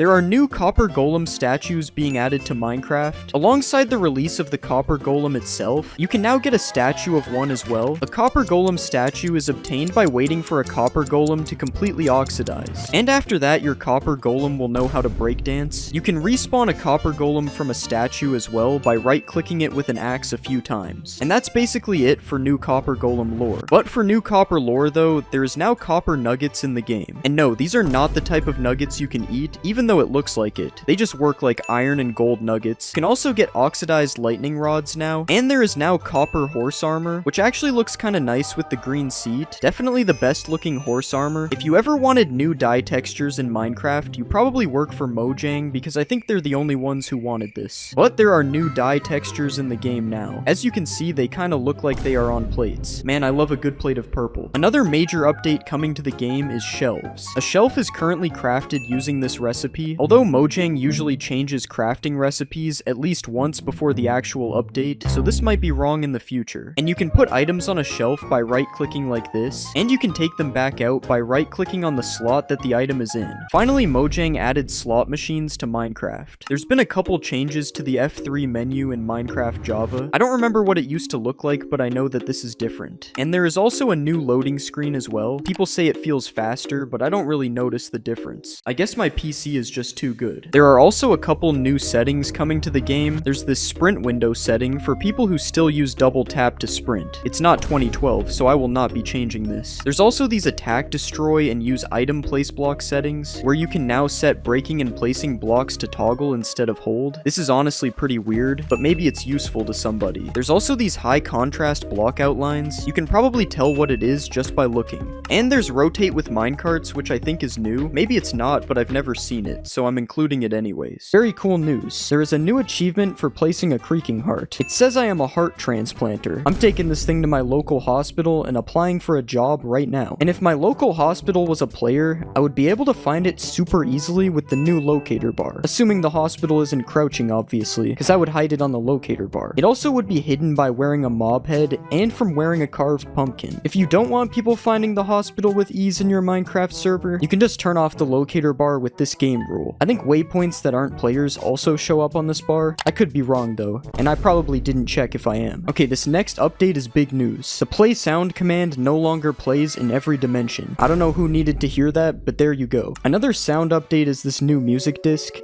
There are new copper golem statues being added to Minecraft. Alongside the release of the copper golem itself, you can now get a statue of one as well. A copper golem statue is obtained by waiting for a copper golem to completely oxidize. And after that, your copper golem will know how to breakdance. You can respawn a copper golem from a statue as well by right-clicking it with an axe a few times. And that's basically it for new copper golem lore. But for new copper lore though, there is now copper nuggets in the game. And no, these are not the type of nuggets you can eat, even though it looks like it. They just work like iron and gold nuggets. You can also get oxidized lightning rods now, and there is now copper horse armor, which actually looks kind of nice with the green seat. Definitely the best looking horse armor. If you ever wanted new dye textures in Minecraft, you probably work for Mojang, because I think they're the only ones who wanted this. But there are new dye textures in the game now. As you can see, they kind of look like they are on plates. Man, I love a good plate of purple. Another major update coming to the game is shelves. A shelf is currently crafted using this recipe. Although Mojang usually changes crafting recipes at least once before the actual update, so this might be wrong in the future. And you can put items on a shelf by right-clicking like this, and you can take them back out by right-clicking on the slot that the item is in. Finally, Mojang added slot machines to Minecraft. There's been a couple changes to the F3 menu in Minecraft Java. I don't remember what it used to look like, but I know that this is different. And there is also a new loading screen as well. People say it feels faster, but I don't really notice the difference. I guess my PC is just too good. There are also a couple new settings coming to the game. There's this sprint window setting for people who still use double tap to sprint. It's not 2012, so I will not be changing this. There's also these attack, destroy, and use item place block settings, where you can now set breaking and placing blocks to toggle instead of hold. This is honestly pretty weird, but maybe it's useful to somebody. There's also these high contrast block outlines. You can probably tell what it is just by looking. And there's rotate with minecarts, which I think is new. Maybe it's not, but I've never seen it, so I'm including it anyways. Very cool news. There is a new achievement for placing a creaking heart. It says I am a heart transplanter. I'm taking this thing to my local hospital and applying for a job right now. And if my local hospital was a player, I would be able to find it super easily with the new locator bar. Assuming the hospital isn't crouching, obviously, because I would hide it on the locator bar. It also would be hidden by wearing a mob head and from wearing a carved pumpkin. If you don't want people finding the hospital with ease in your Minecraft server, you can just turn off the locator bar with this game rule. I think waypoints that aren't players also show up on this bar. I could be wrong though, and I probably didn't check if I am. Okay, this next update is big news. The play sound command no longer plays in every dimension. I don't know who needed to hear that, but there you go. Another sound update is this new music disc.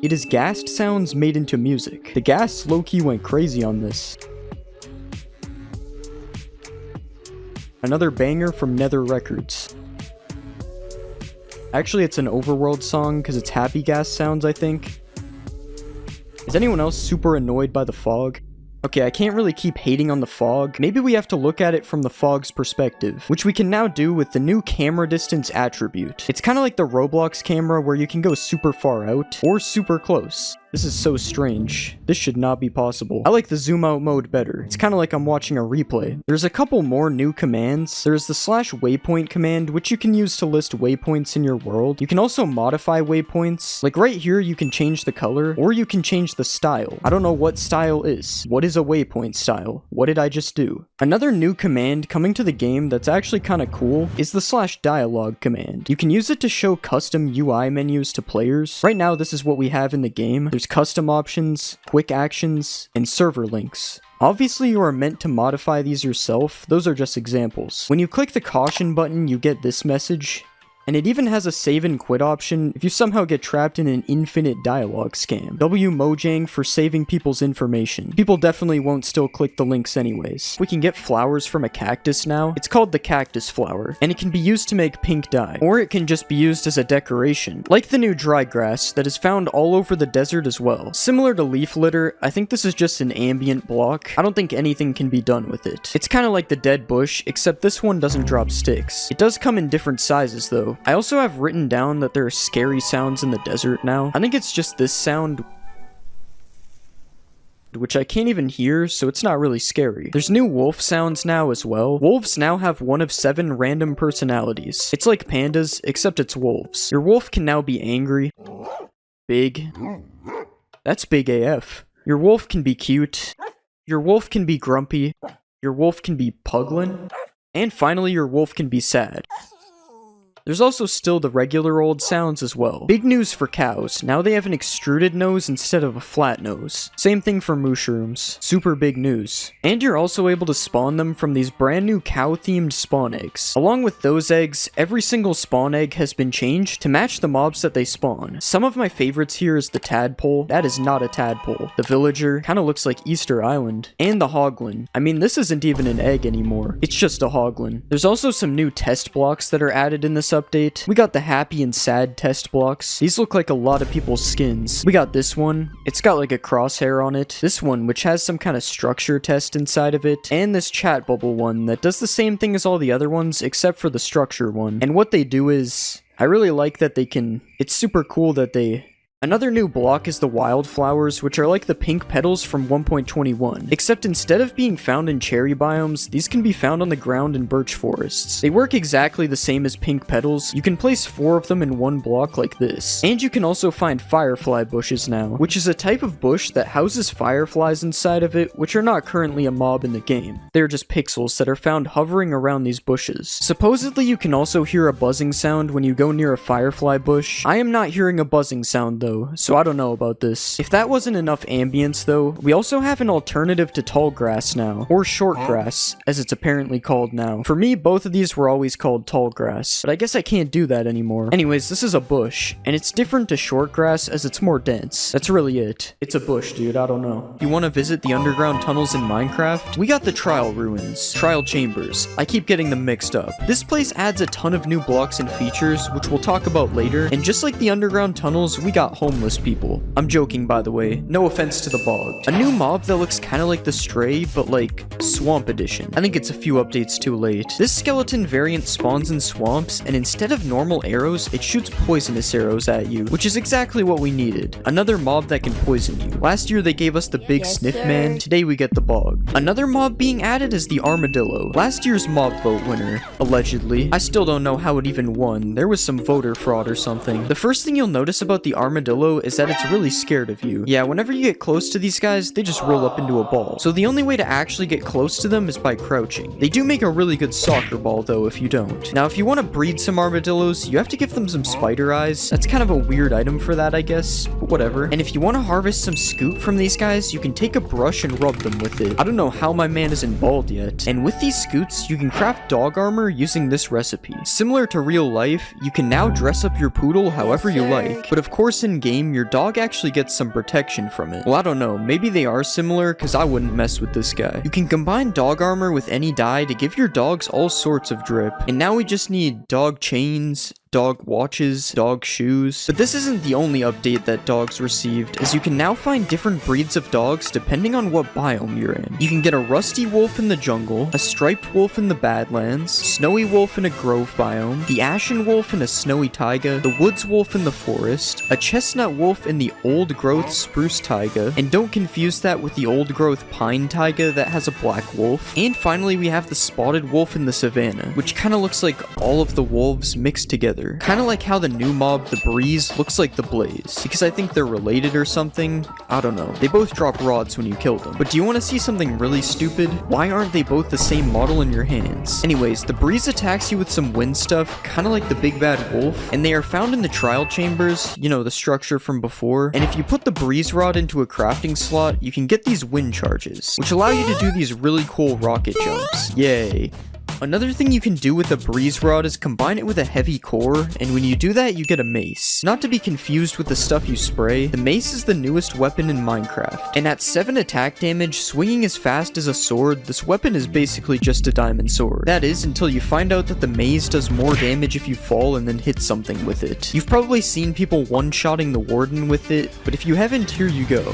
It is ghast sounds made into music. The ghast low-key went crazy on this. Another banger from Nether Records. Actually, it's an Overworld song because it's happy gas sounds, I think. Is anyone else super annoyed by the fog? Okay, I can't really keep hating on the fog. Maybe we have to look at it from the fog's perspective, which we can now do with the new camera distance attribute. It's kind of like the Roblox camera where you can go super far out or super close. This is so strange. This should not be possible. I like the zoom out mode better. It's kind of like I'm watching a replay. There's a couple more new commands. There's the /waypoint command, which you can use to list waypoints in your world. You can also modify waypoints. Like right here, you can change the color, or you can change the style. I don't know what style is. What is a waypoint style? What did I just do? Another new command coming to the game that's actually kind of cool is the /dialogue command. You can use it to show custom UI menus to players. Right now, this is what we have in the game. There's custom options, quick actions, and server links. Obviously, you are meant to modify these yourself. Those are just examples. When you click the caution button, you get this message. And it even has a save and quit option if you somehow get trapped in an infinite dialogue scam. W Mojang for saving people's information. People definitely won't still click the links anyways. We can get flowers from a cactus now. It's called the cactus flower, and it can be used to make pink dye, or it can just be used as a decoration, like the new dry grass that is found all over the desert as well. Similar to leaf litter, I think this is just an ambient block. I don't think anything can be done with it. It's kind of like the dead bush, except this one doesn't drop sticks. It does come in different sizes though. I also have written down that there are scary sounds in the desert now. I think it's just this sound, which I can't even hear, so it's not really scary. There's new wolf sounds now as well. Wolves now have one of 7 random personalities. It's like pandas, except it's wolves. Your wolf can now be angry, big. That's big AF. Your wolf can be cute. Your wolf can be grumpy. Your wolf can be puglin. And finally, your wolf can be sad. There's also still the regular old sounds as well. Big news for cows. Now they have an extruded nose instead of a flat nose. Same thing for mushrooms. Super big news. And you're also able to spawn them from these brand new cow-themed spawn eggs. Along with those eggs, every single spawn egg has been changed to match the mobs that they spawn. Some of my favorites here is the tadpole. That is not a tadpole. The villager kind of looks like Easter Island. And the hoglin. I mean, this isn't even an egg anymore. It's just a hoglin. There's also some new test blocks that are added in this update. We got the happy and sad test blocks. These look like a lot of people's skins. We got this one. It's got like a crosshair on it. This one, which has some kind of structure test inside of it. And this chat bubble one that does the same thing as all the other ones, except for the structure one. And what they do is, I really like that they can, it's super cool that they... Another new block is the wildflowers, which are like the pink petals from 1.21, except instead of being found in cherry biomes, these can be found on the ground in birch forests. They work exactly the same as pink petals. You can place 4 of them in one block like this. And you can also find firefly bushes now, which is a type of bush that houses fireflies inside of it, which are not currently a mob in the game. They're just pixels that are found hovering around these bushes. Supposedly you can also hear a buzzing sound when you go near a firefly bush. I am not hearing a buzzing sound though, so I don't know about this. If that wasn't enough ambience though, we also have an alternative to tall grass now, or short grass, as it's apparently called now. For me, both of these were always called tall grass, but I guess I can't do that anymore. Anyways, this is a bush, and it's different to short grass as it's more dense. That's really it. It's a bush, dude, I don't know. You want to visit the underground tunnels in Minecraft? We got the trial ruins, trial chambers. I keep getting them mixed up. This place adds a ton of new blocks and features, which we'll talk about later, and just like the underground tunnels, we got homeless people. I'm joking, by the way. No offense to the bog. A new mob that looks kind of like the Stray, but like swamp edition. I think it's a few updates too late. This skeleton variant spawns in swamps, and instead of normal arrows, it shoots poisonous arrows at you, which is exactly what we needed. Another mob that can poison you. Last year they gave us the big sniff man. Today we get the bog. Another mob being added is the armadillo. Last year's mob vote winner, allegedly. I still don't know how it even won. There was some voter fraud or something. The first thing you'll notice about the armadillo is that it's really scared of you. Yeah, whenever you get close to these guys, they just roll up into a ball. So the only way to actually get close to them is by crouching. They do make a really good soccer ball though if you don't. Now if you want to breed some armadillos, you have to give them some spider eyes. That's kind of a weird item for that, I guess, but whatever. And if you want to harvest some scoot from these guys, you can take a brush and rub them with it. I don't know how my man isn't bald yet. And with these scoots, you can craft dog armor using this recipe. Similar to real life, you can now dress up your poodle however you like, but of course in game, your dog actually gets some protection from it. Well, I don't know, maybe they are similar, cause I wouldn't mess with this guy. You can combine dog armor with any dye to give your dogs all sorts of drip, and now we just need dog chains, dog watches, dog shoes. But this isn't the only update that dogs received, as you can now find different breeds of dogs depending on what biome you're in. You can get a rusty wolf in the jungle, a striped wolf in the badlands, snowy wolf in a grove biome, the ashen wolf in a snowy taiga, the woods wolf in the forest, a chestnut wolf in the old growth spruce taiga, and don't confuse that with the old growth pine taiga that has a black wolf. And finally we have the spotted wolf in the savannah, which kind of looks like all of the wolves mixed together. Kind of like how the new mob, the Breeze, looks like the Blaze. Because I think they're related or something. I don't know. They both drop rods when you kill them. But do you want to see something really stupid? Why aren't they both the same model in your hands? Anyways, the Breeze attacks you with some wind stuff, kind of like the Big Bad Wolf. And they are found in the trial chambers, you know, the structure from before. And if you put the Breeze rod into a crafting slot, you can get these wind charges, which allow you to do these really cool rocket jumps. Yay. Another thing you can do with a breeze rod is combine it with a heavy core, and when you do that, you get a mace. Not to be confused with the stuff you spray, the mace is the newest weapon in Minecraft. And at 7 attack damage, swinging as fast as a sword, this weapon is basically just a diamond sword. That is, until you find out that the maze does more damage if you fall and then hit something with it. You've probably seen people one-shotting the warden with it, but if you haven't, here you go.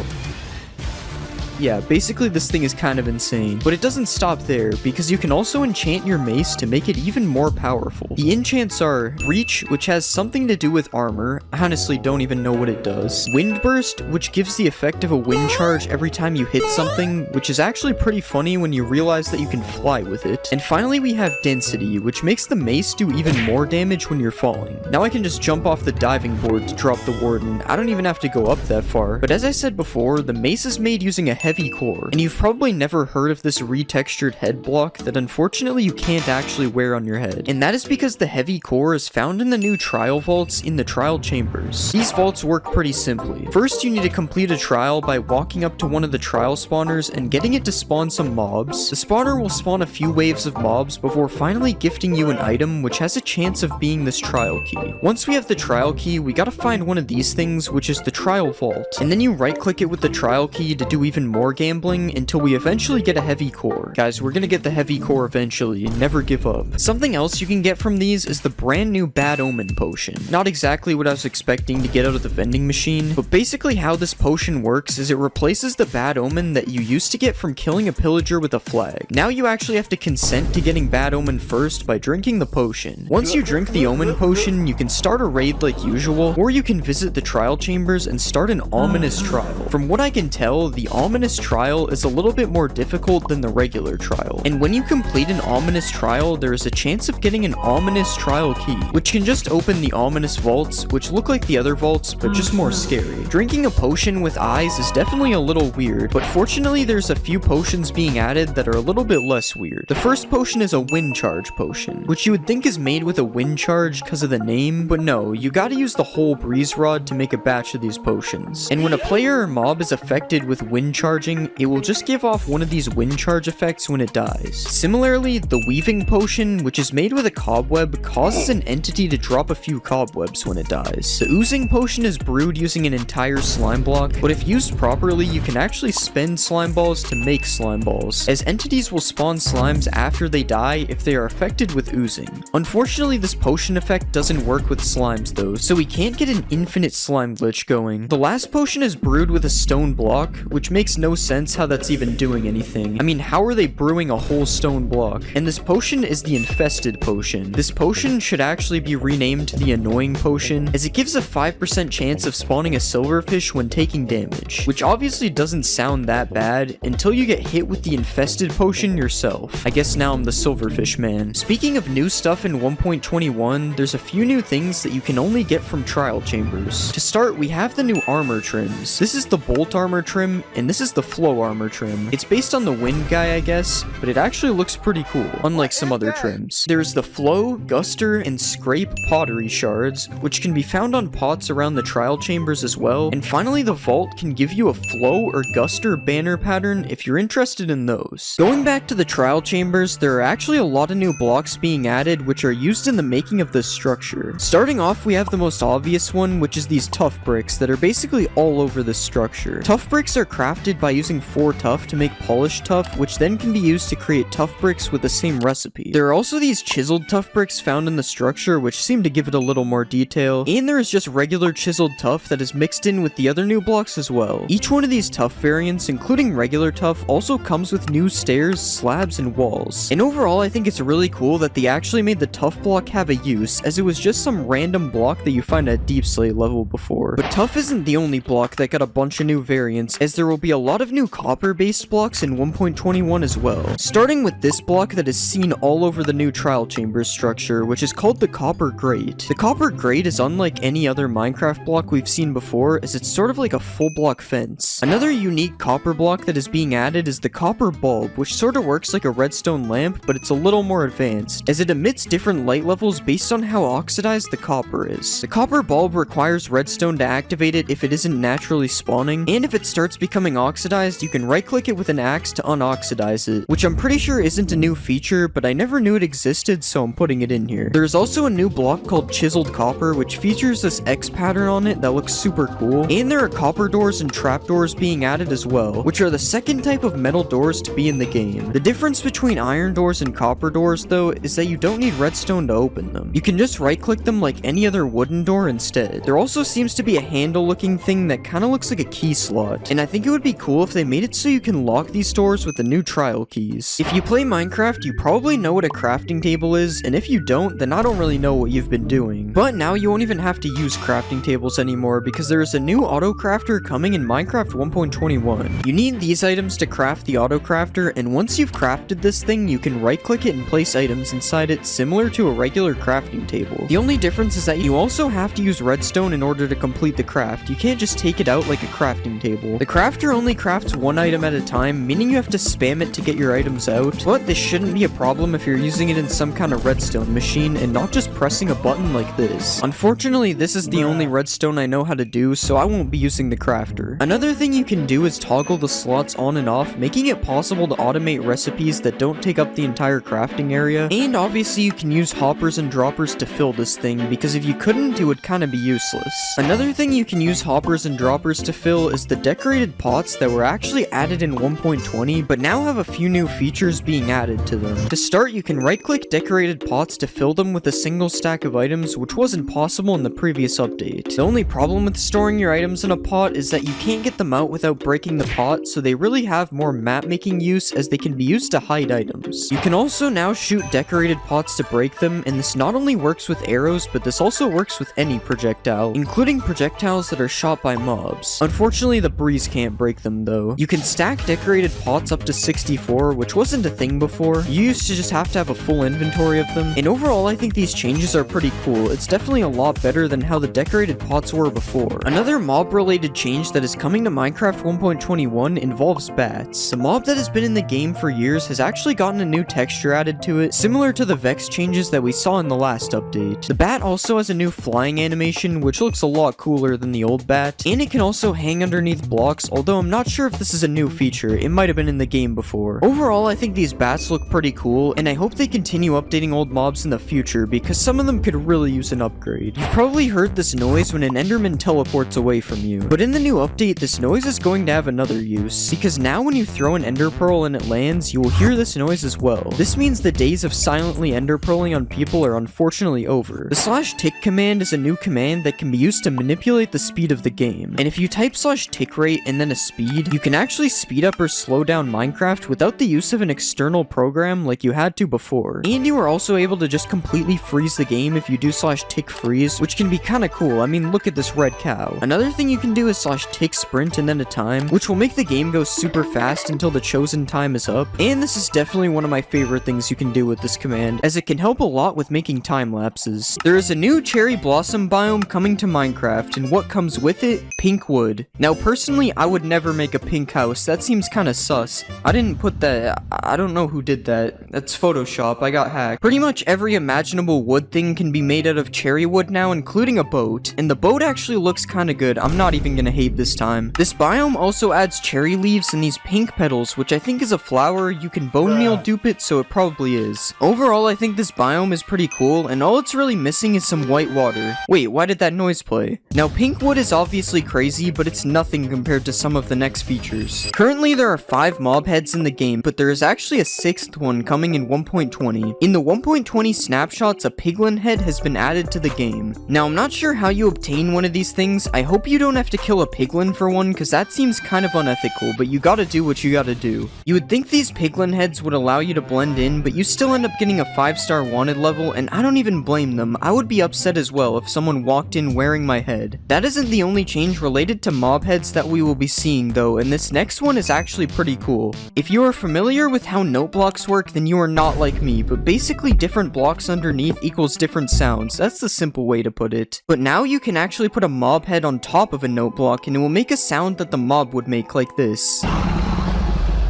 Yeah, basically this thing is kind of insane. But it doesn't stop there, because you can also enchant your mace to make it even more powerful. The enchants are Reach, which has something to do with armor. I honestly don't even know what it does. Windburst, which gives the effect of a wind charge every time you hit something, which is actually pretty funny when you realize that you can fly with it. And finally we have Density, which makes the mace do even more damage when you're falling. Now I can just jump off the diving board to drop the warden. I don't even have to go up that far. But as I said before, the mace is made using a heavy heavy core. And you've probably never heard of this retextured head block that unfortunately you can't actually wear on your head. And that is because the heavy core is found in the new trial vaults in the trial chambers. These vaults work pretty simply. First, you need to complete a trial by walking up to one of the trial spawners and getting it to spawn some mobs. The spawner will spawn a few waves of mobs before finally gifting you an item which has a chance of being this trial key. Once we have the trial key, we gotta find one of these things, which is the trial vault. And then you right click it with the trial key to do even more gambling until we eventually get a heavy core. Guys, we're gonna get the heavy core eventually, and never give up. Something else you can get from these is the brand new Bad Omen potion. Not exactly what I was expecting to get out of the vending machine, but basically how this potion works is it replaces the Bad Omen that you used to get from killing a pillager with a flag. Now you actually have to consent to getting Bad Omen first by drinking the potion. Once you drink the Omen potion, you can start a raid like usual, or you can visit the trial chambers and start an ominous trial. From what I can tell, the ominous trial is a little bit more difficult than the regular trial. And when you complete an ominous trial, there is a chance of getting an ominous trial key, which can just open the ominous vaults, which look like the other vaults, but just more scary. Drinking a potion with eyes is definitely a little weird, but fortunately there's a few potions being added that are a little bit less weird. The first potion is a wind charge potion, which you would think is made with a wind charge because of the name, but no, you gotta use the whole breeze rod to make a batch of these potions. And when a player or mob is affected with wind charging, it will just give off one of these wind charge effects when it dies. Similarly, the weaving potion, which is made with a cobweb, causes an entity to drop a few cobwebs when it dies. The oozing potion is brewed using an entire slime block, but if used properly, you can actually spend slime balls to make slime balls, as entities will spawn slimes after they die if they are affected with oozing. Unfortunately, this potion effect doesn't work with slimes though, so we can't get an infinite slime glitch going. The last potion is brewed with a stone block, which makes no sense how that's even doing anything. I mean, how are they brewing a whole stone block? And this potion is the infested potion. This potion should actually be renamed to the annoying potion, as it gives a 5% chance of spawning a silverfish when taking damage, which obviously doesn't sound that bad until you get hit with the infested potion yourself. I guess now I'm the silverfish man. Speaking of new stuff in 1.21, there's a few new things that you can only get from trial chambers. To start, we have the new armor trims. This is the bolt armor trim, and this is the flow armor trim. It's based on the wind guy, I guess, but it actually looks pretty cool, unlike some other trims. There's the flow, guster, and scrape pottery shards, which can be found on pots around the trial chambers as well. And finally, the vault can give you a flow or guster banner pattern if you're interested in those. Going back to the trial chambers, there are actually a lot of new blocks being added which are used in the making of this structure. Starting off, we have the most obvious one, which is these tough bricks that are basically all over this structure. Tough bricks are crafted by using 4 tuff to make polished tuff, which then can be used to create tough bricks with the same recipe. There are also these chiseled tough bricks found in the structure which seem to give it a little more detail, and there is just regular chiseled tuff that is mixed in with the other new blocks as well. Each one of these tuff variants, including regular tuff, also comes with new stairs, slabs, and walls. And overall, I think it's really cool that they actually made the tuff block have a use, as it was just some random block that you find at Deep Slate level before. But tuff isn't the only block that got a bunch of new variants, as there will be a lot of new copper-based blocks in 1.21 as well. Starting with this block that is seen all over the new trial chambers structure, which is called the copper grate. The copper grate is unlike any other Minecraft block we've seen before, as it's sort of like a full block fence. Another unique copper block that is being added is the copper bulb, which sort of works like a redstone lamp, but it's a little more advanced, as it emits different light levels based on how oxidized the copper is. The copper bulb requires redstone to activate it if it isn't naturally spawning, and if it starts becoming oxidized, you can right click it with an axe to unoxidize it, which I'm pretty sure isn't a new feature, but I never knew it existed, so I'm putting it in here. There's also a new block called chiseled copper, which features this X pattern on it that looks super cool, and there are copper doors and trapdoors being added as well, which are the second type of metal doors to be in the game. The difference between iron doors and copper doors, though, is that you don't need redstone to open them. You can just right-click them like any other wooden door instead. There also seems to be a handle-looking thing that kind of looks like a key slot, and I think it would be cool if they made it so you can lock these doors with the new trial keys. If you play Minecraft, you probably know what a crafting table is, and if you don't, then I don't really know what you've been doing. But now you won't even have to use crafting tables anymore, because there is a new auto crafter coming in Minecraft 1.21. You need these items to craft the auto crafter, and once you've crafted this thing, you can right click it and place items inside it similar to a regular crafting table. The only difference is that you also have to use redstone in order to complete the craft. You can't just take it out like a crafting table. The crafter only only crafts one item at a time, meaning you have to spam it to get your items out, but this shouldn't be a problem if you're using it in some kind of redstone machine and not just pressing a button like this. Unfortunately, this is the only redstone I know how to do, so I won't be using the crafter. Another thing you can do is toggle the slots on and off, making it possible to automate recipes that don't take up the entire crafting area, and obviously you can use hoppers and droppers to fill this thing, because if you couldn't, it would kind of be useless. Another thing you can use hoppers and droppers to fill is the decorated pots that were actually added in 1.20, but now have a few new features being added to them. To start, you can right-click decorated pots to fill them with a single stack of items, which wasn't possible in the previous update. The only problem with storing your items in a pot is that you can't get them out without breaking the pot, so they really have more map-making use as they can be used to hide items. You can also now shoot decorated pots to break them, and this not only works with arrows, but this also works with any projectile, including projectiles that are shot by mobs. Unfortunately, the breeze can't break them though. You can stack decorated pots up to 64, which wasn't a thing before. You used to just have to have a full inventory of them, and overall I think these changes are pretty cool. It's definitely a lot better than how the decorated pots were before. Another mob-related change that is coming to Minecraft 1.21 involves bats. A mob that has been in the game for years has actually gotten a new texture added to it, similar to the Vex changes that we saw in the last update. The bat also has a new flying animation, which looks a lot cooler than the old bat, and it can also hang underneath blocks, although I'm not sure if this is a new feature. It might have been in the game before. Overall, I think these bats look pretty cool, and I hope they continue updating old mobs in the future, because some of them could really use an upgrade. You've probably heard this noise when an enderman teleports away from you, but in the new update, this noise is going to have another use, because now when you throw an ender pearl and it lands, you will hear this noise as well. This means the days of silently ender pearling on people are unfortunately over. The /tick command is a new command that can be used to manipulate the speed of the game, and if you type /tick rate and then a speed, you can actually speed up or slow down Minecraft without the use of an external program like you had to before. And you are also able to just completely freeze the game if you do /tick freeze, which can be kinda cool. I mean, look at this red cow. Another thing you can do is /tick sprint and then a time, which will make the game go super fast until the chosen time is up. And this is definitely one of my favorite things you can do with this command, as it can help a lot with making time lapses. There is a new cherry blossom biome coming to Minecraft, and what comes with it? Pink wood. Now personally, I would never make a pink house. That seems kinda sus. I didn't put that. I don't know who did that. That's Photoshop. I got hacked. Pretty much every imaginable wood thing can be made out of cherry wood now, including a boat. And the boat actually looks kinda good. I'm not even gonna hate this time. This biome also adds cherry leaves and these pink petals, which I think is a flower. You can bone meal dupe it, so it probably is. Overall, I think this biome is pretty cool, and all it's really missing is some white water. Wait, why did that noise play? Now, pink wood is obviously crazy, but it's nothing compared to some of the next features. Currently, there are 5 mob heads in the game, but there is actually a 6th one coming in 1.20. In the 1.20 snapshots, a piglin head has been added to the game. Now, I'm not sure how you obtain one of these things. I hope you don't have to kill a piglin for one, because that seems kind of unethical, but you gotta do what you gotta do. You would think these piglin heads would allow you to blend in, but you still end up getting a 5-star wanted level, and I don't even blame them. I would be upset as well if someone walked in wearing my head. That isn't the only change related to mob heads that we will be seeing though, and this next one is actually pretty cool. If you are familiar with how note blocks work, then you are not like me, but basically different blocks underneath equals different sounds. That's the simple way to put it. But now you can actually put a mob head on top of a note block, and it will make a sound that the mob would make, like this.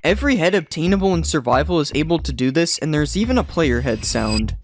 Every head obtainable in survival is able to do this, and there's even a player head sound.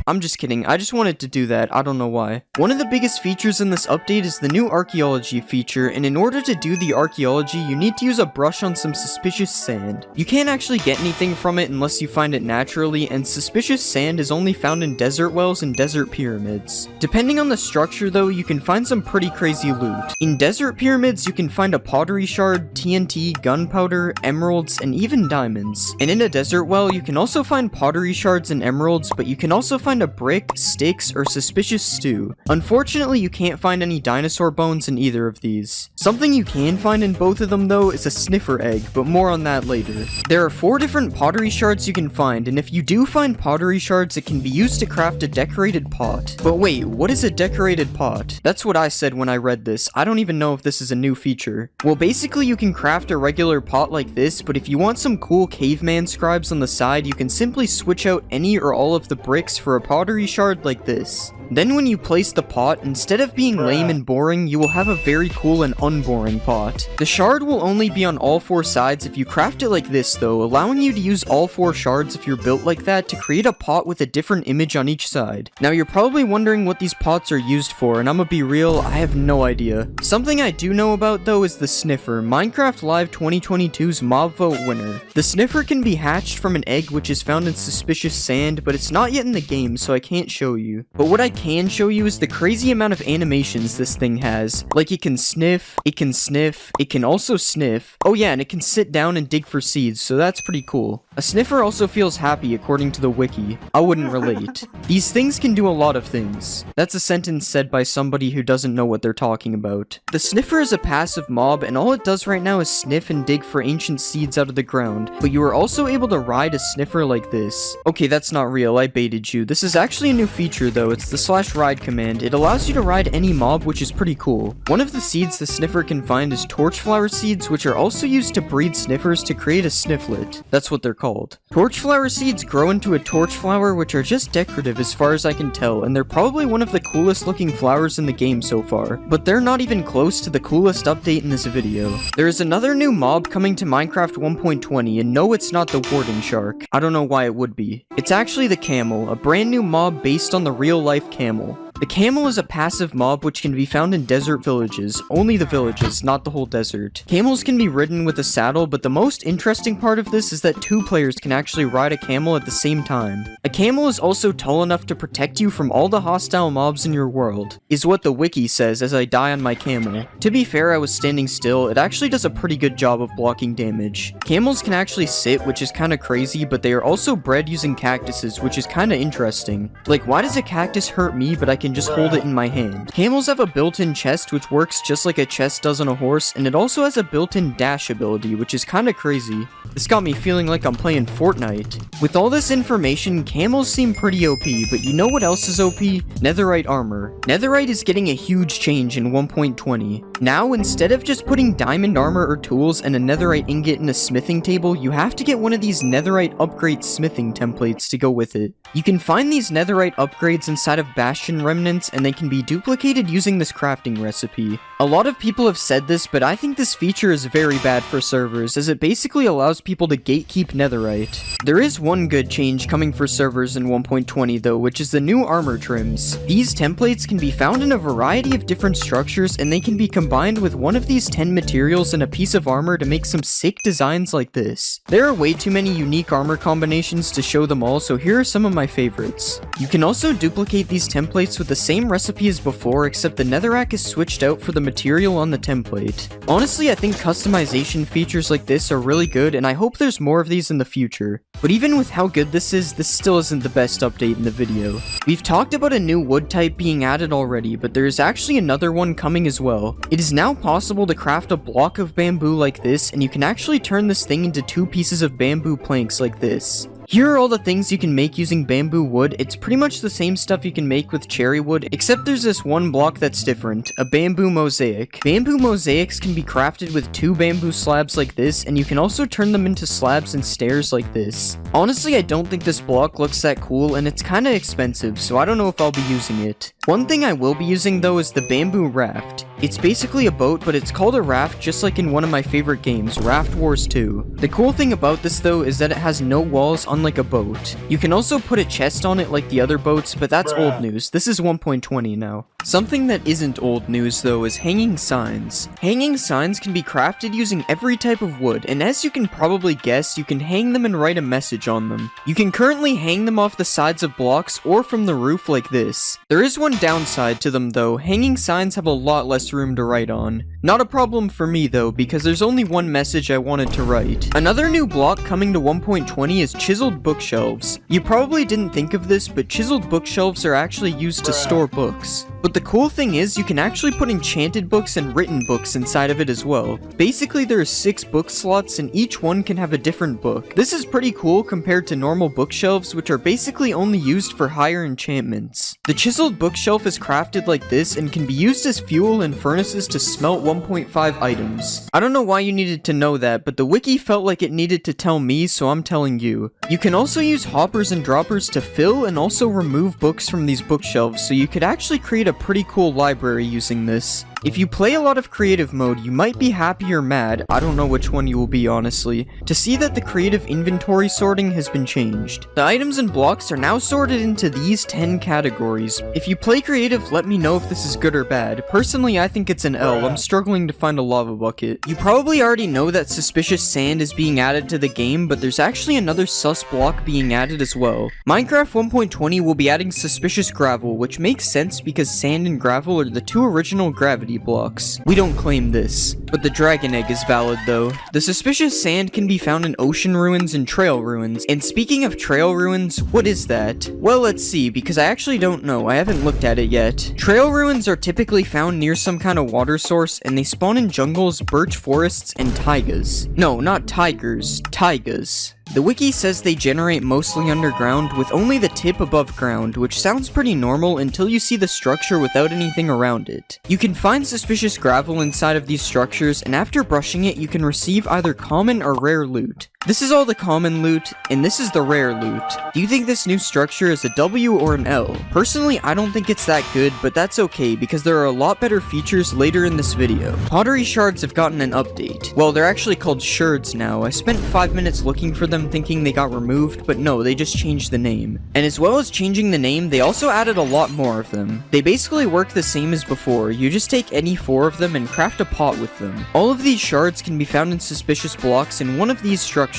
I'm just kidding, I just wanted to do that, I don't know why. One of the biggest features in this update is the new archaeology feature, and in order to do the archaeology, you need to use a brush on some suspicious sand. You can't actually get anything from it unless you find it naturally, and suspicious sand is only found in desert wells and desert pyramids. Depending on the structure though, you can find some pretty crazy loot. In desert pyramids, you can find a pottery shard, TNT, gunpowder, emeralds, and even diamonds. And in a desert well, you can also find pottery shards and emeralds, but you can also find a brick, sticks, or suspicious stew. Unfortunately, you can't find any dinosaur bones in either of these. Something you can find in both of them though is a sniffer egg, but more on that later. There are 4 different pottery shards you can find, and if you do find pottery shards, it can be used to craft a decorated pot. But wait, what is a decorated pot? That's what I said when I read this. I don't even know if this is a new feature. Well, basically you can craft a regular pot like this, but if you want some cool caveman scribes on the side, you can simply switch out any or all of the bricks for a pottery shard like this. Then when you place the pot, instead of being lame and boring, you will have a very cool and unboring pot. The shard will only be on all 4 sides if you craft it like this though, allowing you to use all 4 shards if you're built like that to create a pot with a different image on each side. Now you're probably wondering what these pots are used for, and I'ma be real, I have no idea. Something I do know about though is the sniffer, Minecraft Live 2022's mob vote winner. The sniffer can be hatched from an egg which is found in suspicious sand, but it's not yet in the game so I can't show you. But what I can show you is the crazy amount of animations this thing has. Like it can sniff, it can also sniff. Oh yeah, and it can sit down and dig for seeds, so that's pretty cool. A sniffer also feels happy according to the wiki. I wouldn't relate. These things can do a lot of things. That's a sentence said by somebody who doesn't know what they're talking about. The sniffer is a passive mob and all it does right now is sniff and dig for ancient seeds out of the ground, but you are also able to ride a sniffer like this. Okay, that's not real, I baited you. This is actually a new feature though, it's the /ride command. It allows you to ride any mob, which is pretty cool. One of the seeds the sniffer can find is torchflower seeds, which are also used to breed sniffers to create a snifflet. That's what they're called. Torchflower seeds grow into a torchflower, which are just decorative as far as I can tell, and they're probably one of the coolest looking flowers in the game so far, but they're not even close to the coolest update in this video. There is another new mob coming to Minecraft 1.20, and no, it's not the warden shark. I don't know why it would be. It's actually the camel, a brand new mob based on the real life camel. The camel is a passive mob which can be found in desert villages, only the villages, not the whole desert. Camels can be ridden with a saddle, but the most interesting part of this is that 2 players can actually ride a camel at the same time. A camel is also tall enough to protect you from all the hostile mobs in your world, is what the wiki says as I die on my camel. To be fair, I was standing still, it actually does a pretty good job of blocking damage. Camels can actually sit, which is kinda crazy, but they are also bred using cactuses, which is kinda interesting. Like, why does a cactus hurt me, but I can just hold it in my hand? Camels have a built-in chest which works just like a chest does on a horse, and it also has a built-in dash ability, which is kinda crazy. This got me feeling like I'm playing Fortnite. With all this information, camels seem pretty OP, but you know what else is OP? Netherite armor. Netherite is getting a huge change in 1.20. Now, instead of just putting diamond armor or tools and a netherite ingot in a smithing table, you have to get one of these netherite upgrade smithing templates to go with it. You can find these netherite upgrades inside of Bastion remnants, and they can be duplicated using this crafting recipe. A lot of people have said this, but I think this feature is very bad for servers, as it basically allows people to gatekeep netherite. There is one good change coming for servers in 1.20 though, which is the new armor trims. These templates can be found in a variety of different structures, and they can be combined with one of these 10 materials and a piece of armor to make some sick designs like this. There are way too many unique armor combinations to show them all, so here are some of my favorites. You can also duplicate these templates with the same recipe as before, except the netherrack is switched out for the material on the template. Honestly, I think customization features like this are really good, and I hope there's more of these in the future. But even with how good this still isn't the best update in the video. We've talked about a new wood type being added already, but there is actually another one coming as well. It is now possible to craft a block of bamboo like this, and you can actually turn this thing into 2 pieces of bamboo planks like this. Here are all the things you can make using bamboo wood. It's pretty much the same stuff you can make with cherry wood, except there's this one block that's different, a bamboo mosaic. Bamboo mosaics can be crafted with 2 bamboo slabs like this, and you can also turn them into slabs and stairs like this. Honestly, I don't think this block looks that cool, and it's kinda expensive, so I don't know if I'll be using it. One thing I will be using though is the bamboo raft. It's basically a boat, but it's called a raft just like in one of my favorite games, Raft Wars 2. The cool thing about this though is that it has no walls, unlike a boat. You can also put a chest on it like the other boats, but that's old news. This is 1.20 now. Something that isn't old news though is hanging signs. Hanging signs can be crafted using every type of wood, and as you can probably guess, you can hang them and write a message on them. You can currently hang them off the sides of blocks or from the roof like this. There is one downside to them though. Hanging signs have a lot less room to write on. Not a problem for me though, because there's only one message I wanted to write. Another new block coming to 1.20 is chiseled bookshelves. You probably didn't think of this, but chiseled bookshelves are actually used to store books. But But the cool thing is, you can actually put enchanted books and written books inside of it as well. Basically, there are 6 book slots and each one can have a different book. This is pretty cool compared to normal bookshelves, which are basically only used for higher enchantments. The chiseled bookshelf is crafted like this and can be used as fuel in furnaces to smelt 1.5 items. I don't know why you needed to know that, but the wiki felt like it needed to tell me, so I'm telling you. You can also use hoppers and droppers to fill and also remove books from these bookshelves, so you could actually create a pretty cool library using this. If you play a lot of creative mode, you might be happy or mad, I don't know which one you will be honestly, to see that the creative inventory sorting has been changed. The items and blocks are now sorted into these 10 categories. If you play creative, let me know if this is good or bad. Personally, I think it's an L. I'm struggling to find a lava bucket. You probably already know that suspicious sand is being added to the game, but there's actually another sus block being added as well. Minecraft 1.20 will be adding suspicious gravel, which makes sense because sand and gravel are the 2 original gravity blocks. We don't claim this, but the dragon egg is valid though. The suspicious sand can be found in ocean ruins and trail ruins, and speaking of trail ruins, what is that? Well, let's see, because I actually don't know, I haven't looked at it yet. Trail ruins are typically found near some kind of water source, and they spawn in jungles, birch forests, and taigas. No, not tigers, taigas. The wiki says they generate mostly underground, with only the tip above ground, which sounds pretty normal until you see the structure without anything around it. You can find suspicious gravel inside of these structures, and after brushing it, you can receive either common or rare loot. This is all the common loot, and this is the rare loot. Do you think this new structure is a W or an L? Personally, I don't think it's that good, but that's okay, because there are a lot better features later in this video. Pottery shards have gotten an update. Well, they're actually called shards now. I spent 5 minutes looking for them thinking they got removed, but no, they just changed the name. And as well as changing the name, they also added a lot more of them. They basically work the same as before. You just take any 4 of them and craft a pot with them. All of these shards can be found in suspicious blocks in one of these structures.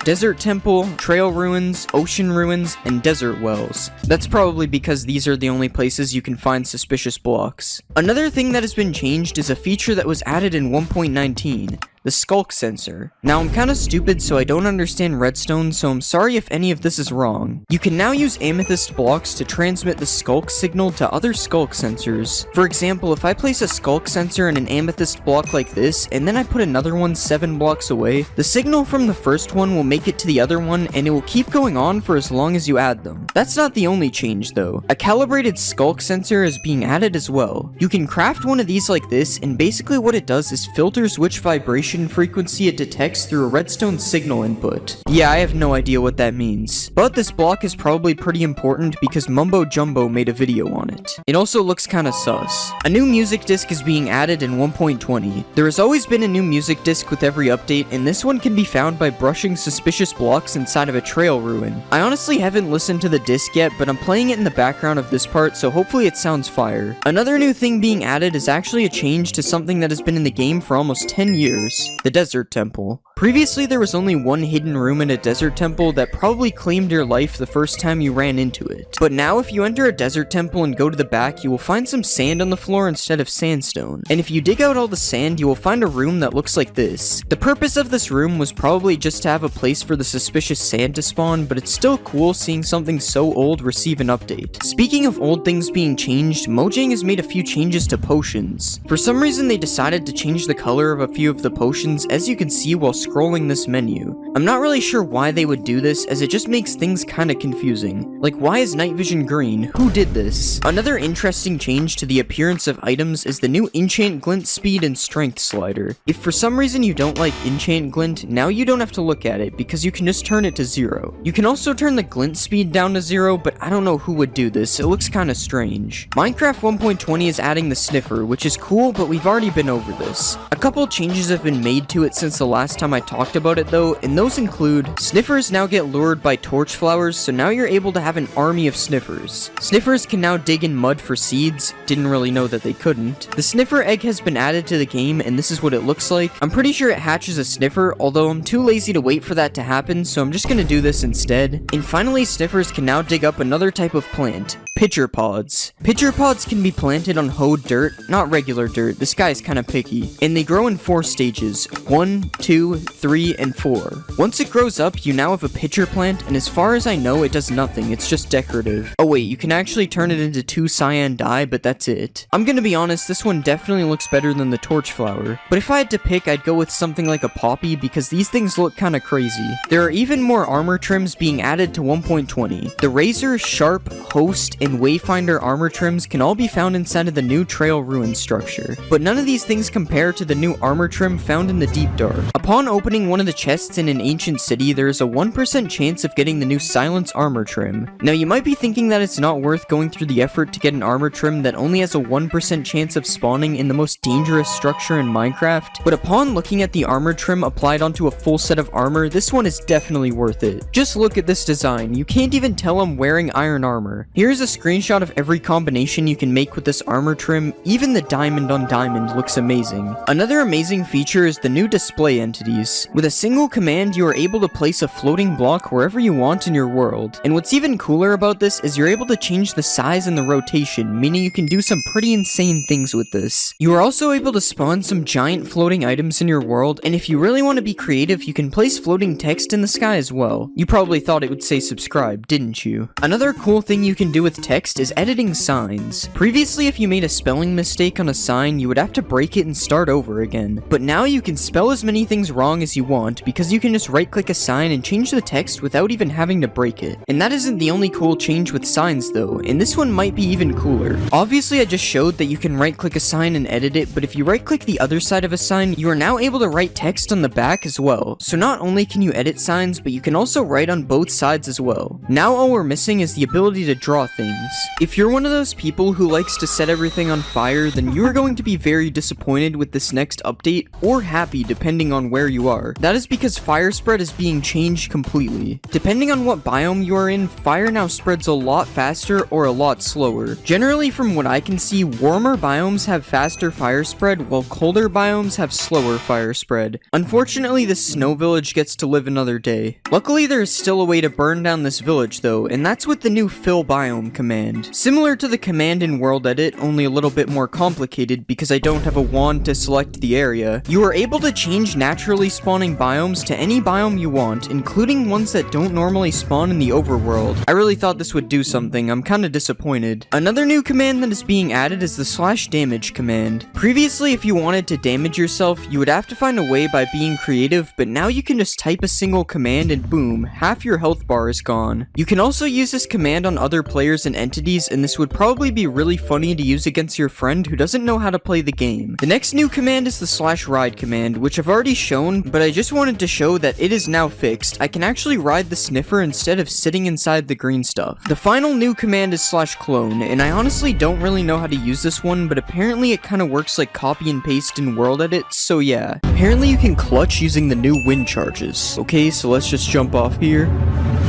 Desert Temple, Trail Ruins, Ocean Ruins, and Desert Wells. That's probably because these are the only places you can find suspicious blocks. Another thing that has been changed is a feature that was added in 1.19. The skulk sensor. Now I'm kinda stupid so I don't understand redstone, so I'm sorry if any of this is wrong. You can now use amethyst blocks to transmit the skulk signal to other skulk sensors. For example, if I place a skulk sensor in an amethyst block like this, and then I put another one 7 blocks away, the signal from the first one will make it to the other one, and it will keep going on for as long as you add them. That's not the only change though. A calibrated skulk sensor is being added as well. You can craft one of these like this, and basically what it does is filters which vibration frequency it detects through a redstone signal input. Yeah, I have no idea what that means. But this block is probably pretty important because Mumbo Jumbo made a video on it. It also looks kinda sus. A new music disc is being added in 1.20. There has always been a new music disc with every update, and this one can be found by brushing suspicious blocks inside of a trail ruin. I honestly haven't listened to the disc yet, but I'm playing it in the background of this part, so hopefully it sounds fire. Another new thing being added is actually a change to something that has been in the game for almost 10 years. The Desert Temple. Previously, there was only one hidden room in a desert temple that probably claimed your life the first time you ran into it. But now, if you enter a desert temple and go to the back, you will find some sand on the floor instead of sandstone. And if you dig out all the sand, you will find a room that looks like this. The purpose of this room was probably just to have a place for the suspicious sand to spawn, but it's still cool seeing something so old receive an update. Speaking of old things being changed, Mojang has made a few changes to potions. For some reason, they decided to change the color of a few of the potions, as you can see while scrolling this menu. I'm not really sure why they would do this, as it just makes things kinda confusing. Like, why is night vision green? Who did this? Another interesting change to the appearance of items is the new enchant glint speed and strength slider. If for some reason you don't like enchant glint, now you don't have to look at it because you can just turn it to 0. You can also turn the glint speed down to 0, but I don't know who would do this. It looks kinda strange. Minecraft 1.20 is adding the sniffer, which is cool, but we've already been over this. A couple changes have been made to it since the last time I talked about it though, and those include sniffers now get lured by torch flowers, so now you're able to have an army of sniffers. Sniffers can now dig in mud for seeds. Didn't really know that they couldn't. The sniffer egg has been added to the game, and this is what it looks like. I'm pretty sure it hatches a sniffer, although I'm too lazy to wait for that to happen, so I'm just gonna do this instead. And finally, sniffers can now dig up another type of plant. Pitcher pods. Pitcher pods can be planted on hoed dirt, not regular dirt, this guy's kinda picky, and they grow in 4 stages, 1, 2, 3, and 4. Once it grows up, you now have a pitcher plant, and as far as I know, it does nothing, it's just decorative. Oh wait, you can actually turn it into 2 cyan dye, but that's it. I'm gonna be honest, this one definitely looks better than the torch flower, but if I had to pick, I'd go with something like a poppy because these things look kinda crazy. There are even more armor trims being added to 1.20. The Razor, Sharp, Host, and Wayfinder armor trims can all be found inside of the new Trail Ruin structure, but none of these things compare to the new armor trim found in the Deep Dark. Upon opening one of the chests in an ancient city, there is a 1% chance of getting the new Silence armor trim. Now you might be thinking that it's not worth going through the effort to get an armor trim that only has a 1% chance of spawning in the most dangerous structure in Minecraft, but upon looking at the armor trim applied onto a full set of armor, this one is definitely worth it. Just look at this design, you can't even tell I'm wearing iron armor. Here's a screenshot of every combination you can make with this armor trim, even the diamond on diamond looks amazing. Another amazing feature is the new display entities. With a single command, you are able to place a floating block wherever you want in your world. And what's even cooler about this is you're able to change the size and the rotation, meaning you can do some pretty insane things with this. You are also able to spawn some giant floating items in your world, and if you really want to be creative, you can place floating text in the sky as well. You probably thought it would say subscribe, didn't you? Another cool thing you can do with text is editing signs. Previously, if you made a spelling mistake on a sign, you would have to break it and start over again. But now you can spell as many things wrong as you want because you can just right-click a sign and change the text without even having to break it. And that isn't the only cool change with signs though, and this one might be even cooler. Obviously I just showed that you can right-click a sign and edit it, but if you right-click the other side of a sign, you are now able to write text on the back as well. So not only can you edit signs, but you can also write on both sides as well. Now all we're missing is the ability to draw things. If you're one of those people who likes to set everything on fire, then you are going to be very disappointed with this next update, or happy depending on where you are. That is because fire spread is being changed completely. Depending on what biome you are in, fire now spreads a lot faster or a lot slower. Generally from what I can see, warmer biomes have faster fire spread, while colder biomes have slower fire spread. Unfortunately, this snow village gets to live another day. Luckily, there is still a way to burn down this village though, and that's with the new fill biome command. Similar to the command in World Edit, only a little bit more complicated because I don't have a wand to select the area. You are able to change naturally spawning biomes to any biome you want, including ones that don't normally spawn in the overworld. I really thought this would do something, I'm kinda disappointed. Another new command that is being added is the /damage command. Previously, if you wanted to damage yourself, you would have to find a way by being creative, but now you can just type a single command and boom, half your health bar is gone. You can also use this command on other players and entities, and this would probably be really funny to use against your friend who doesn't know how to play the game. The next new command is the /ride command, which I've already shown, but I just wanted to show that it is now fixed. I can actually ride the sniffer instead of sitting inside the green stuff. The final new command is /clone, and I honestly don't really know how to use this one, but apparently it kinda works like copy and paste in World Edit, so yeah. Apparently you can clutch using the new wind charges. Okay, so let's just jump off here.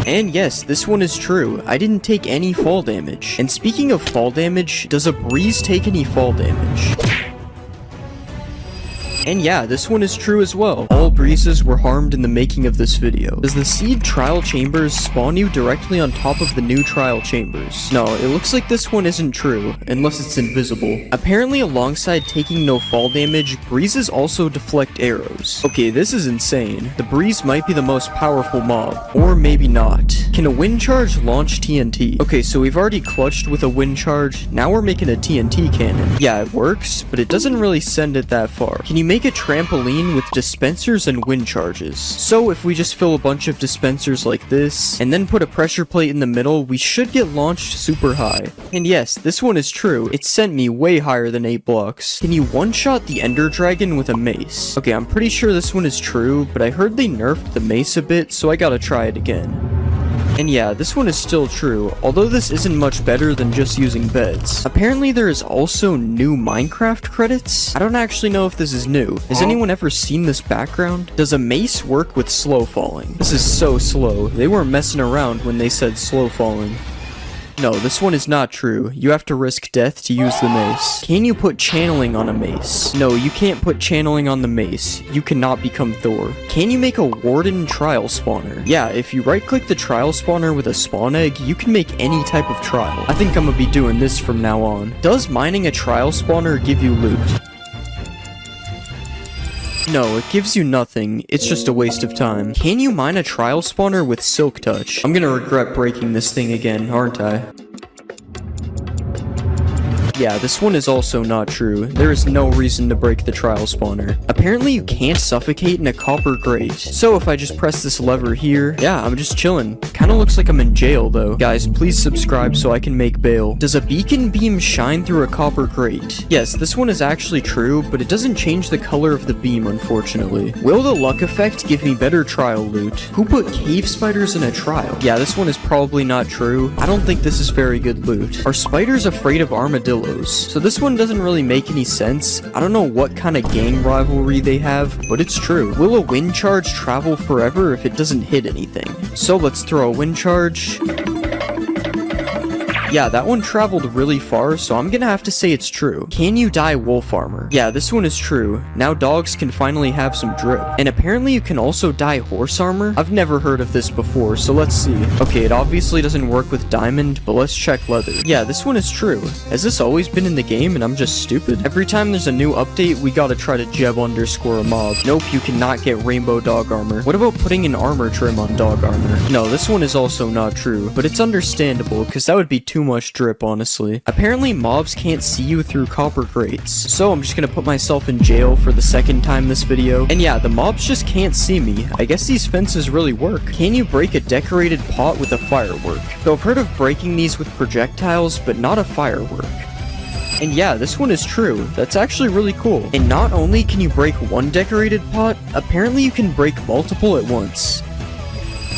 And yes, this one is true. I didn't take any fall damage. And speaking of fall damage, does a breeze take any fall damage? And yeah, this one is true as well. All breezes were harmed in the making of this video. Does the seed trial chambers spawn you directly on top of the new trial chambers? No, it looks like this one isn't true, unless it's invisible. Apparently alongside taking no fall damage, breezes also deflect arrows. Okay, this is insane. The breeze might be the most powerful mob, or maybe not. Can a wind charge launch TNT? Okay, so we've already clutched with a wind charge, now we're making a TNT cannon. Yeah, it works, but it doesn't really send it that far. Can you make a trampoline with dispensers and wind charges? So if we just fill a bunch of dispensers like this, and then put a pressure plate in the middle, we should get launched super high. And yes, this one is true. It sent me way higher than 8 blocks. Can you one-shot the ender dragon with a mace? Okay, I'm pretty sure this one is true, but I heard they nerfed the mace a bit, so I gotta try it again. And yeah, this one is still true, although this isn't much better than just using beds. Apparently there is also new Minecraft credits? I don't actually know if this is new. Has anyone ever seen this background? Does a mace work with slow falling? This is so slow. They weren't messing around when they said slow falling. No, this one is not true. You have to risk death to use the mace. Can you put channeling on a mace? No, you can't put channeling on the mace. You cannot become Thor. Can you make a warden trial spawner? Yeah, if you right-click the trial spawner with a spawn egg, you can make any type of trial. I think I'm gonna be doing this from now on. Does mining a trial spawner give you loot? No, it gives you nothing. It's just a waste of time. Can you mine a trial spawner with Silk Touch? I'm gonna regret breaking this thing again, aren't I? Yeah, this one is also not true. There is no reason to break the trial spawner. Apparently you can't suffocate in a copper grate. So if I just press this lever here, yeah, I'm just chilling. Kinda looks like I'm in jail though. Guys, please subscribe so I can make bail. Does a beacon beam shine through a copper grate? Yes, this one is actually true, but it doesn't change the color of the beam, unfortunately. Will the luck effect give me better trial loot? Who put cave spiders in a trial? Yeah, this one is probably not true. I don't think this is very good loot. Are spiders afraid of armadillos? So this one doesn't really make any sense. I don't know what kind of gang rivalry they have, but it's true. Will a wind charge travel forever if it doesn't hit anything? So let's throw a wind charge. Yeah, that one traveled really far, so I'm gonna have to say it's true. Can you dye wolf armor? Yeah, this one is true. Now dogs can finally have some drip. And apparently you can also dye horse armor? I've never heard of this before, so let's see. Okay, it obviously doesn't work with diamond, but let's check leather. Yeah, this one is true. Has this always been in the game and I'm just stupid? Every time there's a new update, we gotta try to jeb underscore a mob. Nope, you cannot get rainbow dog armor. What about putting an armor trim on dog armor? No, this one is also not true, but it's understandable, because that would be too much drip, honestly. Apparently mobs can't see you through copper grates, so I'm just gonna put myself in jail for the second time this video. And yeah, the mobs just can't see me. I guess these fences really work. Can you break a decorated pot with a firework? So I've heard of breaking these with projectiles, but not a firework. And yeah, this one is true. That's actually really cool. And not only can you break one decorated pot, apparently you can break multiple at once.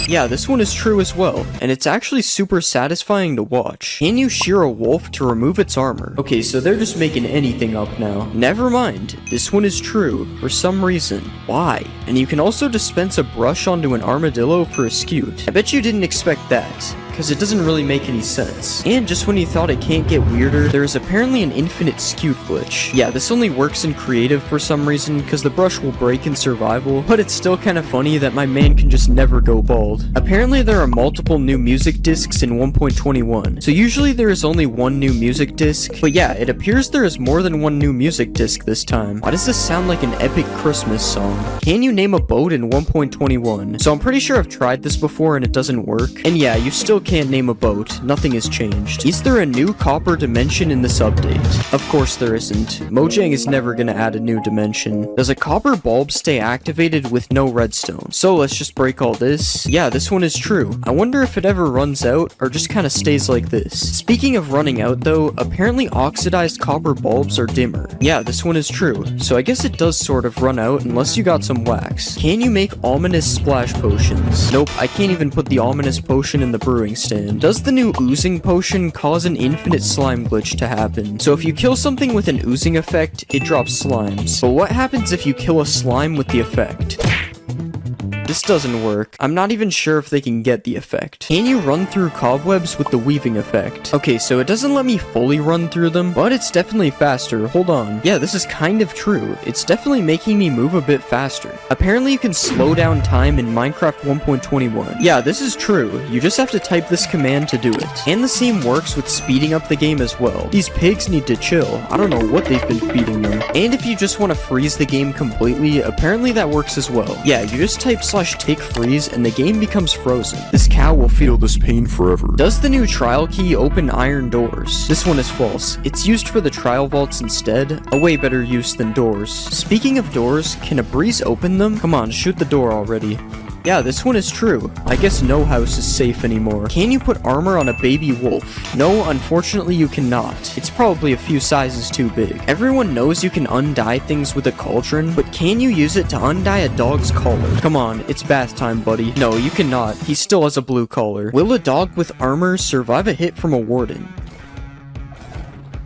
Yeah, this one is true as well, and it's actually super satisfying to watch. Can you shear a wolf to remove its armor? Okay, so they're just making anything up now. Never mind, this one is true, for some reason. Why? And you can also dispense a brush onto an armadillo for a scute. I bet you didn't expect that, because it doesn't really make any sense. And just when you thought it can't get weirder, there is apparently an infinite scute glitch. Yeah, this only works in creative for some reason, because the brush will break in survival, but it's still kind of funny that my man can just never go bald. Apparently there are multiple new music discs in 1.21, so usually there is only one new music disc, but yeah, it appears there is more than one new music disc this time. Why does this sound like an epic Christmas song? Can you name a boat in 1.21? So I'm pretty sure I've tried this before and it doesn't work, and yeah, you still can't name a boat. Nothing has changed. Is there a new copper dimension in this update? Of course there isn't. Mojang is never gonna add a new dimension. Does a copper bulb stay activated with no redstone? So let's just break all this. Yeah, this one is true. I wonder if it ever runs out or just kind of stays like this. Speaking of running out though, apparently oxidized copper bulbs are dimmer. Yeah, this one is true. So I guess it does sort of run out unless you got some wax. Can you make ominous splash potions? Nope, I can't even put the ominous potion in the brewing stand. Does the new oozing potion cause an infinite slime glitch to happen? So if you kill something with an oozing effect, it drops slimes. But what happens if you kill a slime with the effect? This doesn't work. I'm not even sure if they can get the effect. Can you run through cobwebs with the weaving effect? Okay, so it doesn't let me fully run through them, but it's definitely faster. Hold on. Yeah, this is kind of true. It's definitely making me move a bit faster. Apparently you can slow down time in Minecraft 1.21. Yeah, this is true. You just have to type this command to do it. And the same works with speeding up the game as well. These pigs need to chill. I don't know what they've been feeding them. And if you just want to freeze the game completely, apparently that works as well. Yeah, you just type /tick freeze and the game becomes frozen. This cow will feel this pain forever. Does the new trial key open iron doors? This one is false. It's used for the trial vaults instead. A way better use than doors. Speaking of doors, can a breeze open them? Come on, shoot the door already. Yeah, this one is true. I guess no house is safe anymore. Can you put armor on a baby wolf? No, unfortunately you cannot. It's probably a few sizes too big. Everyone knows you can undye things with a cauldron, but can you use it to undye a dog's collar? Come on, it's bath time, buddy. No, you cannot. He still has a blue collar. Will a dog with armor survive a hit from a warden?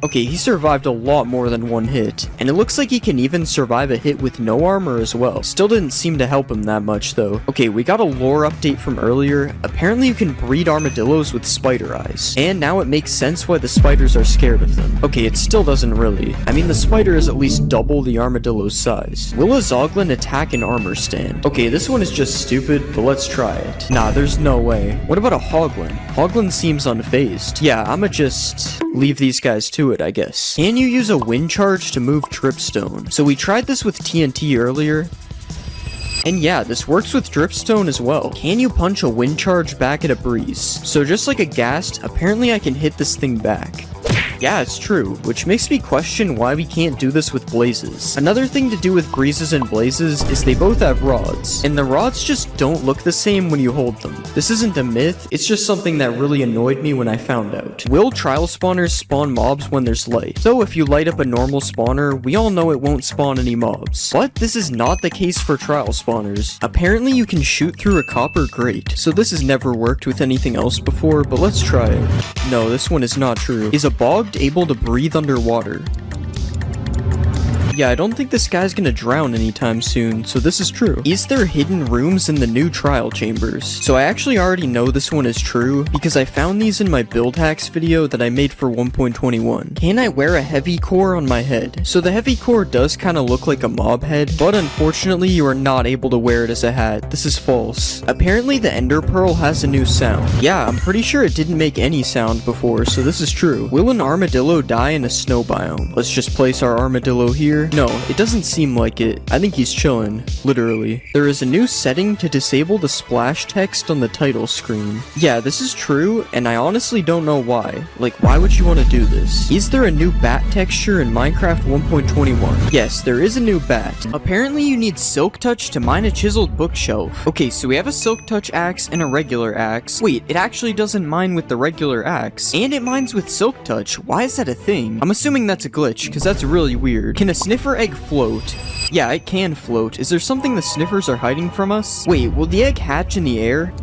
Okay, he survived a lot more than one hit, and it looks like he can even survive a hit with no armor as well. Still didn't seem to help him that much though. Okay, we got a lore update from earlier. Apparently you can breed armadillos with spider eyes, and now it makes sense why the spiders are scared of them. Okay, it still doesn't really. I mean, the spider is at least double the armadillo's size. Will a zoglin attack an armor stand? Okay, this one is just stupid, but let's try it. Nah, there's no way. What about a hoglin? Hoglin seems unfazed. Yeah, I'ma just leave these guys to to it, I guess. Can you use a wind charge to move dripstone? So we tried this with TNT earlier. And yeah, this works with dripstone as well. Can you punch a wind charge back at a breeze? So just like a ghast, apparently I can hit this thing back. Yeah, it's true, which makes me question why we can't do this with blazes. Another thing to do with breezes and blazes is they both have rods, and the rods just don't look the same when you hold them. This isn't a myth, it's just something that really annoyed me when I found out. Will trial spawners spawn mobs when there's light? So if you light up a normal spawner, we all know it won't spawn any mobs. But this is not the case for trial spawners. Apparently you can shoot through a copper grate, so this has never worked with anything else before, but let's try it. No, this one is not true. Is a bog able to breathe underwater? Yeah, I don't think this guy's gonna drown anytime soon, so this is true. Is there hidden rooms in the new trial chambers? So I actually already know this one is true, because I found these in my build hacks video that I made for 1.21. Can I wear a heavy core on my head? So the heavy core does kind of look like a mob head, but unfortunately you are not able to wear it as a hat. This is false. Apparently the ender pearl has a new sound. Yeah, I'm pretty sure it didn't make any sound before, so this is true. Will an armadillo die in a snow biome? Let's just place our armadillo here. No, it doesn't seem like it. I think he's chilling, literally. There is a new setting to disable the splash text on the title screen. Yeah, this is true, and I honestly don't know why. Like, why would you want to do this? Is there a new bat texture in Minecraft 1.21? Yes, there is a new bat. Apparently you need silk touch to mine a chiseled bookshelf. Okay, so we have a silk touch axe and a regular axe. Wait, it actually doesn't mine with the regular axe, and it mines with silk touch. Why is that a thing? I'm assuming that's a glitch, because that's really weird. Can a sniffer egg float? Yeah, it can float. Is there something the sniffers are hiding from us? Wait, will the egg hatch in the air?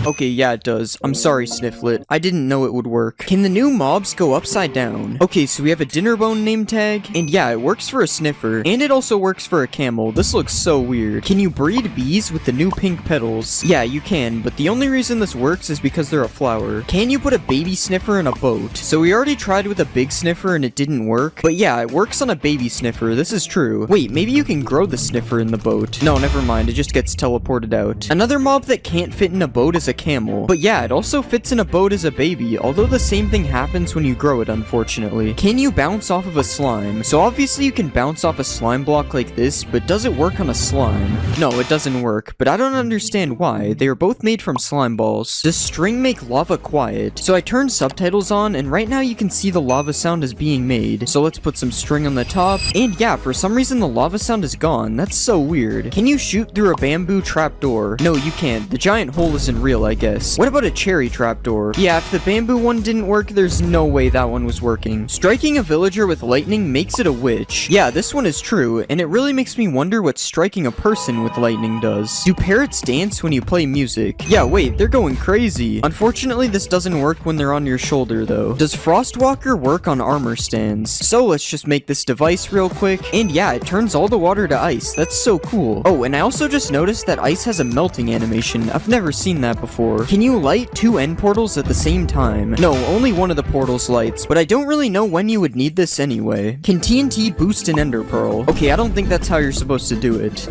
Okay, yeah, it does. I'm sorry, Snifflet. I didn't know it would work. Can the new mobs go upside down? Okay, so we have a dinner bone name tag, and yeah, it works for a sniffer, and it also works for a camel. This looks so weird. Can you breed bees with the new pink petals? Yeah, you can, but the only reason this works is because they're a flower. Can you put a baby sniffer in a boat? So we already tried with a big sniffer and it didn't work, but yeah, it works on a baby sniffer. This is true. Wait, maybe you can grow the sniffer in the boat. No, never mind. It just gets teleported out. Another mob that can't fit in a boat is a camel. But yeah, it also fits in a boat as a baby, although the same thing happens when you grow it, unfortunately. Can you bounce off of a slime? So obviously you can bounce off a slime block like this, but does it work on a slime? No, it doesn't work, but I don't understand why. They are both made from slime balls. Does string make lava quiet? So I turned subtitles on, and right now you can see the lava sound is being made. So let's put some string on the top, and yeah, for some reason the lava sound is gone. That's so weird. Can you shoot through a bamboo trapdoor? No, you can't. The giant hole isn't real, I guess. What about a cherry trapdoor? Yeah, if the bamboo one didn't work, there's no way that one was working. Striking a villager with lightning makes it a witch. Yeah, this one is true, and it really makes me wonder what striking a person with lightning does. Do parrots dance when you play music? Yeah, wait, they're going crazy. Unfortunately, this doesn't work when they're on your shoulder, though. Does Frostwalker work on armor stands? So let's just make this device real quick, and yeah, it turns all the water to ice. That's so cool. Oh, and I also just noticed that ice has a melting animation. I've never seen that before. Can you light two end portals at the same time? No, only one of the portals lights, but I don't really know when you would need this anyway. Can TNT boost an ender pearl? Okay, I don't think that's how you're supposed to do it.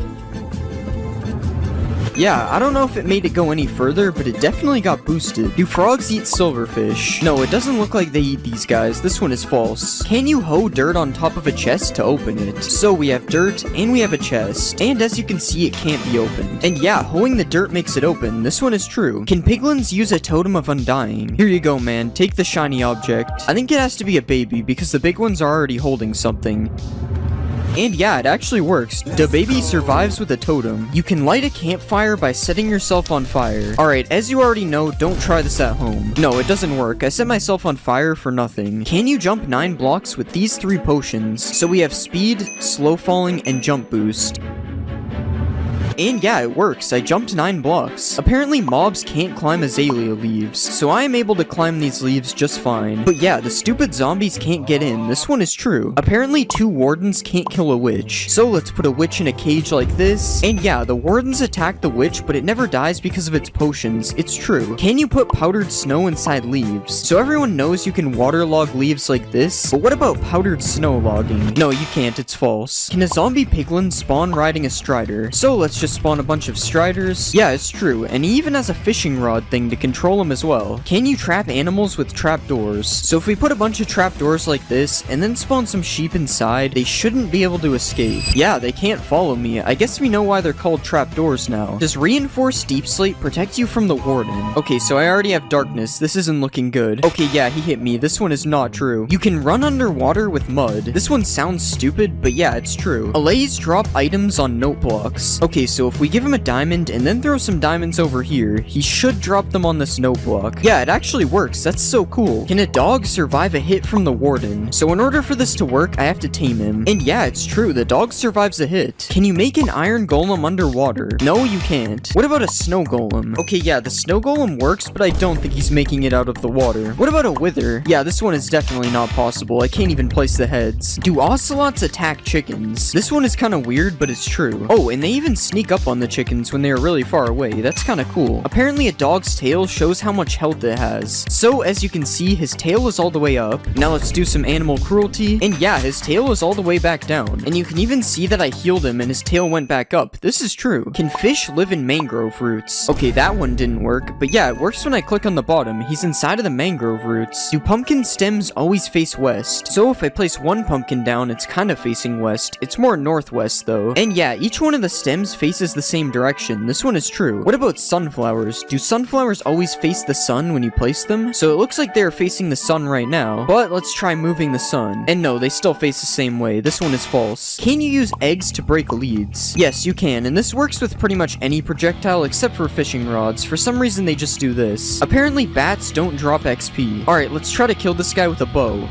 Yeah, I don't know if it made it go any further, but it definitely got boosted. Do frogs eat silverfish? No, it doesn't look like they eat these guys. This one is false. Can you hoe dirt on top of a chest to open it? So we have dirt, and we have a chest, and as you can see, it can't be opened. And yeah, hoeing the dirt makes it open. This one is true. Can piglins use a totem of undying? Here you go, man. Take the shiny object. I think it has to be a baby, because the big ones are already holding something. And yeah, it actually works. The baby survives with a totem. You can light a campfire by setting yourself on fire. Alright, as you already know, don't try this at home. No, it doesn't work. I set myself on fire for nothing. Can you jump 9 blocks with these 3 potions? So we have speed, slow falling, and jump boost. And yeah, it works. I jumped 9 blocks. Apparently mobs can't climb azalea leaves, so I am able to climb these leaves just fine. But yeah, the stupid zombies can't get in. This one is true. Apparently 2 wardens can't kill a witch. So let's put a witch in a cage like this. And yeah, the wardens attack the witch, but it never dies because of its potions. It's true. Can you put powdered snow inside leaves? So everyone knows you can waterlog leaves like this, but what about powdered snow logging? No, you can't. It's false. Can a zombie piglin spawn riding a strider? So let's just just spawn a bunch of striders. Yeah, it's true, and he even has a fishing rod thing to control him as well. Can you trap animals with trapdoors? So if we put a bunch of trapdoors like this, and then spawn some sheep inside, they shouldn't be able to escape. Yeah, they can't follow me. I guess we know why they're called trapdoors now. Does reinforced deep slate protect you from the warden? Okay, so I already have darkness. This isn't looking good. Okay, yeah, he hit me. This one is not true. You can run underwater with mud. This one sounds stupid, but yeah, it's true. Allays drop items on note blocks. Okay, so if we give him a diamond and then throw some diamonds over here, he should drop them on this note block. Yeah, it actually works. That's so cool. Can a dog survive a hit from the warden? So in order for this to work, I have to tame him. And yeah, it's true. The dog survives a hit. Can you make an iron golem underwater? No, you can't. What about a snow golem? Okay, yeah, the snow golem works, but I don't think he's making it out of the water. What about a wither? Yeah, this one is definitely not possible. I can't even place the heads. Do ocelots attack chickens? This one is kind of weird, but it's true. Oh, and they even sneak up on the chickens when they are really far away. That's kind of cool. Apparently a dog's tail shows how much health it has. So as you can see, his tail is all the way up. Now let's do some animal cruelty. And yeah, his tail is all the way back down. And you can even see that I healed him and his tail went back up. This is true. Can fish live in mangrove roots? Okay, that one didn't work, but yeah, it works when I click on the bottom. He's inside of the mangrove roots. Do pumpkin stems always face west? So if I place one pumpkin down, it's kind of facing west. It's more northwest though. And yeah, each one of the stems faces the same direction. This one is true. What about sunflowers? Do sunflowers always face the sun when you place them? So it looks like they're facing the sun right now, but let's try moving the sun. And no, they still face the same way. This one is false. Can you use eggs to break leads? Yes, you can, and this works with pretty much any projectile except for fishing rods. For some reason, they just do this. Apparently, bats don't drop XP. Alright, let's try to kill this guy with a bow.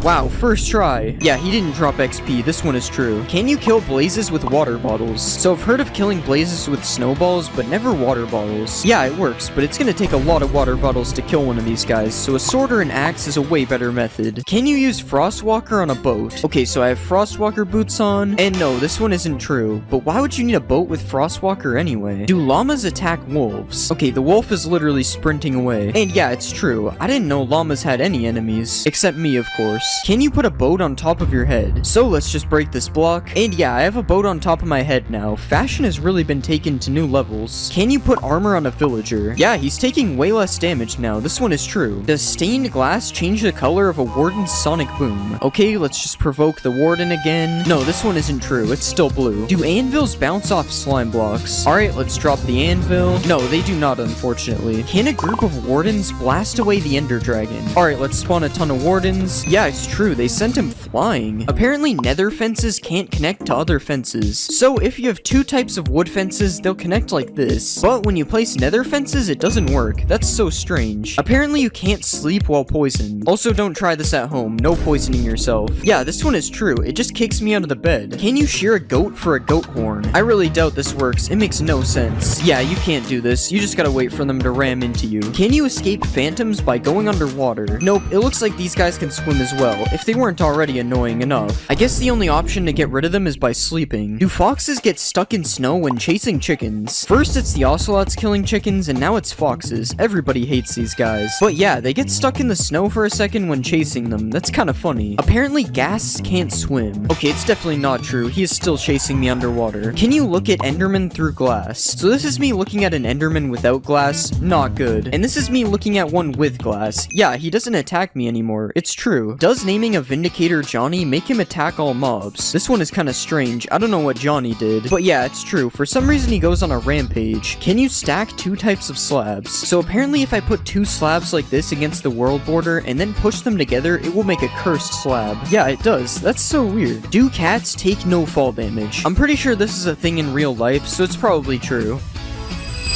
Wow, first try. Yeah, he didn't drop XP. This one is true. Can you kill blazes with water bottles? So I've heard of killing blazes with snowballs, but never water bottles. Yeah, it works, but it's gonna take a lot of water bottles to kill one of these guys, so a sword or an axe is a way better method. Can you use Frostwalker on a boat? Okay, so I have Frostwalker boots on, and no, this one isn't true. But why would you need a boat with Frostwalker anyway? Do llamas attack wolves? Okay, the wolf is literally sprinting away. And yeah, it's true. I didn't know llamas had any enemies. Except me, of course. Can you put a boat on top of your head? So let's just break this block. And yeah, I have a boat on top of my head now. Fashion has really been taken to new levels. Can you put armor on a villager? Yeah, he's taking way less damage now. This one is true. Does stained glass change the color of a warden's sonic boom? Okay, let's just provoke the warden again. No, this one isn't true. It's still blue. Do anvils bounce off slime blocks? Alright, let's drop the anvil. No, they do not, unfortunately. Can a group of wardens blast away the ender dragon? Alright, let's spawn a ton of wardens. Yeah, it's true. They sent him flying. Apparently nether fences can't connect to other fences. So if you have two types of wood fences, they'll connect like this. But when you place nether fences, it doesn't work. That's so strange. Apparently you can't sleep while poisoned. Also, don't try this at home. No poisoning yourself. Yeah, this one is true. It just kicks me out of the bed. Can you shear a goat for a goat horn? I really doubt this works. It makes no sense. Yeah, you can't do this. You just gotta wait for them to ram into you. Can you escape phantoms by going underwater? Nope, it looks like these guys can swim as well. If they weren't already annoying enough. I guess the only option to get rid of them is by sleeping. Do foxes get stuck in snow when chasing chickens? First it's the ocelots killing chickens, and now it's foxes. Everybody hates these guys. But yeah, they get stuck in the snow for a second when chasing them. That's kind of funny. Apparently ghasts can't swim. Okay, it's definitely not true. He is still chasing me underwater. Can you look at enderman through glass? So this is me looking at an enderman without glass. Not good. And this is me looking at one with glass. Yeah, he doesn't attack me anymore. It's true. Does naming a Vindicator Johnny make him attack all mobs? This one is kind of strange. I don't know what Johnny did. But yeah, it's true. For some reason he goes on a rampage. Can you stack two types of slabs? So apparently if I put two slabs like this against the world border and then push them together, it will make a cursed slab. Yeah, it does. That's so weird. Do cats take no fall damage? I'm pretty sure this is a thing in real life, so it's probably true.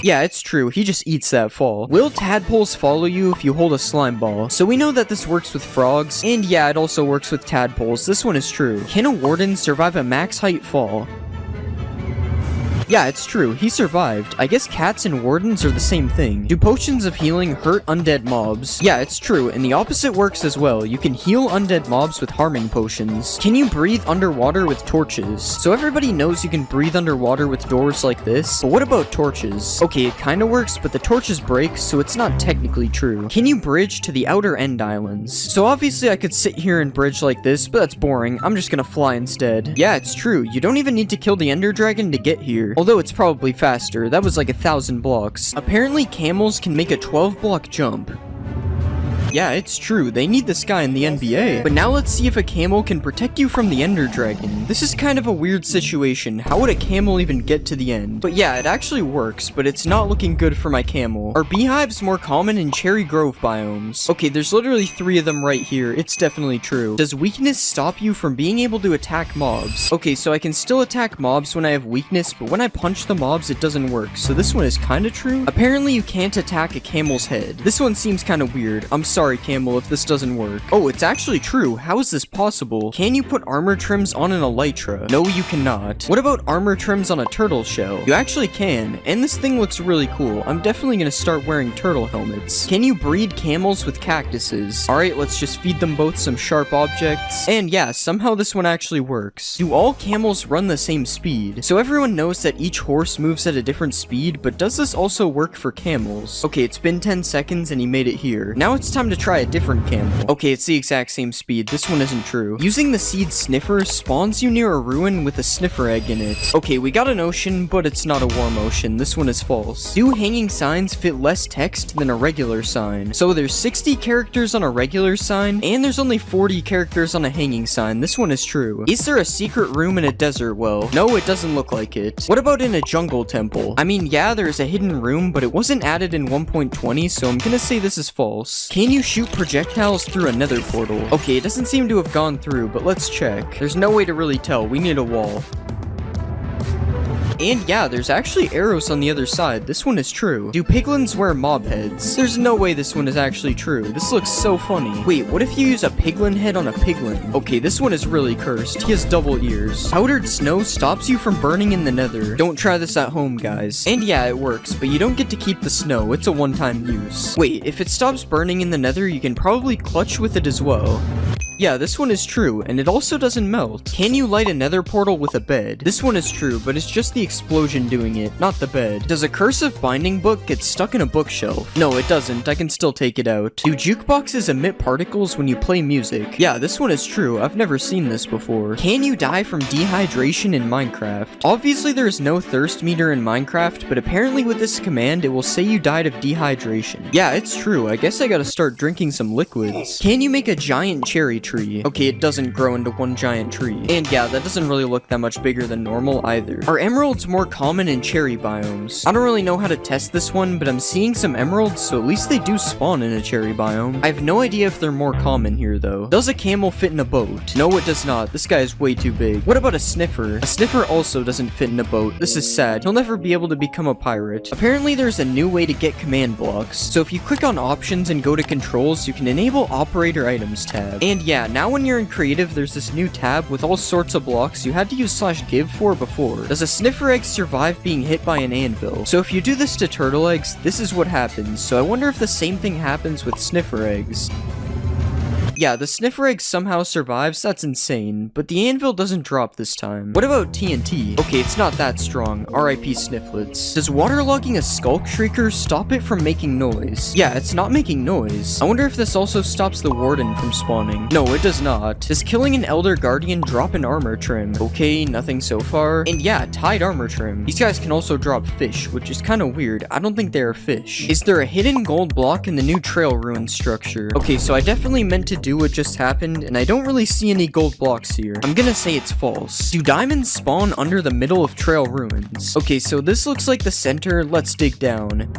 Yeah, it's true. He just eats that fall. Will tadpoles follow you if you hold a slime ball? So we know that this works with frogs, and yeah, it also works with tadpoles. This one is true. Can a warden survive a max height fall? Yeah, it's true, he survived. I guess cats and wardens are the same thing. Do potions of healing hurt undead mobs? Yeah, it's true, and the opposite works as well. You can heal undead mobs with harming potions. Can you breathe underwater with torches? So everybody knows you can breathe underwater with doors like this, but what about torches? Okay, it kinda works, but the torches break, so it's not technically true. Can you bridge to the outer end islands? So obviously I could sit here and bridge like this, but that's boring. I'm just gonna fly instead. Yeah, it's true. You don't even need to kill the ender dragon to get here. Although it's probably faster. That was like 1,000 blocks. Apparently camels can make a 12-block jump. Yeah, it's true, they need this guy in the NBA. But now let's see if a camel can protect you from the ender dragon. This is kind of a weird situation. How would a camel even get to the end? But yeah, it actually works, but it's not looking good for my camel. Are beehives more common in cherry grove biomes? Okay, there's literally 3 of them right here. It's definitely true. Does weakness stop you from being able to attack mobs? Okay, so I can still attack mobs when I have weakness, but when I punch the mobs, it doesn't work. So this one is kind of true. Apparently you can't attack a camel's head. This one seems kind of weird. I'm sorry, camel, if this doesn't work. Oh, it's actually true. How is this possible? Can you put armor trims on an elytra? No, you cannot. What about armor trims on a turtle shell? You actually can, and this thing looks really cool. I'm definitely gonna start wearing turtle helmets. Can you breed camels with cactuses? Alright, let's just feed them both some sharp objects. And yeah, somehow this one actually works. Do all camels run the same speed? So everyone knows that each horse moves at a different speed, but does this also work for camels? Okay, it's been 10 seconds and he made it here. Now it's time to try a different camel. Okay, it's the exact same speed. This one isn't true. Using the seed sniffer spawns you near a ruin with a sniffer egg in it. Okay, we got an ocean, but it's not a warm ocean. This one is false. Do hanging signs fit less text than a regular sign? So there's 60 characters on a regular sign, and there's only 40 characters on a hanging sign. This one is true. Is there a secret room in a desert well? No, it doesn't look like it. What about in a jungle temple? I mean, yeah, there's a hidden room, but it wasn't added in 1.20, so I'm gonna say this is false. Can you shoot projectiles through a nether portal? Okay, it doesn't seem to have gone through, but let's check. There's no way to really tell. We need a wall. And yeah, there's actually arrows on the other side. This one is true. Do piglins wear mob heads? There's no way this one is actually true. This looks so funny. Wait, what if you use a piglin head on a piglin? Okay, this one is really cursed. He has double ears. Powdered snow stops you from burning in the nether. Don't try this at home, guys. And yeah, it works, but you don't get to keep the snow. It's a one-time use. Wait, if it stops burning in the nether, you can probably clutch with it as well. Yeah, this one is true, and it also doesn't melt. Can you light a nether portal with a bed? This one is true, but it's just the explosion doing it, not the bed. Does a cursive binding book get stuck in a bookshelf? No, it doesn't. I can still take it out. Do jukeboxes emit particles when you play music? Yeah, this one is true. I've never seen this before. Can you die from dehydration in Minecraft? Obviously, there is no thirst meter in Minecraft, but apparently with this command, it will say you died of dehydration. Yeah, it's true. I guess I gotta start drinking some liquids. Can you make a giant cherry tree? Okay, it doesn't grow into one giant tree. And yeah, that doesn't really look that much bigger than normal either. Are emeralds more common in cherry biomes? I don't really know how to test this one, but I'm seeing some emeralds, so at least they do spawn in a cherry biome. I have no idea if they're more common here though. Does a camel fit in a boat? No, it does not. This guy is way too big. What about a sniffer? A sniffer also doesn't fit in a boat. This is sad. He'll never be able to become a pirate. Apparently there's a new way to get command blocks. So if you click on options and go to controls, you can enable operator items tab. And yeah, now when you're in creative, there's this new tab with all sorts of blocks you had to use /give for before. Does a sniffer egg survive being hit by an anvil? So if you do this to turtle eggs, this is what happens. So I wonder if the same thing happens with sniffer eggs. Yeah, the sniffer egg somehow survives, that's insane, but the anvil doesn't drop this time. What about TNT? Okay, it's not that strong. RIP Snifflets. Does waterlogging a skulk shrieker stop it from making noise? Yeah, it's not making noise. I wonder if this also stops the warden from spawning. No, it does not. Does killing an elder guardian drop an armor trim? Okay, nothing so far. And yeah, tied armor trim. These guys can also drop fish, which is kind of weird. I don't think they are fish. Is there a hidden gold block in the new trail ruin structure? Okay, so I definitely meant to do what just happened, and I don't really see any gold blocks here. I'm gonna say it's false. Do diamonds spawn under the middle of trail ruins? Okay, so this looks like the center. Let's dig down.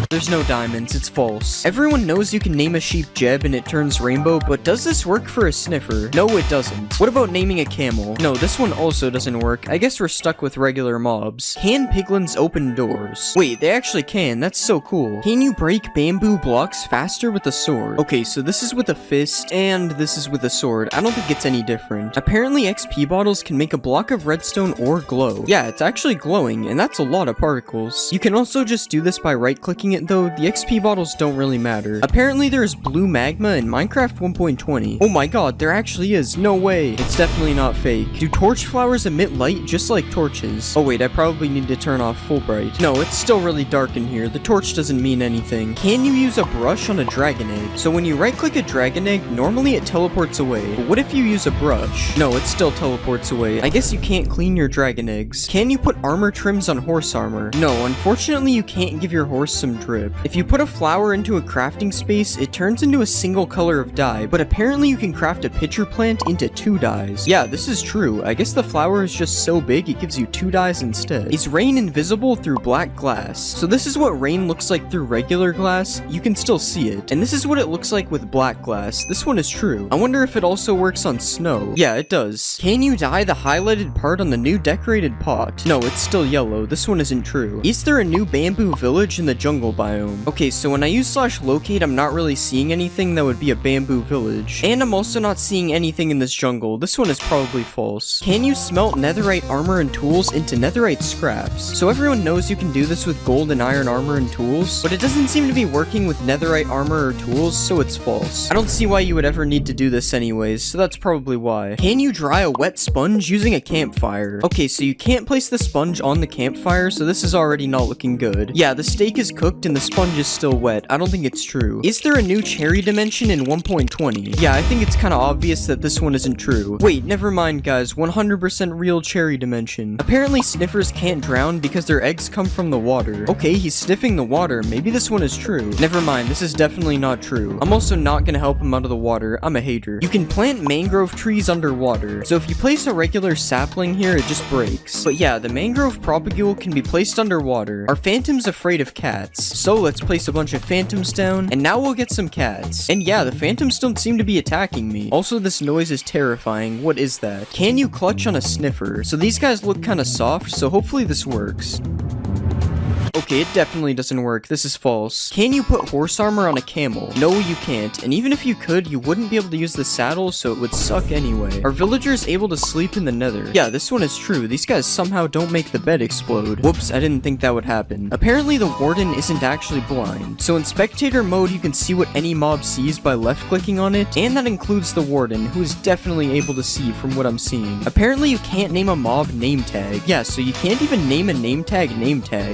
There's no diamonds, it's false. Everyone knows you can name a sheep Jeb and it turns rainbow, but does this work for a sniffer? No, it doesn't. What about naming a camel? No, this one also doesn't work. I guess we're stuck with regular mobs. Can piglins open doors? Wait, they actually can. That's so cool. Can you break bamboo blocks faster with a sword? Okay, so this is with a fist, and this is with a sword. I don't think it's any different. Apparently, XP bottles can make a block of redstone or glow. Yeah, it's actually glowing, and that's a lot of particles. You can also just do this by right-clicking it, though. The XP bottles don't really matter. Apparently, there is blue magma in Minecraft 1.20. Oh my god, there actually is. No way. It's definitely not fake. Do torch flowers emit light just like torches? Oh wait, I probably need to turn off full bright. No, it's still really dark in here. The torch doesn't mean anything. Can you use a brush on a dragon egg? So when you right-click a dragon egg, normally it teleports away. But what if you use a brush? No, it still teleports away. I guess you can't clean your dragon eggs. Can you put armor trims on horse armor? No, unfortunately you can't give your horse some drip. If you put a flower into a crafting space, it turns into a single color of dye, but apparently you can craft a pitcher plant into 2 dyes. Yeah, this is true. I guess the flower is just so big it gives you 2 dyes instead. Is rain invisible through black glass? So this is what rain looks like through regular glass. You can still see it. And this is what it looks like with black glass. This one is true. I wonder if it also works on snow. Yeah, it does. Can you dye the highlighted part on the new decorated pot? No, it's still yellow. This one isn't true. Is there a new bamboo village in the jungle biome? Okay, so when I use /locate, I'm not really seeing anything that would be a bamboo village. And I'm also not seeing anything in this jungle. This one is probably false. Can you smelt netherite armor and tools into netherite scraps? So everyone knows you can do this with gold and iron armor and tools, but it doesn't seem to be working with netherite armor or tools, so it's false. I don't see why you would ever need to do this anyways, so that's probably why. Can you dry a wet sponge using a campfire? Okay, so you can't place the sponge on the campfire, so this is already not looking good. Yeah, the steak is cooked and the sponge is still wet. I don't think it's true. Is there a new cherry dimension in 1.20? Yeah, I think it's kind of obvious that this one isn't true. Wait, never mind guys, 100% real cherry dimension. Apparently sniffers can't drown because their eggs come from the water. Okay, he's sniffing the water. Maybe this one is true. Never mind, this is definitely not true. I'm also not gonna help him out of the water. I'm a hater. You can plant mangrove trees underwater. So if you place a regular sapling here, it just breaks. But yeah, the mangrove propagule can be placed underwater. Are phantoms afraid of cats? So let's place a bunch of phantoms down, and now we'll get some cats. And yeah, the phantoms don't seem to be attacking me. Also, this noise is terrifying. What is that? Can you clutch on a sniffer? So these guys look kind of soft, so hopefully this works. Okay, it definitely doesn't work. This is false. Can you put horse armor on a camel? No, you can't. And even if you could, you wouldn't be able to use the saddle, so it would suck anyway. Are villagers able to sleep in the nether? Yeah, this one is true. These guys somehow don't make the bed explode. Whoops, I didn't think that would happen. Apparently, the warden isn't actually blind. So in spectator mode, you can see what any mob sees by left-clicking on it, and that includes the warden, who is definitely able to see from what I'm seeing. Apparently, you can't name a mob name tag. Yeah, so you can't even name a name tag,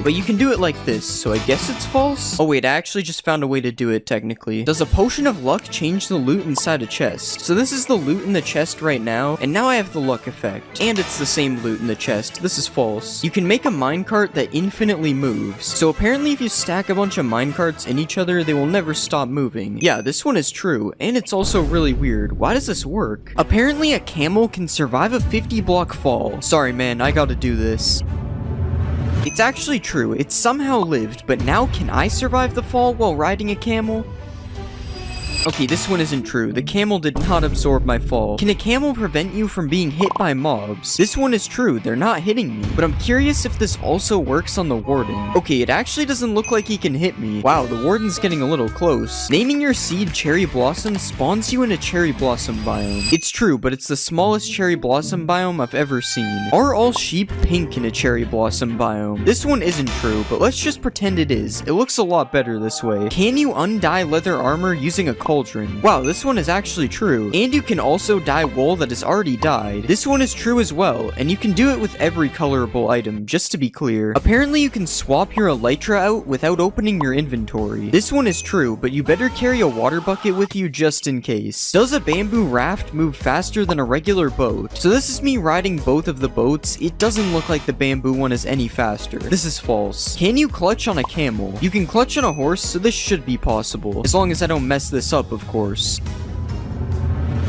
but you can do it like this, so I guess it's false? Oh wait, I actually just found a way to do it, technically. Does a potion of luck change the loot inside a chest? So this is the loot in the chest right now, and now I have the luck effect. And it's the same loot in the chest. This is false. You can make a minecart that infinitely moves. So apparently if you stack a bunch of minecarts in each other, they will never stop moving. Yeah, this one is true, and it's also really weird. Why does this work? Apparently a camel can survive a 50-block fall. Sorry man, I gotta do this. It's actually true, it somehow lived, but now can I survive the fall while riding a camel? Okay, this one isn't true. The camel did not absorb my fall. Can a camel prevent you from being hit by mobs? This one is true. They're not hitting me. But I'm curious if this also works on the warden. Okay, it actually doesn't look like he can hit me. Wow, the warden's getting a little close. Naming your seed cherry blossom spawns you in a cherry blossom biome. It's true, but it's the smallest cherry blossom biome I've ever seen. Are all sheep pink in a cherry blossom biome? This one isn't true, but let's just pretend it is. It looks a lot better this way. Can you undye leather armor using a cauldron? Wow, this one is actually true. And you can also dye wool that is already dyed. This one is true as well, and you can do it with every colorable item, just to be clear. Apparently you can swap your elytra out without opening your inventory. This one is true, but you better carry a water bucket with you just in case. Does a bamboo raft move faster than a regular boat? So this is me riding both of the boats. It doesn't look like the bamboo one is any faster. This is false. Can you clutch on a camel? You can clutch on a horse, so this should be possible. As long as I don't mess this up, of course.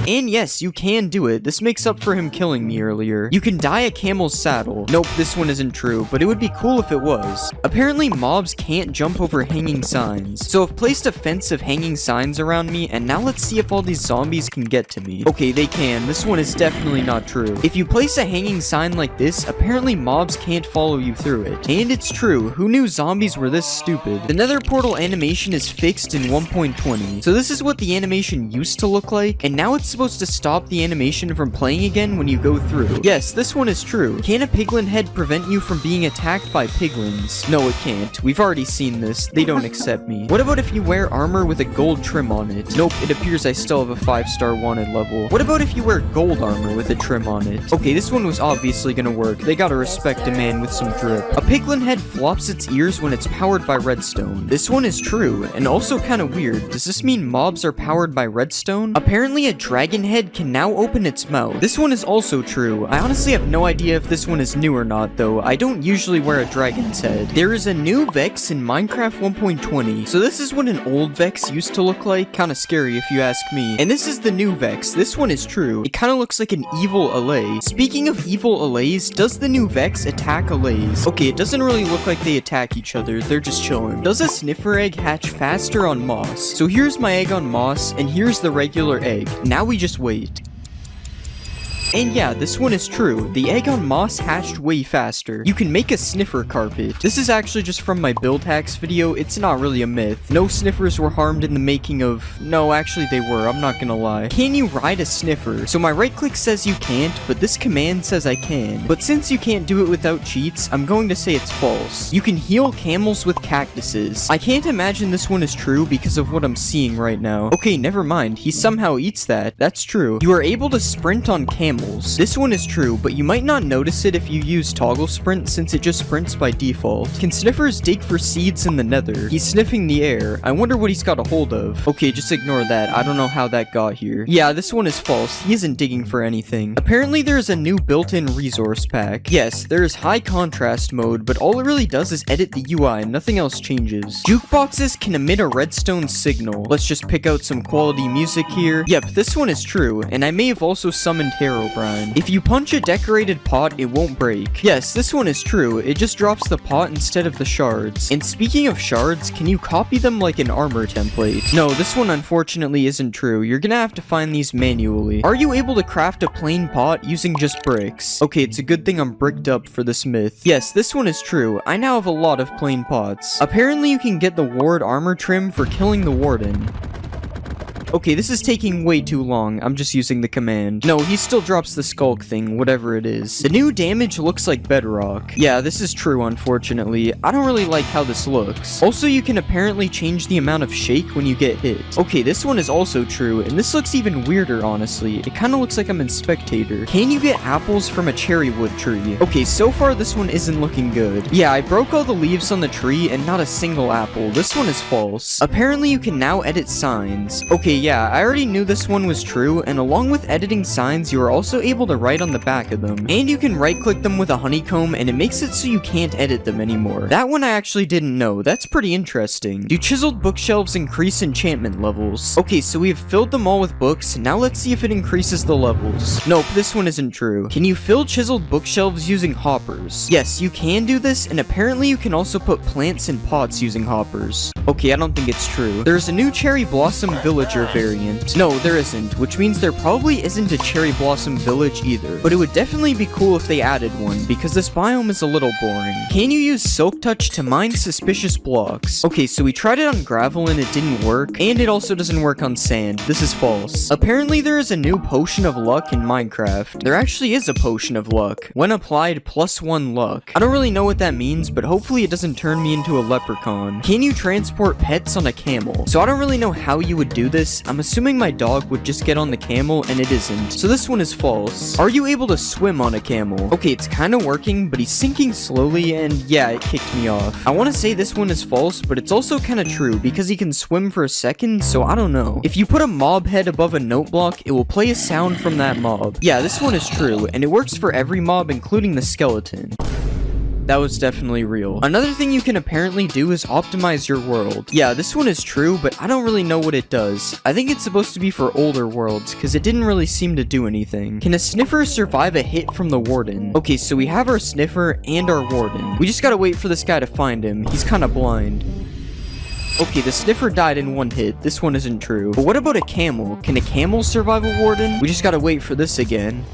And yes, you can do it. This makes up for him killing me earlier. You can dye a camel's saddle. Nope, this one isn't true, but it would be cool if it was. Apparently, mobs can't jump over hanging signs. So I've placed a fence of hanging signs around me, and now let's see if all these zombies can get to me. Okay, they can. This one is definitely not true. If you place a hanging sign like this, apparently mobs can't follow you through it. And it's true. Who knew zombies were this stupid? The nether portal animation is fixed in 1.20. So this is what the animation used to look like, and now it's supposed to stop the animation from playing again when you go through. Yes, this one is true. Can a piglin head prevent you from being attacked by piglins? No, it can't. We've already seen this. They don't accept me. What about if you wear armor with a gold trim on it? Nope, it appears I still have a 5-star wanted level. What about if you wear gold armor with a trim on it? Okay, this one was obviously gonna work. They gotta respect a man with some drip. A piglin head flops its ears when it's powered by redstone. This one is true, and also kinda weird. Does this mean mobs are powered by redstone? Apparently a dragon head can now open its mouth. This one is also true. I honestly have no idea if this one is new or not though. I don't usually wear a dragon's head. There is a new Vex in Minecraft 1.20. So this is what an old Vex used to look like. Kinda scary if you ask me. And this is the new Vex. This one is true. It kinda looks like an evil Allay. Speaking of evil Allays, does the new Vex attack Allays? Okay, it doesn't really look like they attack each other. They're just chilling. Does a sniffer egg hatch faster on moss? So here's my egg on moss, and here's the regular egg. Now we just wait. And yeah, this one is true. The egg on moss hatched way faster. You can make a sniffer carpet. This is actually just from my build hacks video. It's not really a myth. No sniffers were harmed in the making of... No, actually they were. I'm not gonna lie. Can you ride a sniffer? So my right click says you can't, but this command says I can. But since you can't do it without cheats, I'm going to say it's false. You can heal camels with cactuses. I can't imagine this one is true because of what I'm seeing right now. Okay, never mind. He somehow eats that. That's true. You are able to sprint on camels. This one is true, but you might not notice it if you use toggle sprint since it just sprints by default. Can sniffers dig for seeds in the nether? He's sniffing the air. I wonder what he's got a hold of. Okay, just ignore that. I don't know how that got here. Yeah, this one is false. He isn't digging for anything. Apparently there's a new built-in resource pack. Yes, there is high contrast mode, but all it really does is edit the UI and nothing else changes. Jukeboxes can emit a redstone signal. Let's just pick out some quality music here. Yep, this one is true, and I may have also summoned Herobrine. If you punch a decorated pot, it won't break. Yes, this one is true. It just drops the pot instead of the shards. And speaking of shards, can you copy them like an armor template? No, this one unfortunately isn't true. You're gonna have to find these manually. Are you able to craft a plain pot using just bricks? Okay, it's a good thing I'm bricked up for this myth. Yes, this one is true. I now have a lot of plain pots. Apparently you can get the ward armor trim for killing the warden. Okay, this is taking way too long. I'm just using the command. No, he still drops the skulk thing, whatever it is. The new damage looks like bedrock. Yeah, this is true, unfortunately. I don't really like how this looks. Also, you can apparently change the amount of shake when you get hit. Okay, this one is also true, and this looks even weirder, honestly. It kind of looks like I'm in Spectator. Can you get apples from a cherry wood tree? Okay, so far this one isn't looking good. Yeah, I broke all the leaves on the tree and not a single apple. This one is false. Apparently, you can now edit signs. Okay, yeah, I already knew this one was true, and along with editing signs, you are also able to write on the back of them. And you can right-click them with a honeycomb, and it makes it so you can't edit them anymore. That one I actually didn't know. That's pretty interesting. Do chiseled bookshelves increase enchantment levels? Okay, so we have filled them all with books. Now let's see if it increases the levels. Nope, this one isn't true. Can you fill chiseled bookshelves using hoppers? Yes, you can do this, and apparently you can also put plants in pots using hoppers. Okay, I don't think it's true. There's a new cherry blossom villager variant. No, there isn't, which means there probably isn't a cherry blossom village either. But it would definitely be cool if they added one, because this biome is a little boring. Can you use silk touch to mine suspicious blocks? Okay, so we tried it on gravel and it didn't work, and it also doesn't work on sand. This is false. Apparently there is a new potion of luck in Minecraft. There actually is a potion of luck. When applied, +1 luck. I don't really know what that means, but hopefully it doesn't turn me into a leprechaun. Can you transport pets on a camel? So I don't really know how you would do this. I'm assuming my dog would just get on the camel, and it isn't. So this one is false. Are you able to swim on a camel? Okay, it's kind of working, but he's sinking slowly, and yeah, it kicked me off. I want to say this one is false, but it's also kind of true, because he can swim for a second, so I don't know. If you put a mob head above a note block, it will play a sound from that mob. Yeah, this one is true, and it works for every mob, including the skeleton. That was definitely real. Another thing you can apparently do is optimize your world. Yeah, this one is true, but I don't really know what it does. I think it's supposed to be for older worlds, because it didn't really seem to do anything. Can a sniffer survive a hit from the warden? Okay, so we have our sniffer and our warden. We just gotta wait for this guy to find him. He's kinda blind. Okay, the sniffer died in one hit. This one isn't true. But what about a camel? Can a camel survive a warden? We just gotta wait for this again.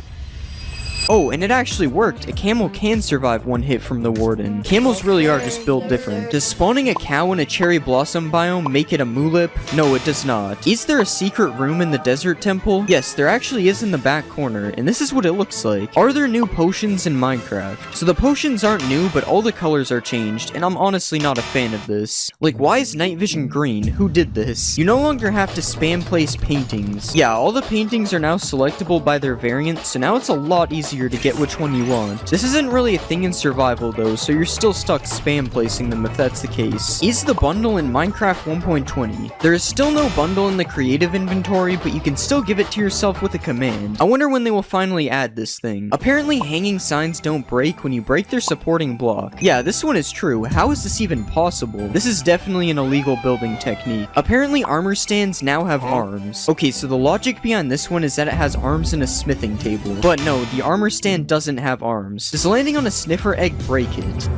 Oh, and it actually worked. A camel can survive one hit from the warden. Camels really are just built different. Does spawning a cow in a cherry blossom biome make it a mulip? No, it does not. Is there a secret room in the desert temple? Yes, there actually is in the back corner, and this is what it looks like. Are there new potions in Minecraft? So the potions aren't new, but all the colors are changed, and I'm honestly not a fan of this. Like, why is night vision green? Who did this? You no longer have to spam place paintings. Yeah, all the paintings are now selectable by their variant, so now it's a lot easier to get which one you want. This isn't really a thing in survival though, so you're still stuck spam placing them if that's the case. Is the bundle in Minecraft 1.20? There is still no bundle in the creative inventory, but you can still give it to yourself with a command. I wonder when they will finally add this thing. Apparently hanging signs don't break when you break their supporting block. Yeah, this one is true. How is this even possible? This is definitely an illegal building technique. Apparently armor stands now have arms. Okay, so the logic behind this one is that it has arms in a smithing table. But no, the armor stand doesn't have arms. Does landing on a sniffer egg break it?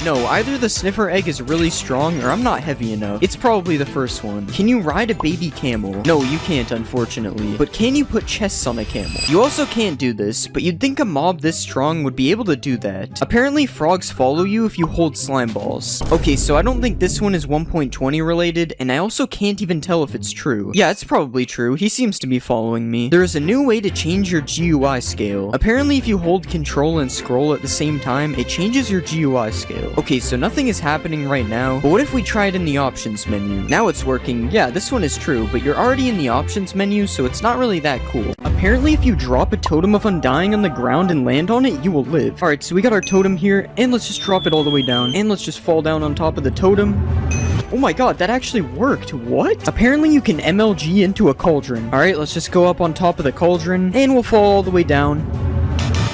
No, either the sniffer egg is really strong or I'm not heavy enough. It's probably the first one. Can you ride a baby camel? No, you can't, unfortunately. But can you put chests on a camel? You also can't do this, but you'd think a mob this strong would be able to do that. Apparently, frogs follow you if you hold slime balls. Okay, so I don't think this one is 1.20 related, and I also can't even tell if it's true. Yeah, it's probably true. He seems to be following me. There is a new way to change your GUI scale. Apparently, if you hold control and scroll at the same time, it changes your GUI scale. Okay, so nothing is happening right now, but what if we try it in the options menu? Now it's working. Yeah, this one is true, but you're already in the options menu, so it's not really that cool. Apparently, if you drop a totem of undying on the ground and land on it, you will live. Alright, so we got our totem here, and let's just drop it all the way down, and let's just fall down on top of the totem. Oh my god, that actually worked. What? Apparently you can MLG into a cauldron. Alright, let's just go up on top of the cauldron, and we'll fall all the way down.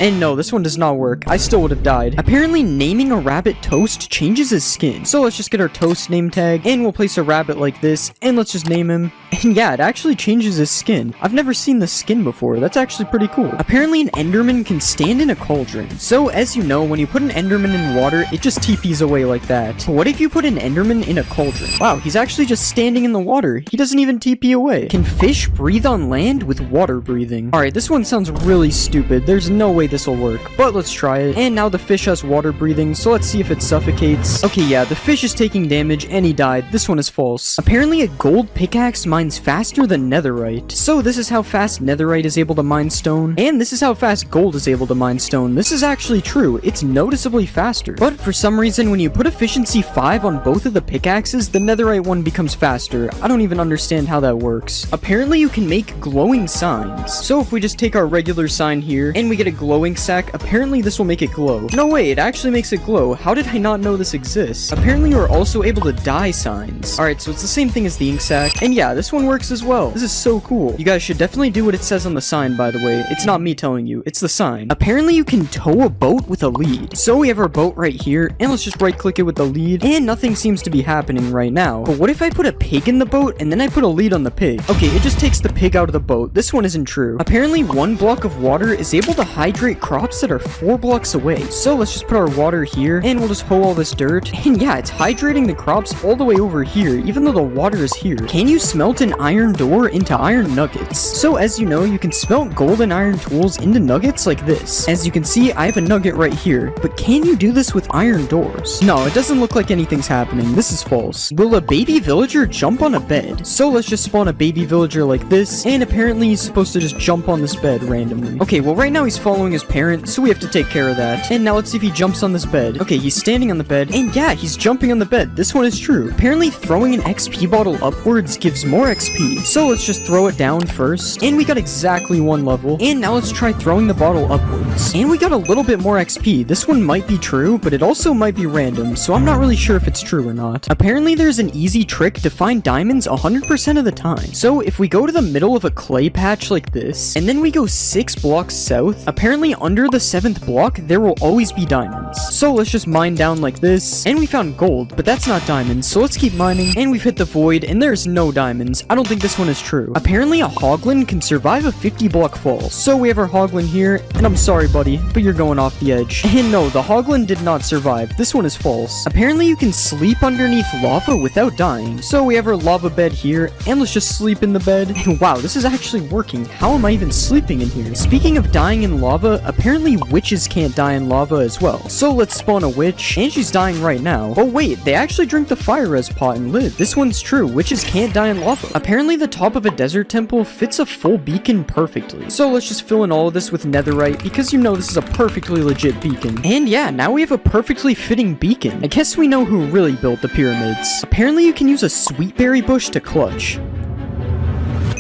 And no, this one does not work. I still would have died. Apparently, naming a rabbit Toast changes his skin. So let's just get our Toast name tag, and we'll place a rabbit like this, and let's just name him. And yeah, it actually changes his skin. I've never seen this skin before. That's actually pretty cool. Apparently, an Enderman can stand in a cauldron. So, as you know, when you put an Enderman in water, it just TPs away like that. But what if you put an Enderman in a cauldron? Wow, he's actually just standing in the water. He doesn't even TP away. Can fish breathe on land with water breathing? Alright, this one sounds really stupid. There's no way this will work, but let's try it. And now the fish has water breathing, so let's see if it suffocates. Okay, yeah, the fish is taking damage and he died. This one is false. Apparently a gold pickaxe mines faster than netherite. So this is how fast netherite is able to mine stone, and this is how fast gold is able to mine stone. This is actually true. It's noticeably faster. But for some reason, when you put efficiency 5 on both of the pickaxes, the netherite one becomes faster. I don't even understand how that works. Apparently you can make glowing signs. So if we just take our regular sign here, and we get a glowing sack, apparently this will make it glow. No way, it actually makes it glow. How did I not know this exists? Apparently you're also able to dye signs. Alright, so it's the same thing as the ink sack. And yeah, this one works as well. This is so cool. You guys should definitely do what it says on the sign, by the way. It's not me telling you, it's the sign. Apparently you can tow a boat with a lead. So we have our boat right here, and let's just right click it with the lead, and nothing seems to be happening right now. But what if I put a pig in the boat, and then I put a lead on the pig? Okay, it just takes the pig out of the boat. This one isn't true. Apparently 1 block of water is able to hydrate crops that are 4 blocks away. So let's just put our water here, and we'll just hoe all this dirt. And yeah, it's hydrating the crops all the way over here, even though the water is here. Can you smelt an iron door into iron nuggets? So as you know, you can smelt gold and iron tools into nuggets like this. As you can see, I have a nugget right here. But can you do this with iron doors? No, it doesn't look like anything's happening. This is false. Will a baby villager jump on a bed? So let's just spawn a baby villager like this, and apparently he's supposed to just jump on this bed randomly. Okay, well right now he's following his parent, so we have to take care of that. And now let's see if he jumps on this bed. Okay, he's standing on the bed, and yeah, he's jumping on the bed. This one is true. Apparently throwing an XP bottle upwards gives more XP. So let's just throw it down first, and we got exactly 1 level. And now let's try throwing the bottle upwards, and we got a little bit more XP. This one might be true, but it also might be random, so I'm not really sure if it's true or not. Apparently there's an easy trick to find diamonds 100% of the time. So if we go to the middle of a clay patch like this, and then we go 6 blocks south, apparently apparently under the 7th block, there will always be diamonds. So let's just mine down like this, and we found gold, but that's not diamonds, so let's keep mining, and we've hit the void, and there's no diamonds. I don't think this one is true. Apparently a hoglin can survive a 50 block fall. So we have our hoglin here, and I'm sorry buddy, but you're going off the edge. And no, the hoglin did not survive. This one is false. Apparently you can sleep underneath lava without dying. So we have our lava bed here, and let's just sleep in the bed. And wow, this is actually working. How am I even sleeping in here? Speaking of dying in lava, apparently witches can't die in lava as well. So let's spawn a witch, and she's dying right now. Oh wait, they actually drink the fire res pot and live. This one's true. Witches can't die in lava. Apparently the top of a desert temple fits a full beacon perfectly. So let's just fill in all of this with netherite, because you know this is a perfectly legit beacon. And yeah, now we have a perfectly fitting beacon. I guess we know who really built the pyramids. Apparently you can use a sweetberry bush to clutch.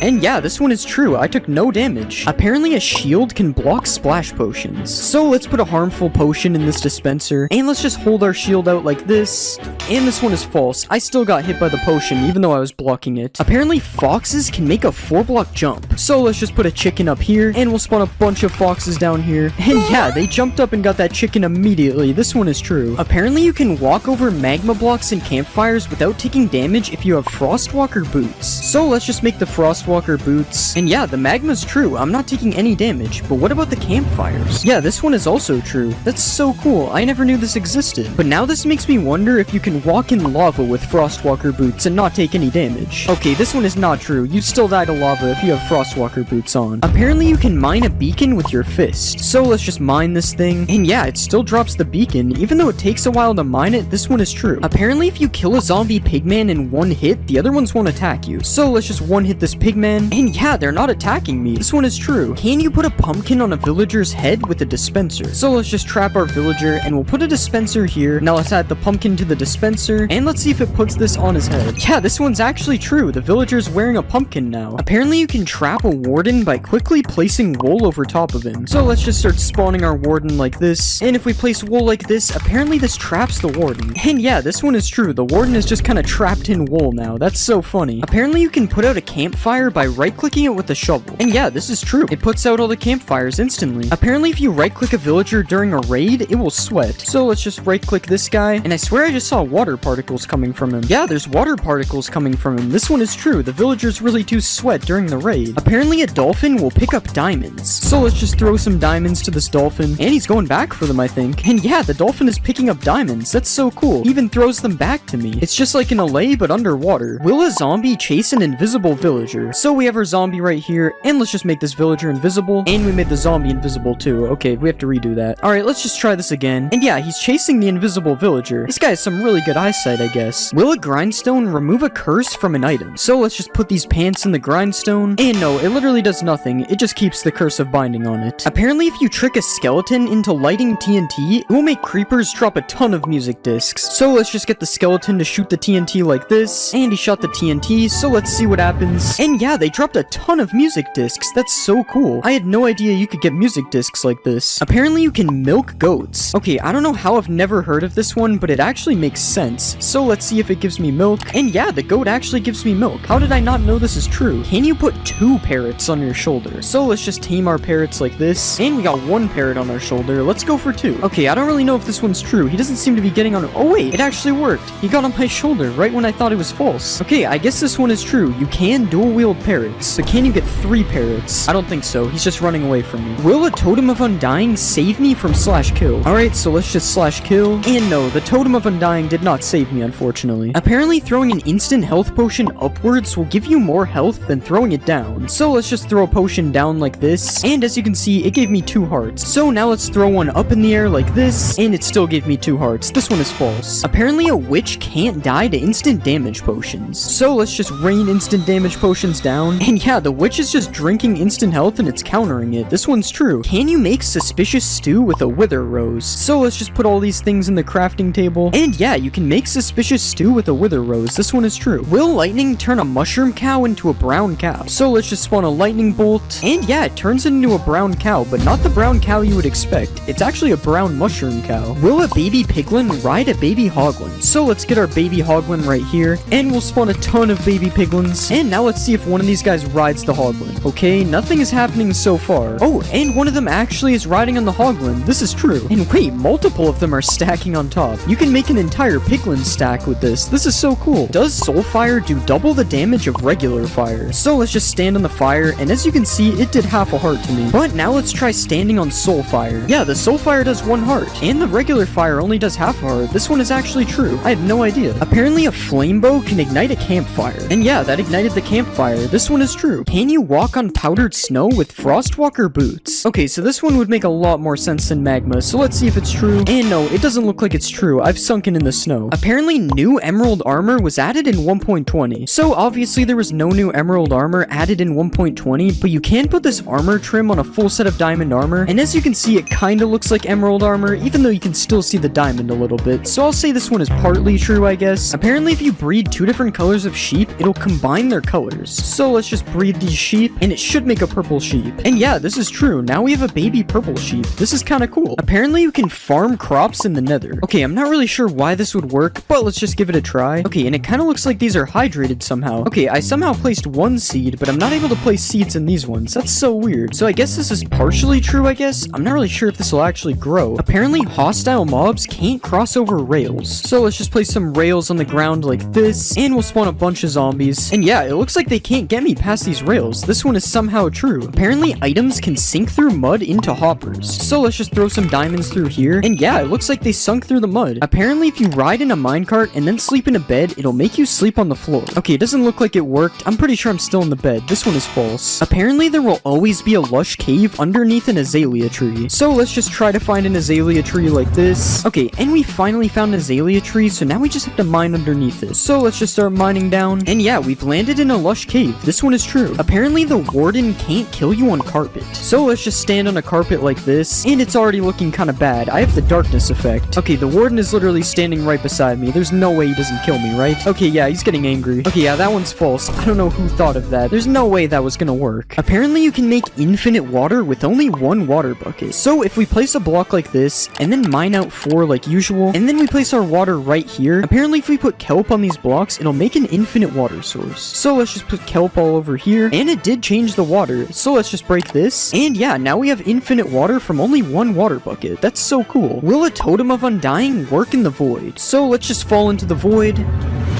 And yeah, this one is true. I took no damage. Apparently a shield can block splash potions. So let's put a harmful potion in this dispenser, and let's just hold our shield out like this. And this one is false. I still got hit by the potion, even though I was blocking it. Apparently foxes can make a 4-block jump. So let's just put a chicken up here, and we'll spawn a bunch of foxes down here. And yeah, they jumped up and got that chicken immediately. This one is true. Apparently you can walk over magma blocks and campfires without taking damage if you have frostwalker boots. So let's just make the frostwalker boots. And yeah, the magma's true. I'm not taking any damage. But what about the campfires? Yeah, this one is also true. That's so cool. I never knew this existed. But now this makes me wonder if you can walk in lava with frostwalker boots and not take any damage. Okay, this one is not true. You still die to lava if you have frostwalker boots on. Apparently you can mine a beacon with your fist. So let's just mine this thing. And yeah, it still drops the beacon. Even though it takes a while to mine it, this one is true. Apparently if you kill a zombie pigman in one hit, the other ones won't attack you. So let's just one hit this pigman. And yeah, they're not attacking me. This one is true. Can you put a pumpkin on a villager's head with a dispenser? So let's just trap our villager, and we'll put a dispenser here. Now let's add the pumpkin to the dispenser, and let's see if it puts this on his head. Yeah, this one's actually true. The villager's wearing a pumpkin now. Apparently you can trap a warden by quickly placing wool over top of him. So let's just start spawning our warden like this, and if we place wool like this, apparently this traps the warden. And yeah, this one is true. The warden is just kind of trapped in wool now. That's so funny. Apparently you can put out a campfire by right-clicking it with a shovel. And yeah, this is true. It puts out all the campfires instantly. Apparently if you right-click a villager during a raid, it will sweat. So let's just right-click this guy, and I swear I just saw water particles coming from him. Yeah, there's water particles coming from him. This one is true. The villagers really do sweat during the raid. Apparently a dolphin will pick up diamonds. So let's just throw some diamonds to this dolphin, and he's going back for them, I think. And yeah, the dolphin is picking up diamonds. That's so cool. He even throws them back to me. It's just like an allay, but underwater. Will a zombie chase an invisible villager? So we have our zombie right here, and let's just make this villager invisible, and we made the zombie invisible too. Okay, we have to redo that. Alright, let's just try this again. And yeah, he's chasing the invisible villager. This guy has some really good eyesight, I guess. Will a grindstone remove a curse from an item? So let's just put these pants in the grindstone, and no, it literally does nothing. It just keeps the curse of binding on it. Apparently if you trick a skeleton into lighting TNT, it will make creepers drop a ton of music discs. So let's just get the skeleton to shoot the TNT like this, and he shot the TNT, so let's see what happens. And yeah, they dropped a ton of music discs. That's so cool. I had no idea you could get music discs like this. Apparently you can milk goats. Okay, I don't know how I've never heard of this one, but it actually makes sense. So let's see if it gives me milk. And yeah, the goat actually gives me milk. How did I not know this is true? Can you put 2 parrots on your shoulder? So let's just tame our parrots like this. And we got 1 parrot on our shoulder. Let's go for 2. Okay, I don't really know if this one's true. He doesn't seem to be getting on. Oh wait, it actually worked. He got on my shoulder right when I thought it was false. Okay, I guess this one is true. You can dual wield parrots, but can you get 3 parrots? I don't think so. He's just running away from me. Will a totem of undying save me from /kill? Alright, so let's just /kill. And no, the totem of undying did not save me, unfortunately. Apparently throwing an instant health potion upwards will give you more health than throwing it down. So let's just throw a potion down like this, and as you can see, it gave me 2 hearts. So now let's throw one up in the air like this, and it still gave me 2 hearts. This one is false. Apparently a witch can't die to instant damage potions. So let's just rain instant damage potions down, and yeah, the witch is just drinking instant health and it's countering it. This one's true. Can you make suspicious stew with a wither rose? So let's just put all these things in the crafting table, and yeah, you can make suspicious stew with a wither rose. This one is true. Will lightning turn a mushroom cow into a brown cow? So let's just spawn a lightning bolt, and yeah, it turns it into a brown cow, but not the brown cow you would expect. It's actually a brown mushroom cow. Will a baby piglin ride a baby hoglin? So let's get our baby hoglin right here, and we'll spawn a ton of baby piglins, and now let's see if one of these guys rides the Hoglin. Okay, nothing is happening so far. Oh, and one of them actually is riding on the Hoglin. This is true. And wait, multiple of them are stacking on top. You can make an entire Piglin stack with this. This is so cool. Does Soul Fire do double the damage of regular fire? So let's just stand on the fire, and as you can see, it did half a heart to me. But now let's try standing on Soul Fire. Yeah, the Soul Fire does 1 heart, and the regular fire only does half a heart. This one is actually true. I had no idea. Apparently a flame bow can ignite a campfire. And yeah, that ignited the campfire. This one is true. Can you walk on powdered snow with Frostwalker boots? Okay, so this one would make a lot more sense than magma, so let's see if it's true. And no, it doesn't look like it's true. I've sunken in the snow. Apparently new emerald armor was added in 1.20. So obviously there was no new emerald armor added in 1.20, but you can put this armor trim on a full set of diamond armor, and as you can see, it kinda looks like emerald armor, even though you can still see the diamond a little bit. So I'll say this one is partly true, I guess. Apparently if you breed 2 different colors of sheep, it'll combine their colors. So let's just breed these sheep, and it should make a purple sheep. And yeah, this is true. Now we have a baby purple sheep. This is kinda cool. Apparently you can farm crops in the nether. Okay, I'm not really sure why this would work, but let's just give it a try. Okay, and it kinda looks like these are hydrated somehow. Okay, I somehow placed 1 seed, but I'm not able to place seeds in these ones. That's so weird. So I guess this is partially true, I guess. I'm not really sure if this will actually grow. Apparently hostile mobs can't cross over rails. So let's just place some rails on the ground like this, and we'll spawn a bunch of zombies. And yeah, it looks like they can't get me past these rails. This one is somehow true. Apparently items can sink through mud into hoppers. So let's just throw some diamonds through here, and yeah, it looks like they sunk through the mud. Apparently if you ride in a minecart and then sleep in a bed, it'll make you sleep on the floor. Okay, it doesn't look like it worked. I'm pretty sure I'm still in the bed. This one is false. Apparently there will always be a lush cave underneath an azalea tree. So let's just try to find an azalea tree like this. Okay, and we finally found an azalea tree, so now we just have to mine underneath it. So let's just start mining down. And yeah, we've landed in a lush cave. This one is true. Apparently the warden can't kill you on carpet. So let's just stand on a carpet like this, and it's already looking kind of bad. I have the darkness effect. Okay, the warden is literally standing right beside me. There's no way he doesn't kill me, right? Okay, yeah, he's getting angry. Okay, yeah, that one's false. I don't know who thought of that. There's no way that was gonna work. Apparently you can make infinite water with only 1 water bucket. So if we place a block like this, and then mine out 4 like usual, and then we place our water right here, apparently if we put kelp on these blocks, it'll make an infinite water source. So let's just put kelp all over here, and it did change the water. So let's just break this, and yeah, now we have infinite water from only 1 water bucket. That's so cool. Will a totem of undying work in the void? So let's just fall into the void.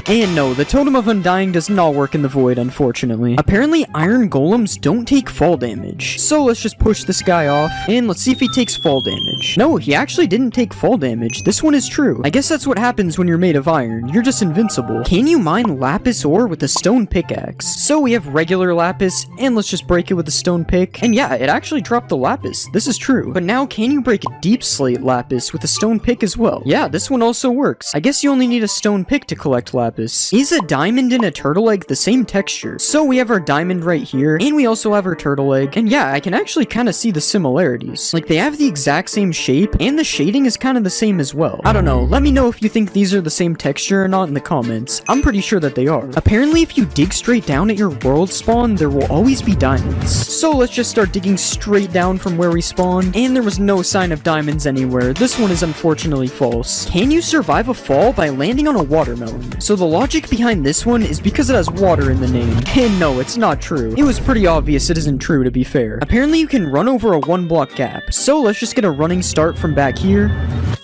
And no, the Totem of Undying does not work in the void, unfortunately. Apparently, iron golems don't take fall damage. So let's just push this guy off, and let's see if he takes fall damage. No, he actually didn't take fall damage. This one is true. I guess that's what happens when you're made of iron. You're just invincible. Can you mine lapis ore with a stone pickaxe? So we have regular lapis, and let's just break it with a stone pick. And yeah, it actually dropped the lapis. This is true. But now, can you break deep slate lapis with a stone pick as well? Yeah, this one also works. I guess you only need a stone pick to collect lapis. Is a diamond and a turtle egg the same texture? So we have our diamond right here, and we also have our turtle egg. And yeah, I can actually kind of see the similarities. Like, they have the exact same shape, and the shading is kind of the same as well. I don't know. Let me know if you think these are the same texture or not in the comments. I'm pretty sure that they are. Apparently, if you dig straight down at your world spawn, there will always be diamonds. So let's just start digging straight down from where we spawned, and there was no sign of diamonds anywhere. This one is unfortunately false. Can you survive a fall by landing on a watermelon? So the logic behind this one is because it has water in the name. And no, it's not true. It was pretty obvious it isn't true, to be fair. Apparently you can run over a 1-block gap. So let's just get a running start from back here.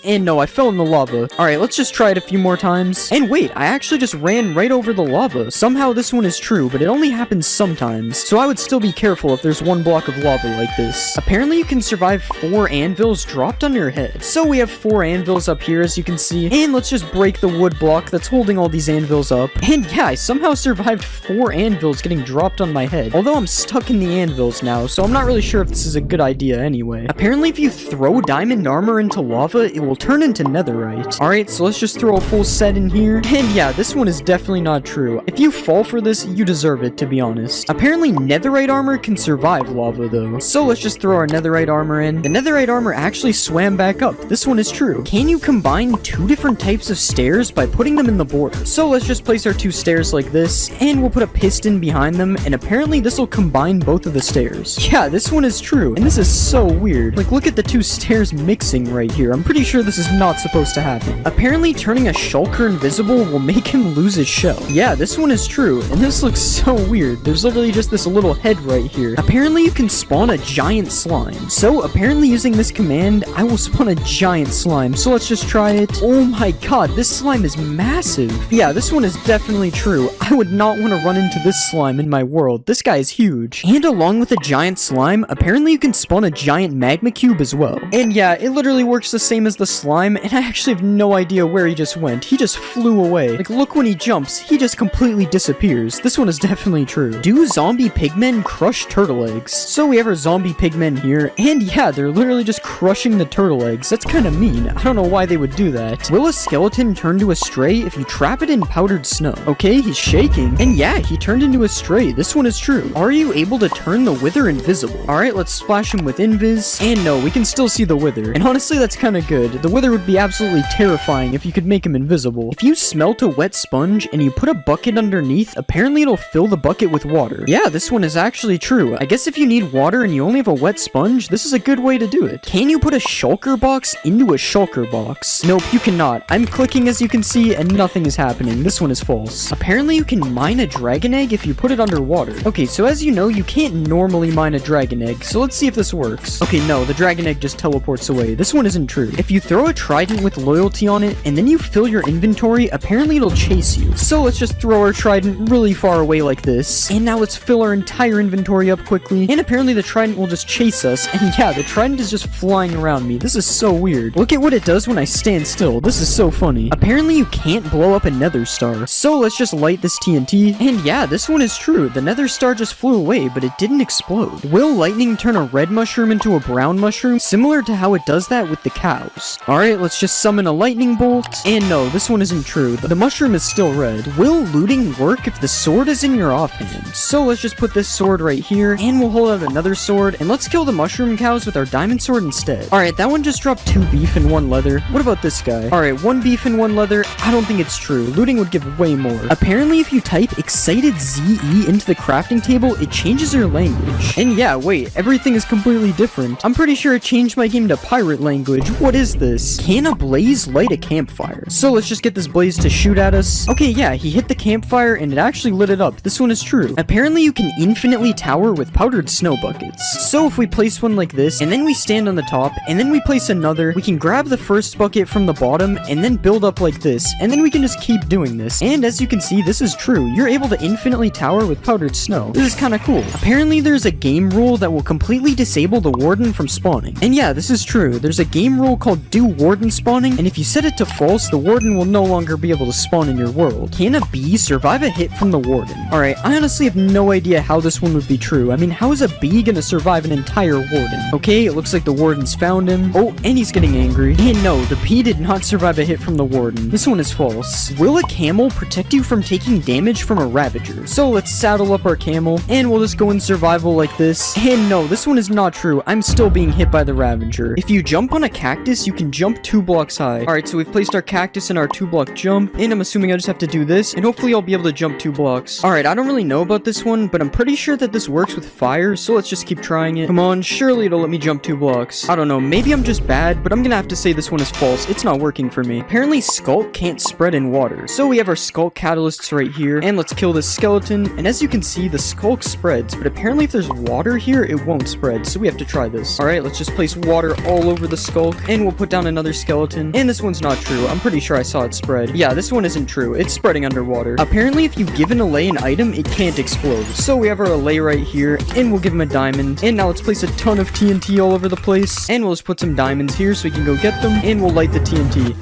And no, I fell in the lava. Alright, let's just try it a few more times. And wait, I actually just ran right over the lava. Somehow this one is true, but it only happens sometimes. So I would still be careful if there's 1 block of lava like this. Apparently you can survive 4 anvils dropped on your head. So we have 4 anvils up here, as you can see. And let's just break the wood block that's holding all these anvils up. And yeah, I somehow survived 4 anvils getting dropped on my head. Although I'm stuck in the anvils now, so I'm not really sure if this is a good idea anyway. Apparently if you throw diamond armor into lava, it will turn into netherite. Alright, so let's just throw a full set in here. And yeah, this one is definitely not true. If you fall for this, you deserve it, to be honest. Apparently netherite armor can survive lava though. So let's just throw our netherite armor in. The netherite armor actually swam back up. This one is true. Can you combine 2 different types of stairs by putting them in the border? So So let's just place our 2 stairs like this, and we'll put a piston behind them, and apparently this will combine both of the stairs. Yeah, this one is true, and this is so weird. Like, look at the 2 stairs mixing right here. I'm pretty sure this is not supposed to happen. Apparently turning a shulker invisible will make him lose his shell. Yeah, this one is true, and this looks so weird. There's literally just this little head right here. Apparently you can spawn a giant slime. So apparently using this command, I will spawn a giant slime. So let's just try it. Oh my god, this slime is massive. Yeah, this one is definitely true. I would not want to run into this slime in my world. This guy is huge. And along with a giant slime, apparently you can spawn a giant magma cube as well. And yeah, it literally works the same as the slime, and I actually have no idea where he just went. He just flew away. Like, look, when he jumps, he just completely disappears. This one is definitely true. Do zombie pigmen crush turtle eggs? So we have our zombie pigmen here, and yeah, they're literally just crushing the turtle eggs. That's kind of mean. I don't know why they would do that. Will a skeleton turn to a stray if you trap it in powdered snow? Okay, he's shaking, and yeah, he turned into a stray. This one is true. Are you able to turn the wither invisible? Alright, let's splash him with invis, and no, we can still see the wither. And honestly, that's kind of good. The wither would be absolutely terrifying if you could make him invisible. If you smelt a wet sponge and you put a bucket underneath, apparently it'll fill the bucket with water. Yeah, this one is actually true. I guess if you need water and you only have a wet sponge, this is a good way to do it. Can you put a shulker box into a shulker box? Nope, you cannot. I'm clicking as you can see and nothing is happening. This one is false. Apparently you can mine a dragon egg if you put it underwater. Okay, so as you know, you can't normally mine a dragon egg, so let's see if this works. Okay, no, the dragon egg just teleports away. This one isn't true. If you throw a trident with loyalty on it and then you fill your inventory, apparently it'll chase you. So let's just throw our trident really far away like this, and now let's fill our entire inventory up quickly, and apparently the trident will just chase us, and yeah, the trident is just flying around me. This is so weird. Look at what it does when I stand still. This is so funny. Apparently you can't blow up a nether star, so let's just light this TNT, and yeah, this one is true. The nether star just flew away, but it didn't explode. Will lightning turn a red mushroom into a brown mushroom, similar to how it does that with the cows? Alright, let's just summon a lightning bolt, and no, this one isn't true. The mushroom is still red. Will looting work if the sword is in your offhand? So let's just put this sword right here, and we'll hold out another sword, and let's kill the mushroom cows with our diamond sword instead. Alright, that one just dropped 2 beef and 1 leather. What about this guy? Alright, 1 beef and 1 leather. I don't think it's true. Looting would give way more. Apparently if you type excited ZE into the crafting table, it changes your language. And yeah, wait, everything is completely different. I'm pretty sure it changed my game to pirate language. What is this? Can a blaze light a campfire? So let's just get this blaze to shoot at us. Okay, yeah, he hit the campfire and it actually lit it up. This one is true. Apparently you can infinitely tower with powdered snow buckets. So if we place one like this, and then we stand on the top, and then we place another, we can grab the first bucket from the bottom, and then build up like this, and then we can just keep doing this. And as you can see, this is true. You're able to infinitely tower with powdered snow. This is kind of cool. Apparently there's a game rule that will completely disable the warden from spawning. And yeah, this is true. There's a game rule called do warden spawning, and if you set it to false, the warden will no longer be able to spawn in your world. Can a bee survive a hit from the warden? Alright, I honestly have no idea how this one would be true. I mean, how is a bee gonna survive an entire warden? Okay, it looks like the warden's found him. Oh, and he's getting angry. And no, the bee did not survive a hit from the warden. This one is false. Will a camel protect you from taking damage from a ravager? So let's saddle up our camel, and we'll just go in survival like this. And no, this one is not true. I'm still being hit by the ravager. If you jump on a cactus, you can jump 2 blocks high. Alright, so we've placed our cactus in our 2-block jump, and I'm assuming I just have to do this, and hopefully I'll be able to jump 2 blocks. Alright, I don't really know about this one, but I'm pretty sure that this works with fire, so let's just keep trying it. Come on, surely it'll let me jump 2 blocks. I don't know, maybe I'm just bad, but I'm gonna have to say this one is false. It's not working for me. Apparently Skulk can't spread in water. So we have our Skulk catalysts right here, and let's kill this skeleton, and as you can see, the Skulk spreads, but apparently if there's water here, it won't spread, so we have to try this. Alright, let's just place water all over the Skulk, and we'll put down another skeleton, and this one's not true. I'm pretty sure I saw it spread. Yeah, this one isn't true. It's spreading underwater. Apparently if you give an allay an item, it can't explode. So we have our allay right here, and we'll give him a diamond, and now let's place a ton of TNT all over the place, and we'll just put some diamonds here so we can go get them, and we'll light the TNT.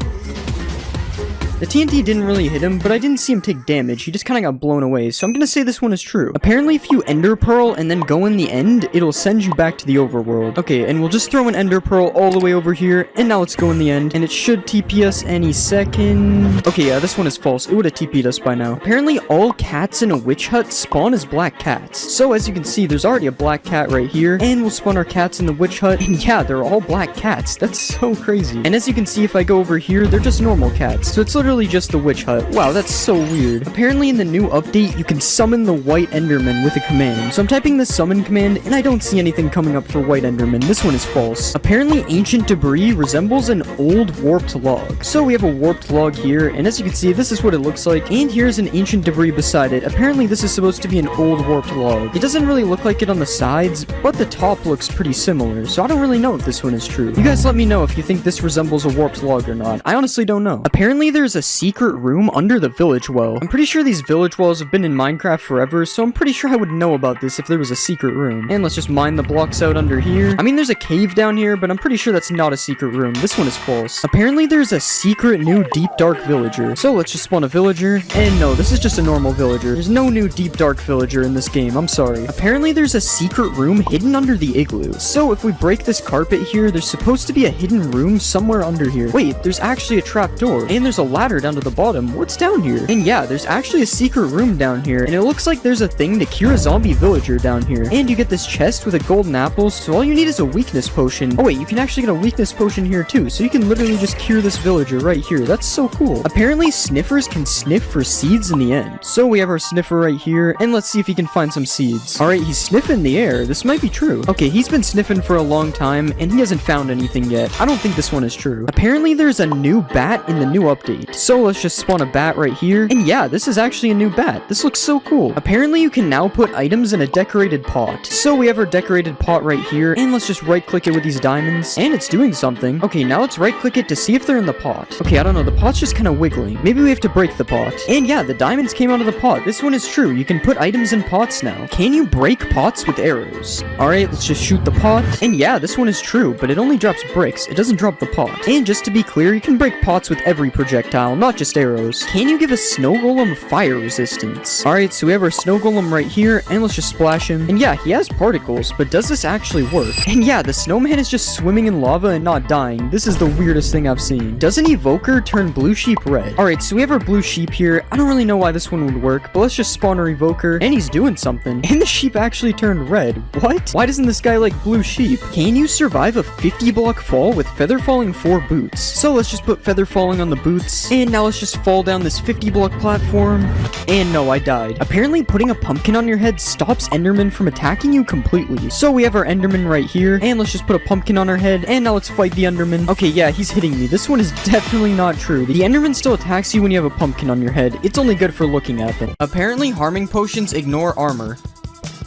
The TNT didn't really hit him, but I didn't see him take damage. He just kind of got blown away, so I'm gonna say this one is true. Apparently, if you Ender Pearl and then go in the end, it'll send you back to the overworld. Okay, and we'll just throw an Ender Pearl all the way over here, and now let's go in the end, and it should TP us any second. Okay, yeah, this one is false. It would have TP'd us by now. Apparently, all cats in a witch hut spawn as black cats. So, as you can see, there's already a black cat right here, and we'll spawn our cats in the witch hut, and yeah, they're all black cats. That's so crazy. And as you can see, if I go over here, they're just normal cats. So it's literally literally just the witch hut. Wow, that's so weird. Apparently in the new update, you can summon the white enderman with a command. So I'm typing the summon command, and I don't see anything coming up for white enderman. This one is false. Apparently ancient debris resembles an old warped log. So we have a warped log here, and as you can see, this is what it looks like, and here's an ancient debris beside it. Apparently this is supposed to be an old warped log. It doesn't really look like it on the sides, but the top looks pretty similar, so I don't really know if this one is true. You guys let me know if you think this resembles a warped log or not. I honestly don't know. Apparently there's a secret room under the village well. I'm pretty sure these village wells have been in Minecraft forever, so I'm pretty sure I would know about this if there was a secret room. And let's just mine the blocks out under here. I mean, there's a cave down here, but I'm pretty sure that's not a secret room. This one is false. Apparently there's a secret new deep dark villager. So let's just spawn a villager. And no, this is just a normal villager. There's no new deep dark villager in this game. I'm sorry. Apparently there's a secret room hidden under the igloo. So if we break this carpet here, there's supposed to be a hidden room somewhere under here. Wait, there's actually a trap door. And there's a ladder down to the bottom. What's down here? And yeah, there's actually a secret room down here. And it looks like there's a thing to cure a zombie villager down here. And you get this chest with a golden apple. So all you need is a weakness potion. Oh wait, you can actually get a weakness potion here too. So you can literally just cure this villager right here. That's so cool. Apparently sniffers can sniff for seeds in the end. So we have our sniffer right here. And let's see if he can find some seeds. Alright, he's sniffing the air. This might be true. Okay, he's been sniffing for a long time. And he hasn't found anything yet. I don't think this one is true. Apparently there's a new bat in the new update. So let's just spawn a bat right here. And yeah, this is actually a new bat. This looks so cool. Apparently you can now put items in a decorated pot. So we have our decorated pot right here. And let's just right click it with these diamonds. And it's doing something. Okay, now let's right click it to see if they're in the pot. Okay, I don't know. The pot's just kind of wiggling. Maybe we have to break the pot. And yeah, the diamonds came out of the pot. This one is true. You can put items in pots now. Can you break pots with arrows? Alright, let's just shoot the pot. And yeah, this one is true, but it only drops bricks. It doesn't drop the pot. And just to be clear, you can break pots with every projectile, not just arrows. Can you give a snow golem fire resistance? Alright, so we have our snow golem right here, and let's just splash him. And yeah, he has particles, but does this actually work? And yeah, the snowman is just swimming in lava and not dying. This is the weirdest thing I've seen. Does an evoker turn blue sheep red? Alright, so we have our blue sheep here. I don't really know why this one would work, but let's just spawn our evoker, and he's doing something. And the sheep actually turned red. What? Why doesn't this guy like blue sheep? Can you survive a 50 block fall with feather falling 4 boots? So let's just put feather falling on the boots, and now let's just fall down this 50 block platform. And no, I died. Apparently putting a pumpkin on your head stops endermen from attacking you completely. So we have our enderman right here, and let's just put a pumpkin on our head, and now let's fight the enderman. Okay, yeah, he's hitting me. This one is definitely not true. The enderman still attacks you when you have a pumpkin on your head. It's only good for looking at them. Apparently harming potions ignore armor.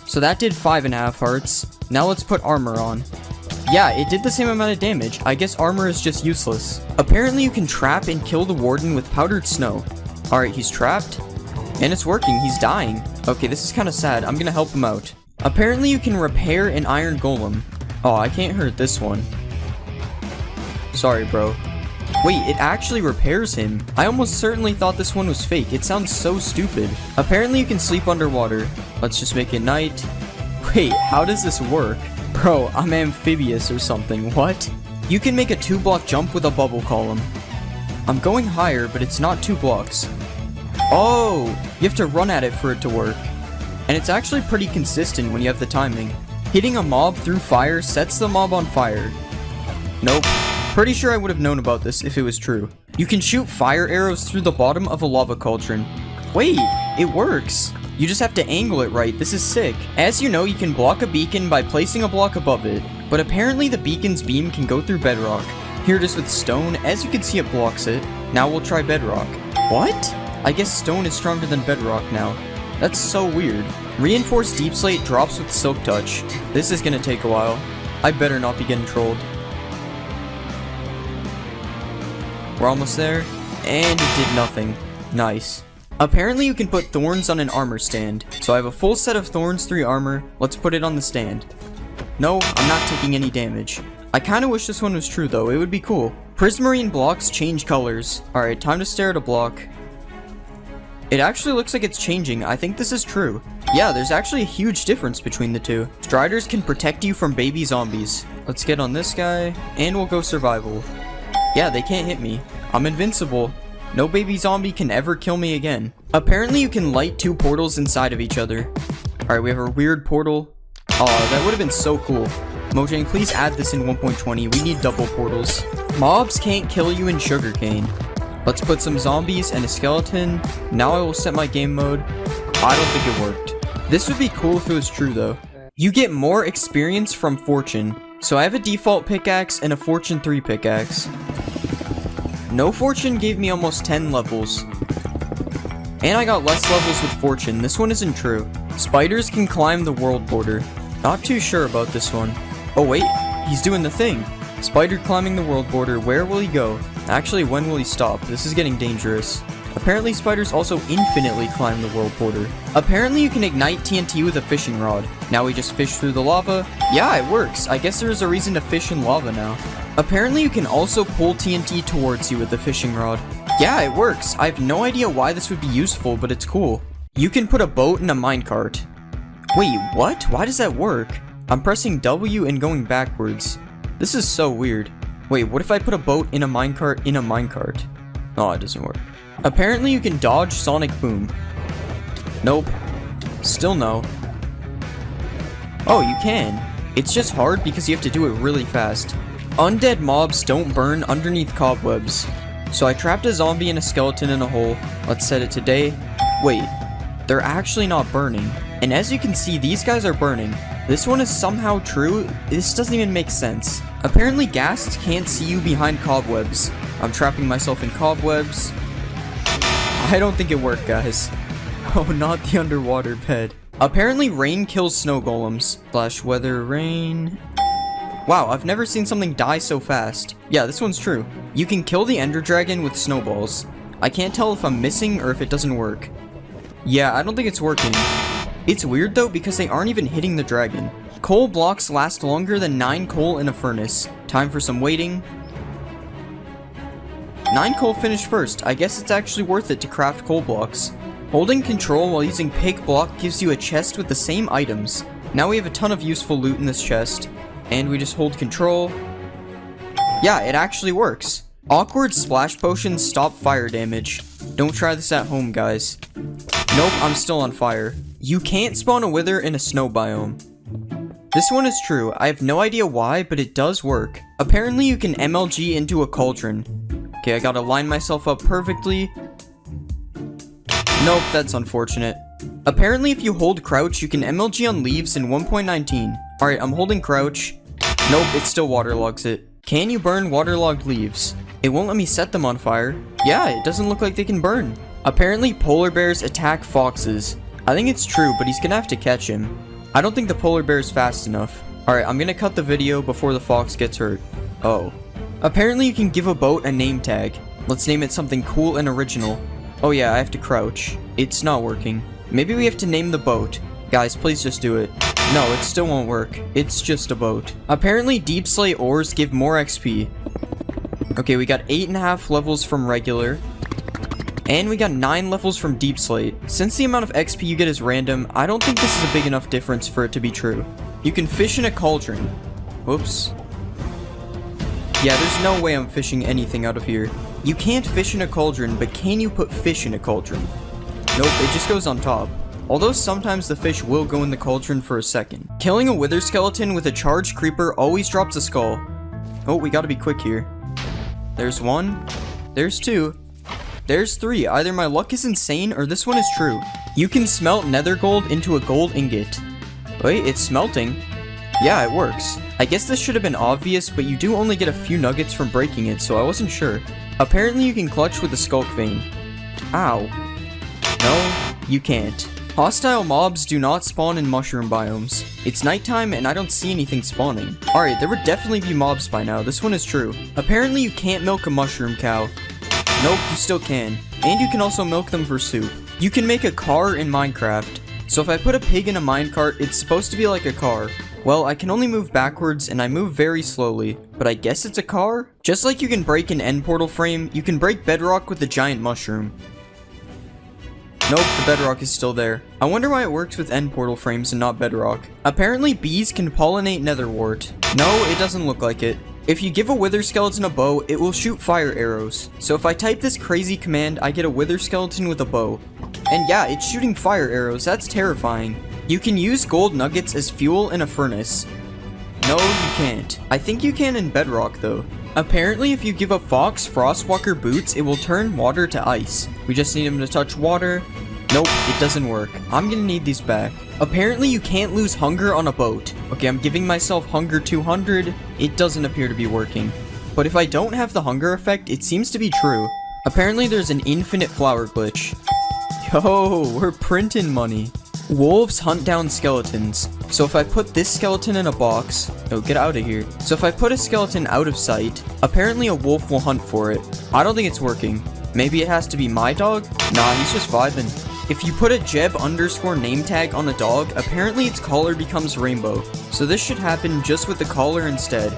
So that did 5.5 hearts. Now let's put armor on. Yeah, it did the same amount of damage. I guess armor is just useless. Apparently you can trap and kill the warden with powdered snow. Alright, he's trapped. And it's working. He's dying. Okay, this is kind of sad. I'm gonna help him out. Apparently you can repair an iron golem. Oh, I can't hurt this one. Sorry, bro. Wait, it actually repairs him. I almost certainly thought this one was fake. It sounds so stupid. Apparently you can sleep underwater. Let's just make it night. Wait, how does this work? Bro, I'm amphibious or something. What? You can make a 2-block jump with a bubble column. I'm going higher, but it's not 2 blocks. Oh, you have to run at it for it to work. And it's actually pretty consistent when you have the timing. Hitting a mob through fire sets the mob on fire. Nope. Pretty sure I would have known about this if it was true. You can shoot fire arrows through the bottom of a lava cauldron. Wait, it works. You just have to angle it right. This is sick. As you know, you can block a beacon by placing a block above it, but apparently the beacon's beam can go through bedrock. Here it is with stone. As you can see, it blocks it. Now we'll try bedrock. What? I guess stone is stronger than bedrock now. That's so weird. Reinforced deep slate drops with silk touch. This is gonna take a while. I better not be getting trolled. We're almost there, and it did nothing. Nice. Apparently you can put thorns on an armor stand. So I have a full set of thorns 3 armor. Let's put it on the stand. No, I'm not taking any damage. I kinda wish this one was true though, it would be cool. Prismarine blocks change colors. Alright, time to stare at a block. It actually looks like it's changing. I think this is true. Yeah, there's actually a huge difference between the two. Striders can protect you from baby zombies. Let's get on this guy, and we'll go survival. Yeah, they can't hit me. I'm invincible. No baby zombie can ever kill me again. Apparently you can light 2 portals inside of each other. Alright, we have a weird portal. Oh, that would have been so cool. Mojang, please add this in 1.20. We need double portals. Mobs can't kill you in sugarcane. Let's put some zombies and a skeleton. Now I will set my game mode. I don't think it worked. This would be cool if it was true though. You get more experience from fortune. So I have a default pickaxe and a fortune 3 pickaxe. No fortune gave me almost 10 levels. And I got less levels with fortune. This one isn't true. Spiders can climb the world border. Not too sure about this one. Oh wait, he's doing the thing. Spider climbing the world border. Where will he go? Actually, when will he stop? This is getting dangerous. Apparently spiders also infinitely climb the world border. Apparently you can ignite TNT with a fishing rod. Now we just fish through the lava. Yeah, it works. I guess there is a reason to fish in lava now. Apparently you can also pull TNT towards you with the fishing rod. Yeah, it works. I have no idea why this would be useful, but it's cool. You can put a boat in a minecart. Wait, what? Why does that work? I'm pressing W and going backwards. This is so weird. Wait, what if I put a boat in a minecart in a minecart? Oh, it doesn't work. Apparently you can dodge sonic boom. Nope. Still no. Oh, you can. It's just hard because you have to do it really fast. Undead mobs don't burn underneath cobwebs. So I trapped a zombie and a skeleton in a hole. Let's set it to day. Wait, they're actually not burning. And as you can see, these guys are burning. This one is somehow true. This doesn't even make sense. Apparently ghasts can't see you behind cobwebs. I'm trapping myself in cobwebs. I don't think it worked, guys. Oh, not the underwater bed. Apparently rain kills snow golems. Slash weather rain. Wow, I've never seen something die so fast. Yeah, this one's true. You can kill the ender dragon with snowballs. I can't tell if I'm missing or if it doesn't work. Yeah, I don't think it's working. It's weird though because they aren't even hitting the dragon. Coal blocks last longer than 9 coal in a furnace. Time for some waiting. 9 coal finished first. I guess it's actually worth it to craft coal blocks. Holding control while using pick block gives you a chest with the same items. Now we have a ton of useful loot in this chest. And we just hold control. Yeah, it actually works. Awkward splash potions stop fire damage. Don't try this at home, guys. Nope, I'm still on fire. You can't spawn a wither in a snow biome. This one is true. I have no idea why, but it does work. Apparently you can MLG into a cauldron. Okay, I gotta line myself up perfectly. Nope, that's unfortunate. Apparently if you hold crouch, you can MLG on leaves in 1.19. Alright, I'm holding crouch. Nope, it still waterlogs it. Can you burn waterlogged leaves? It won't let me set them on fire. Yeah, it doesn't look like they can burn. Apparently polar bears attack foxes. I think it's true, but he's gonna have to catch him. I don't think the polar bear is fast enough. Alright, I'm gonna cut the video before the fox gets hurt. Oh. Apparently you can give a boat a name tag. Let's name it something cool and original. Oh yeah, I have to crouch. It's not working. Maybe we have to name the boat. Guys, please just do it. No, it still won't work. It's just a boat. Apparently deep slate ores give more XP. Okay, we got 8.5 levels from regular. And we got 9 levels from deep slate. Since the amount of XP you get is random, I don't think this is a big enough difference for it to be true. You can fish in a cauldron. Whoops. Yeah, there's no way I'm fishing anything out of here. You can't fish in a cauldron, but can you put fish in a cauldron? Nope, it just goes on top. Although sometimes the fish will go in the cauldron for a second. Killing a wither skeleton with a charged creeper always drops a skull. Oh, we gotta be quick here. There's 1. There's 2. There's 3. Either my luck is insane or this one is true. You can smelt nether gold into a gold ingot. Wait, it's smelting. Yeah, it works. I guess this should have been obvious, but you do only get a few nuggets from breaking it, so I wasn't sure. Apparently you can clutch with a skulk vein. Ow. No, you can't. Hostile mobs do not spawn in mushroom biomes. It's nighttime and I don't see anything spawning. Alright, there would definitely be mobs by now. This one is true. Apparently you can't milk a mushroom cow. Nope, you still can. And you can also milk them for soup. You can make a car in Minecraft. So if I put a pig in a minecart, it's supposed to be like a car. Well, I can only move backwards and I move very slowly, but I guess it's a car? Just like you can break an end portal frame, you can break bedrock with a giant mushroom. Nope, the bedrock is still there. I wonder why it works with end portal frames and not bedrock. Apparently bees can pollinate netherwort. No, it doesn't look like it. If you give a wither skeleton a bow, it will shoot fire arrows. So if I type this crazy command, I get a wither skeleton with a bow. And yeah, it's shooting fire arrows. That's terrifying. You can use gold nuggets as fuel in a furnace. No, you can't. I think you can in Bedrock, though. Apparently, if you give a fox Frostwalker boots, it will turn water to ice. We just need him to touch water. Nope, it doesn't work. I'm gonna need these back. Apparently, you can't lose hunger on a boat. Okay, I'm giving myself hunger 200. It doesn't appear to be working. But if I don't have the hunger effect, it seems to be true. Apparently, there's an infinite flower glitch. Yo, we're printing money. Wolves hunt down skeletons. So if I put this skeleton in a box... Oh, get out of here. So if I put a skeleton out of sight, apparently a wolf will hunt for it. I don't think it's working. Maybe it has to be my dog? Nah, he's just vibing. If you put a Jeb_name tag on a dog, apparently its collar becomes rainbow. So this should happen just with the collar instead.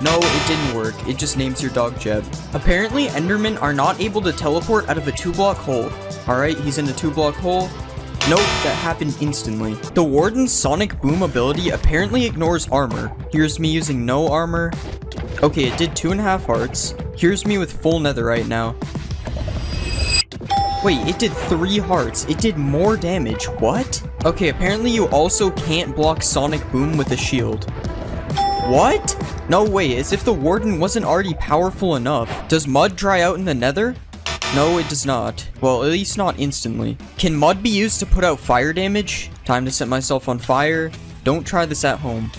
No, it didn't work. It just names your dog Jeb. Apparently, Endermen are not able to teleport out of a 2-block hole. Alright, he's in a 2-block hole. Nope, that happened instantly. The Warden's Sonic Boom ability apparently ignores armor. Here's me using no armor. Okay, it did 2.5 hearts. Here's me with full netherite now. Wait, it did 3 hearts. It did more damage. What? Okay, apparently you also can't block Sonic Boom with a shield. What? No way, as if the Warden wasn't already powerful enough. Does mud dry out in the nether? No, it does not. Well, at least not instantly. Can mud be used to put out fire damage? Time to set myself on fire. Don't try this at home.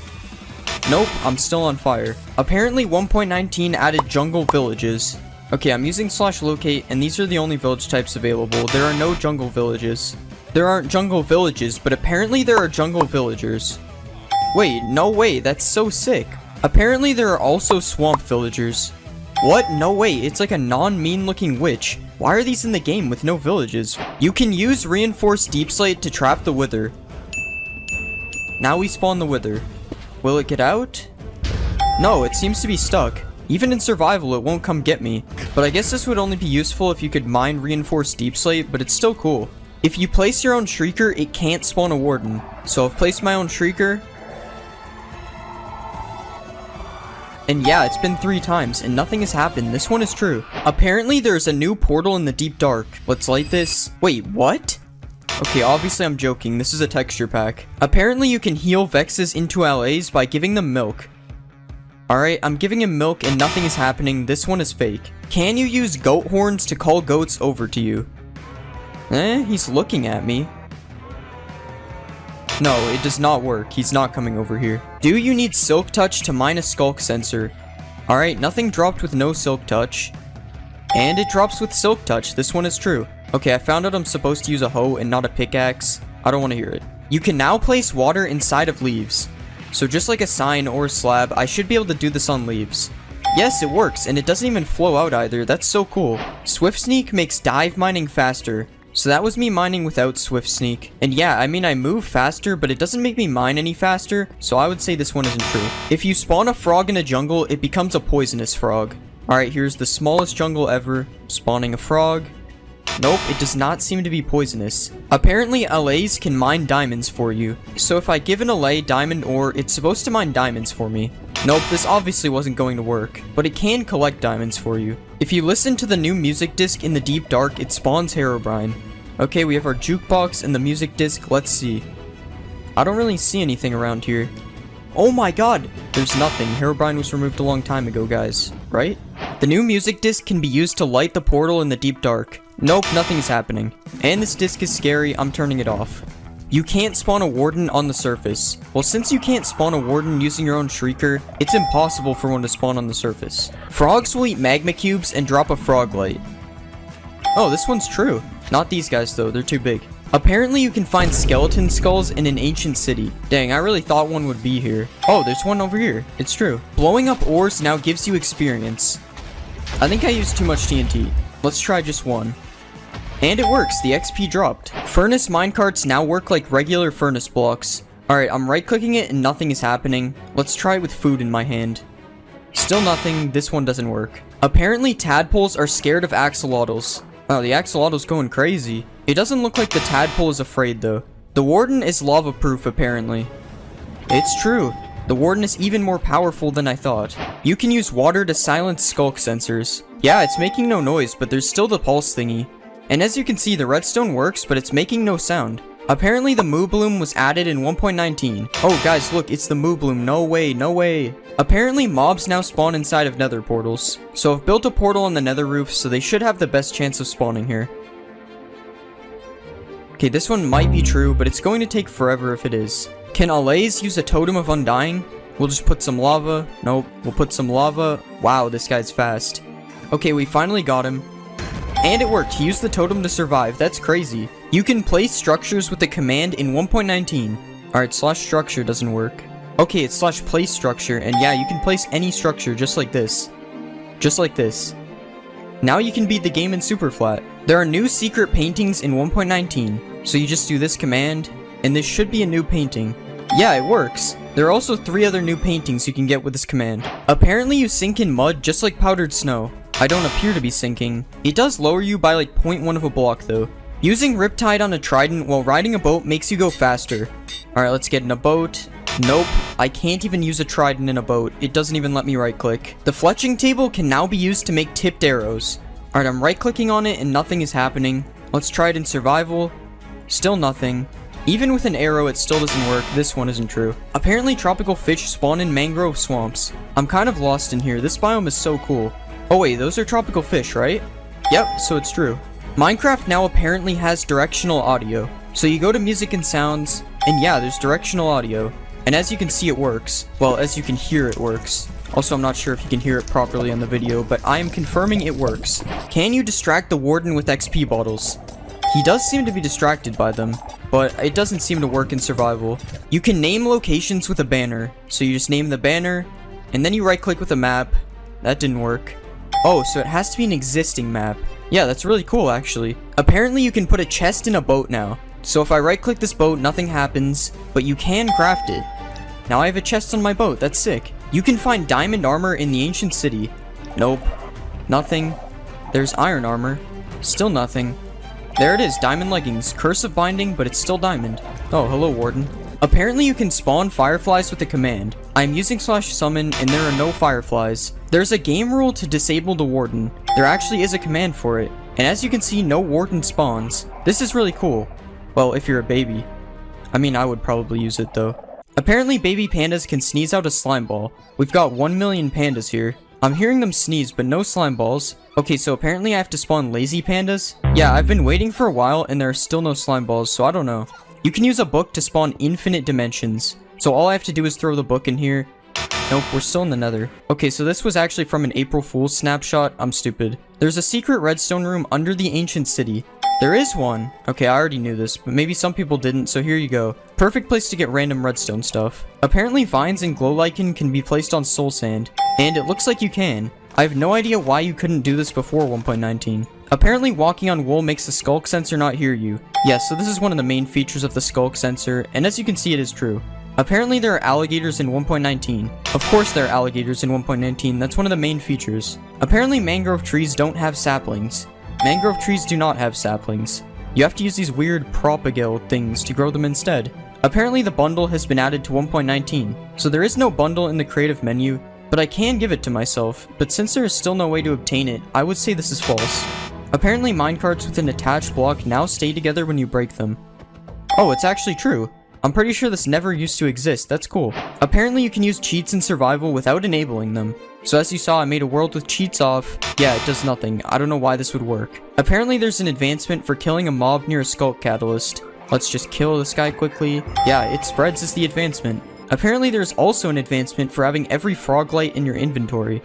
Nope, I'm still on fire. Apparently 1.19 added jungle villages. Okay, I'm using /locate, and these are the only village types available. There are no jungle villages. There aren't jungle villages, but apparently there are jungle villagers. Wait, no way, that's so sick. Apparently there are also swamp villagers. What? No way, it's like a non-mean looking witch. Why are these in the game with no villages? You can use reinforced deep slate to trap the wither. Now we spawn the wither. Will it get out? No, it seems to be stuck. Even in survival, it won't come get me. But I guess this would only be useful if you could mine reinforced deep slate, but it's still cool. If you place your own shrieker, it can't spawn a warden. So I've placed my own shrieker. And yeah, it's been 3 times, and nothing has happened. This one is true. Apparently, there's a new portal in the deep dark. Let's light this. Wait, what? Okay, obviously I'm joking. This is a texture pack. Apparently, you can heal Vexes into LAs by giving them milk. Alright, I'm giving him milk and nothing is happening. This one is fake. Can you use goat horns to call goats over to you? He's looking at me. No, it does not work. He's not coming over here. Do you need Silk Touch to mine a Skulk sensor? Alright, nothing dropped with no Silk Touch. And it drops with Silk Touch. This one is true. Okay, I found out I'm supposed to use a hoe and not a pickaxe. I don't want to hear it. You can now place water inside of leaves. So just like a sign or a slab, I should be able to do this on leaves. Yes, it works, and it doesn't even flow out either. That's so cool. Swift Sneak makes dive mining faster. So that was me mining without Swift Sneak. And yeah, I mean I move faster, but it doesn't make me mine any faster, so I would say this one isn't true. If you spawn a frog in a jungle, it becomes a poisonous frog. Alright, here's the smallest jungle ever. Spawning a frog. Nope, it does not seem to be poisonous. Apparently, LAs can mine diamonds for you. So if I give an LA diamond ore, it's supposed to mine diamonds for me. Nope, this obviously wasn't going to work, but it can collect diamonds for you. If you listen to the new music disc in the deep dark, it spawns Herobrine. Okay, we have our jukebox and the music disc. Let's see. I don't really see anything around here. Oh my god! There's nothing. Herobrine was removed a long time ago, guys. Right? The new music disc can be used to light the portal in the deep dark. Nope, nothing is happening. And this disc is scary. I'm turning it off. You can't spawn a warden on the surface. Well, since you can't spawn a warden using your own shrieker, it's impossible for one to spawn on the surface. Frogs will eat magma cubes and drop a frog light. Oh, this one's true. Not these guys though, they're too big. Apparently you can find skeleton skulls in an ancient city. Dang, I really thought one would be here. Oh, there's one over here. It's true. Blowing up ores now gives you experience. I think I used too much TNT. Let's try just one. And it works, the XP dropped. Furnace minecarts now work like regular furnace blocks. Alright, I'm right clicking it and nothing is happening. Let's try it with food in my hand. Still nothing, this one doesn't work. Apparently tadpoles are scared of axolotls. Wow, the axolotl's going crazy. It doesn't look like the tadpole is afraid though. The warden is lava proof apparently. It's true. The warden is even more powerful than I thought. You can use water to silence skulk sensors. Yeah, it's making no noise, but there's still the pulse thingy. And as you can see, the redstone works, but it's making no sound. Apparently the Moo Bloom was added in 1.19. Oh guys, look, it's the Moo Bloom. No way, no way. Apparently mobs now spawn inside of nether portals. So I've built a portal on the nether roof, so they should have the best chance of spawning here. Okay, this one might be true, but it's going to take forever if it is. Can Alays use a Totem of Undying? We'll just put some lava. Nope, we'll put some lava. Wow, this guy's fast. Okay, we finally got him. And it worked. He used the totem to survive. That's crazy. You can place structures with the command in 1.19. Alright, /structure doesn't work. Okay, it's /place structure. And yeah, you can place any structure just like this. Just like this. Now you can beat the game in super flat. There are new secret paintings in 1.19. So you just do this command, and this should be a new painting. Yeah, it works. There are also 3 other new paintings you can get with this command. Apparently you sink in mud just like powdered snow. I don't appear to be sinking. It does lower you by like 0.1 of a block though. Using Riptide on a trident while riding a boat makes you go faster. Alright, let's get in a boat. Nope, I can't even use a trident in a boat. It doesn't even let me right click. The fletching table can now be used to make tipped arrows. Alright, I'm right clicking on it and nothing is happening. Let's try it in survival. Still nothing. Even with an arrow, it still doesn't work. This one isn't true. Apparently tropical fish spawn in mangrove swamps. I'm kind of lost in here. This biome is so cool. Oh wait, those are tropical fish, right? Yep, so it's true. Minecraft now apparently has directional audio. So you go to music and sounds, and yeah, there's directional audio. And as you can see, it works. Well, as you can hear, it works. Also, I'm not sure if you can hear it properly on the video, but I am confirming it works. Can you distract the warden with XP bottles? He does seem to be distracted by them, but it doesn't seem to work in survival. You can name locations with a banner. So you just name the banner, and then you right click with a map. That didn't work. Oh, so it has to be an existing map. Yeah, that's really cool, actually. Apparently, you can put a chest in a boat now. So if I right-click this boat, nothing happens, but you can craft it. Now I have a chest on my boat. That's sick. You can find diamond armor in the ancient city. Nope. Nothing. There's iron armor. Still nothing. There it is, diamond leggings. Curse of binding, but it's still diamond. Oh, hello, warden. Apparently you can spawn fireflies with a command. I'm using /summon and there are no fireflies. There's a game rule to disable the warden. There actually is a command for it. And as you can see, no warden spawns. This is really cool. Well, if you're a baby. I mean, I would probably use it though. Apparently baby pandas can sneeze out a slime ball. We've got 1 million pandas here. I'm hearing them sneeze, but no slime balls. Okay, so apparently I have to spawn lazy pandas? Yeah, I've been waiting for a while and there are still no slime balls, so I don't know. You can use a book to spawn infinite dimensions. So all I have to do is throw the book in here. Nope, we're still in the nether. Okay, so this was actually from an April Fool's snapshot. I'm stupid. There's a secret redstone room under the ancient city. There is one. Okay, I already knew this, but maybe some people didn't, so here you go. Perfect place to get random redstone stuff. Apparently vines and glow lichen can be placed on soul sand, and it looks like you can. I have no idea why you couldn't do this before 1.19. Apparently walking on wool makes the skulk sensor not hear you. Yes, so this is one of the main features of the skulk sensor, and as you can see, it is true. Apparently there are alligators in 1.19. Of course there are alligators in 1.19, that's one of the main features. Apparently mangrove trees don't have saplings. Mangrove trees do not have saplings. You have to use these weird propagale things to grow them instead. Apparently the bundle has been added to 1.19, so there is no bundle in the creative menu, but I can give it to myself, but since there is still no way to obtain it, I would say this is false. Apparently minecarts with an attached block now stay together when you break them. Oh, it's actually true. I'm pretty sure this never used to exist. That's cool. Apparently you can use cheats in survival without enabling them. So as you saw, I made a world with cheats off. Yeah, it does nothing. I don't know why this would work. Apparently there's an advancement for killing a mob near a skulk catalyst. Let's just kill this guy quickly. Yeah, it spreads as the advancement. Apparently there's also an advancement for having every frog light in your inventory.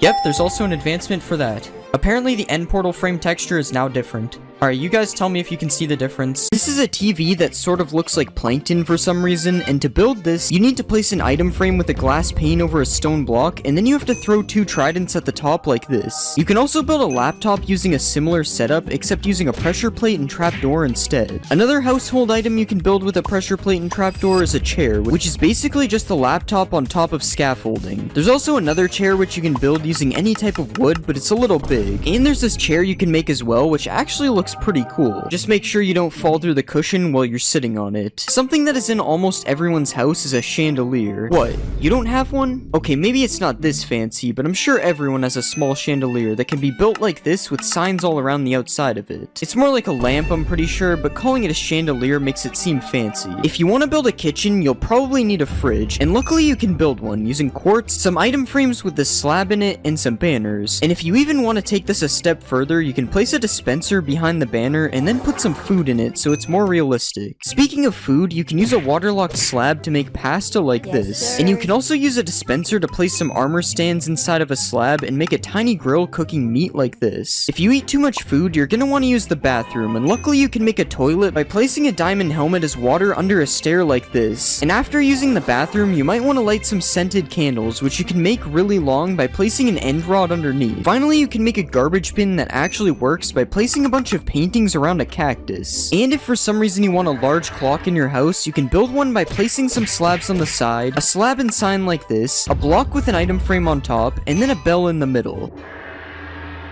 Yep, there's also an advancement for that. Apparently the end portal frame texture is now different. Alright, you guys tell me if you can see the difference. This is a TV that sort of looks like plankton for some reason, and to build this, you need to place an item frame with a glass pane over a stone block, and then you have to throw 2 tridents at the top like this. You can also build a laptop using a similar setup, except using a pressure plate and trapdoor instead. Another household item you can build with a pressure plate and trapdoor is a chair, which is basically just a laptop on top of scaffolding. There's also another chair which you can build using any type of wood, but it's a little big. And there's this chair you can make as well, which actually looks looks pretty cool. Just make sure you don't fall through the cushion while you're sitting on it. Something that is in almost everyone's house is a chandelier. What? You don't have one? Okay, maybe it's not this fancy, but I'm sure everyone has a small chandelier that can be built like this with signs all around the outside of it. It's more like a lamp, I'm pretty sure, but calling it a chandelier makes it seem fancy. If you want to build a kitchen, you'll probably need a fridge, and luckily you can build one using quartz, some item frames with the slab in it, and some banners. And if you even want to take this a step further, you can place a dispenser behind the banner and then put some food in it so it's more realistic. Speaking of food, you can use a waterlogged slab to make pasta like this, and you can also use a dispenser to place some armor stands inside of a slab and make a tiny grill cooking meat like this. If you eat too much food, you're gonna want to use the bathroom, and luckily you can make a toilet by placing a diamond helmet as water under a stair like this. And after using the bathroom, you might want to light some scented candles, which you can make really long by placing an end rod underneath. Finally, you can make a garbage bin that actually works by placing a bunch of paintings around a cactus. And if for some reason you want a large clock in your house, you can build one by placing some slabs on the side, a slab and sign like this, a block with an item frame on top, and then a bell in the middle.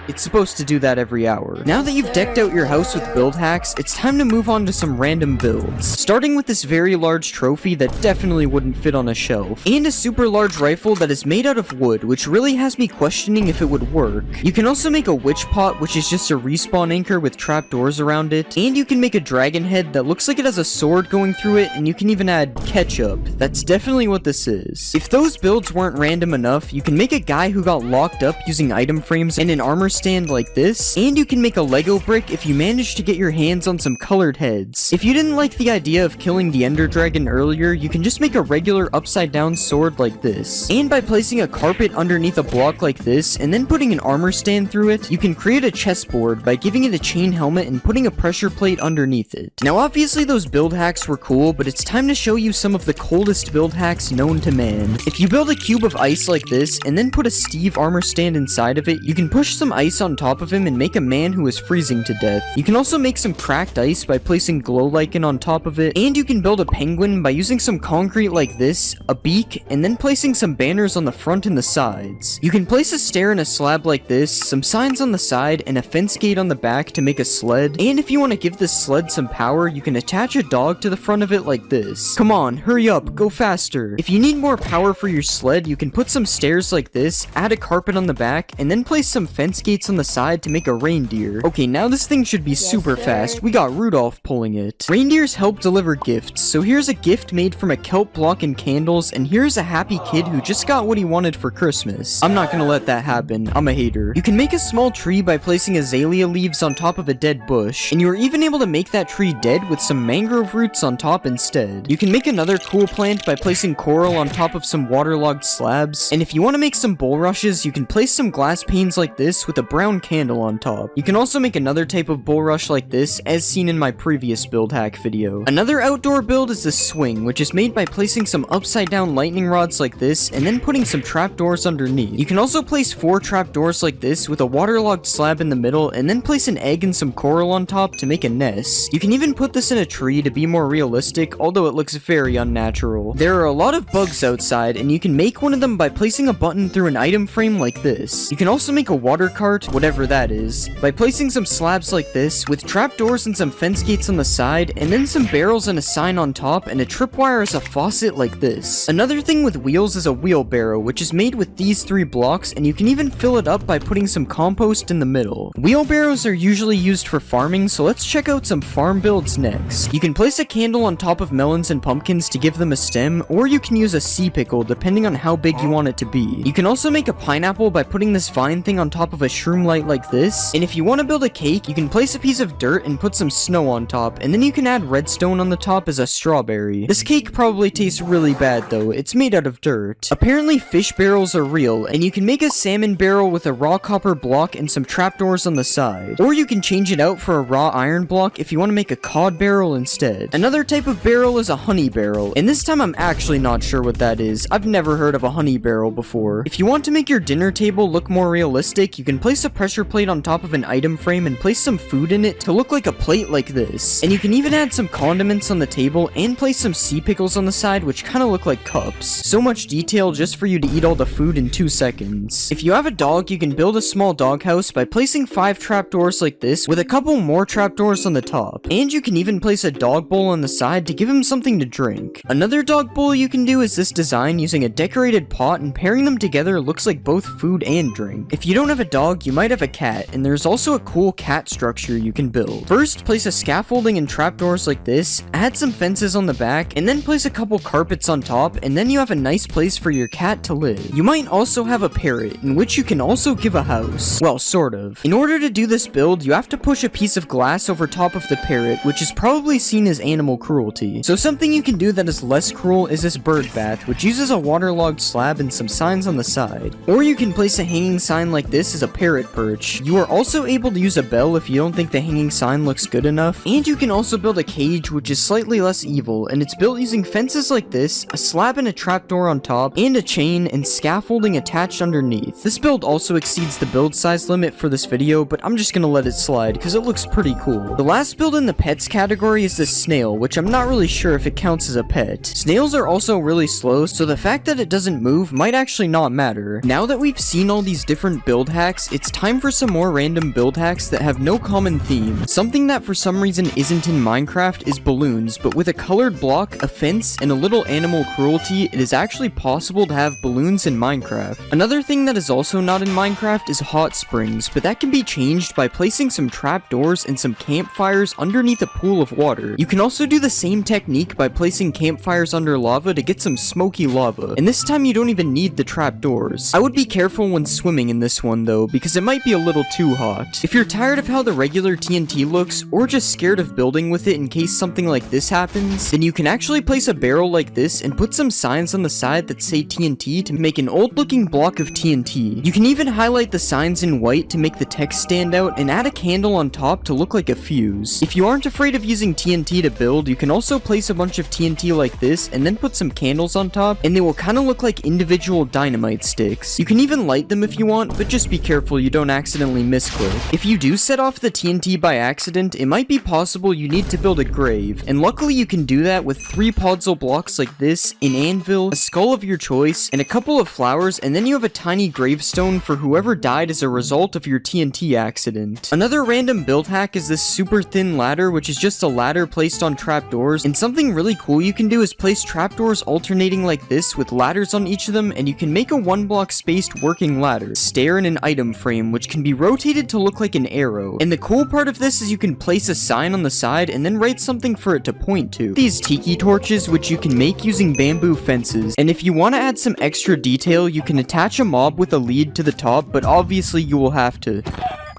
It's supposed to do that every hour. Now that you've decked out your house with build hacks, it's time to move on to some random builds. Starting with this very large trophy that definitely wouldn't fit on a shelf, and a super large rifle that is made out of wood, which really has me questioning if it would work. You can also make a witch pot, which is just a respawn anchor with trapdoors around it, and you can make a dragon head that looks like it has a sword going through it, and you can even add ketchup. That's definitely what this is. If those builds weren't random enough, you can make a guy who got locked up using item frames and an armor stand like this, and you can make a Lego brick if you manage to get your hands on some colored heads. If you didn't like the idea of killing the Ender Dragon earlier, you can just make a regular upside down sword like this. And by placing a carpet underneath a block like this, and then putting an armor stand through it, you can create a chessboard by giving it a chain helmet and putting a pressure plate underneath it. Now obviously those build hacks were cool, but it's time to show you some of the coldest build hacks known to man. If you build a cube of ice like this, and then put a Steve armor stand inside of it, you can push some ice on top of him and make a man who is freezing to death. You can also make some cracked ice by placing glow lichen on top of it, and you can build a penguin by using some concrete like this, a beak, and then placing some banners on the front and the sides. You can place a stair in a slab like this, some signs on the side, and a fence gate on the back to make a sled. And if you want to give this sled some power, you can attach a dog to the front of it like this. Come on, hurry up, go faster. If you need more power for your sled, you can put some stairs like this, add a carpet on the back, and then place some fence gates on the side to make a reindeer. Okay, now this thing should be super fast. We got Rudolph pulling it. Reindeers help deliver gifts, so here's a gift made from a kelp block and candles, and here's a happy kid who just got what he wanted for Christmas. I'm not gonna let that happen. I'm a hater. You can make a small tree by placing azalea leaves on top of a dead bush, and you are even able to make that tree dead with some mangrove roots on top instead. You can make another cool plant by placing coral on top of some waterlogged slabs, and if you want to make some bulrushes, you can place some glass panes like this with a brown candle on top. You can also make another type of bulrush like this, as seen in my previous build hack video. Another outdoor build is the swing, which is made by placing some upside down lightning rods like this, and then putting some trapdoors underneath. You can also place 4 trapdoors like this with a waterlogged slab in the middle, and then place an egg and some coral on top to make a nest. You can even put this in a tree to be more realistic, although it looks very unnatural. There are a lot of bugs outside, and you can make one of them by placing a button through an item frame like this. You can also make a water cart, whatever that is, by placing some slabs like this, with trapdoors and some fence gates on the side, and then some barrels and a sign on top, and a tripwire as a faucet like this. Another thing with wheels is a wheelbarrow, which is made with these 3 blocks, and you can even fill it up by putting some compost in the middle. Wheelbarrows are usually used for farming, so let's check out some farm builds next. You can place a candle on top of melons and pumpkins to give them a stem, or you can use a sea pickle depending on how big you want it to be. You can also make a pineapple by putting this vine thing on top of a shroom light like this, and if you want to build a cake, you can place a piece of dirt and put some snow on top, and then you can add redstone on the top as a strawberry. This cake probably tastes really bad though, it's made out of dirt. Apparently fish barrels are real, and you can make a salmon barrel with a raw copper block and some trapdoors on the side. Or you can change it out for a raw iron block if you want to make a cod barrel instead. Another type of barrel is a honey barrel, and this time I'm actually not sure what that is. I've never heard of a honey barrel before. If you want to make your dinner table look more realistic, you can place place a pressure plate on top of an item frame and place some food in it to look like a plate like this. And you can even add some condiments on the table and place some sea pickles on the side, which kind of look like cups. So much detail just for you to eat all the food in 2 seconds. If you have a dog, you can build a small doghouse by placing 5 trapdoors like this with a couple more trapdoors on the top. And you can even place a dog bowl on the side to give him something to drink. Another dog bowl you can do is this design using a decorated pot, and pairing them together looks like both food and drink. If you don't have a dog, you might have a cat, and there's also a cool cat structure you can build. First, place a scaffolding and trapdoors like this, add some fences on the back, and then place a couple carpets on top, and then you have a nice place for your cat to live. You might also have a parrot, in which you can also give a house. Well, sort of. In order to do this build, you have to push a piece of glass over top of the parrot, which is probably seen as animal cruelty. So something you can do that is less cruel is this bird bath, which uses a waterlogged slab and some signs on the side. Or you can place a hanging sign like this as a parrot perch. You are also able to use a bell if you don't think the hanging sign looks good enough. And you can also build a cage, which is slightly less evil, and it's built using fences like this, a slab and a trapdoor on top, and a chain and scaffolding attached underneath. This build also exceeds the build size limit for this video, but I'm just gonna let it slide because it looks pretty cool. The last build in the pets category is this snail, which I'm not really sure if it counts as a pet. Snails are also really slow, so the fact that it doesn't move might actually not matter. Now that we've seen all these different build hacks, it's time for some more random build hacks that have no common theme. Something that for some reason isn't in Minecraft is balloons, but with a colored block, a fence, and a little animal cruelty, it is actually possible to have balloons in Minecraft. Another thing that is also not in Minecraft is hot springs, but that can be changed by placing some trapdoors and some campfires underneath a pool of water. You can also do the same technique by placing campfires under lava to get some smoky lava, and this time you don't even need the trapdoors. I would be careful when swimming in this one though, because it might be a little too hot. If you're tired of how the regular TNT looks, or just scared of building with it in case something like this happens, then you can actually place a barrel like this and put some signs on the side that say TNT to make an old looking block of TNT. You can even highlight the signs in white to make the text stand out and add a candle on top to look like a fuse. If you aren't afraid of using TNT to build, you can also place a bunch of TNT like this and then put some candles on top, and they will kind of look like individual dynamite sticks. You can even light them if you want, but just be careful you don't accidentally misclick. If you do set off the TNT by accident, it might be possible you need to build a grave, and luckily you can do that with 3 puzzle blocks like this, an anvil, a skull of your choice, and a couple of flowers, and then you have a tiny gravestone for whoever died as a result of your TNT accident. Another random build hack is this super thin ladder, which is just a ladder placed on trapdoors, and something really cool you can do is place trapdoors alternating like this with ladders on each of them, and you can make a 1-block spaced working ladder. Stair in an item frame, which can be rotated to look like an arrow. And the cool part of this is you can place a sign on the side and then write something for it to point to. These tiki torches, which you can make using bamboo fences, and if you want to add some extra detail, you can attach a mob with a lead to the top, but obviously you will have to.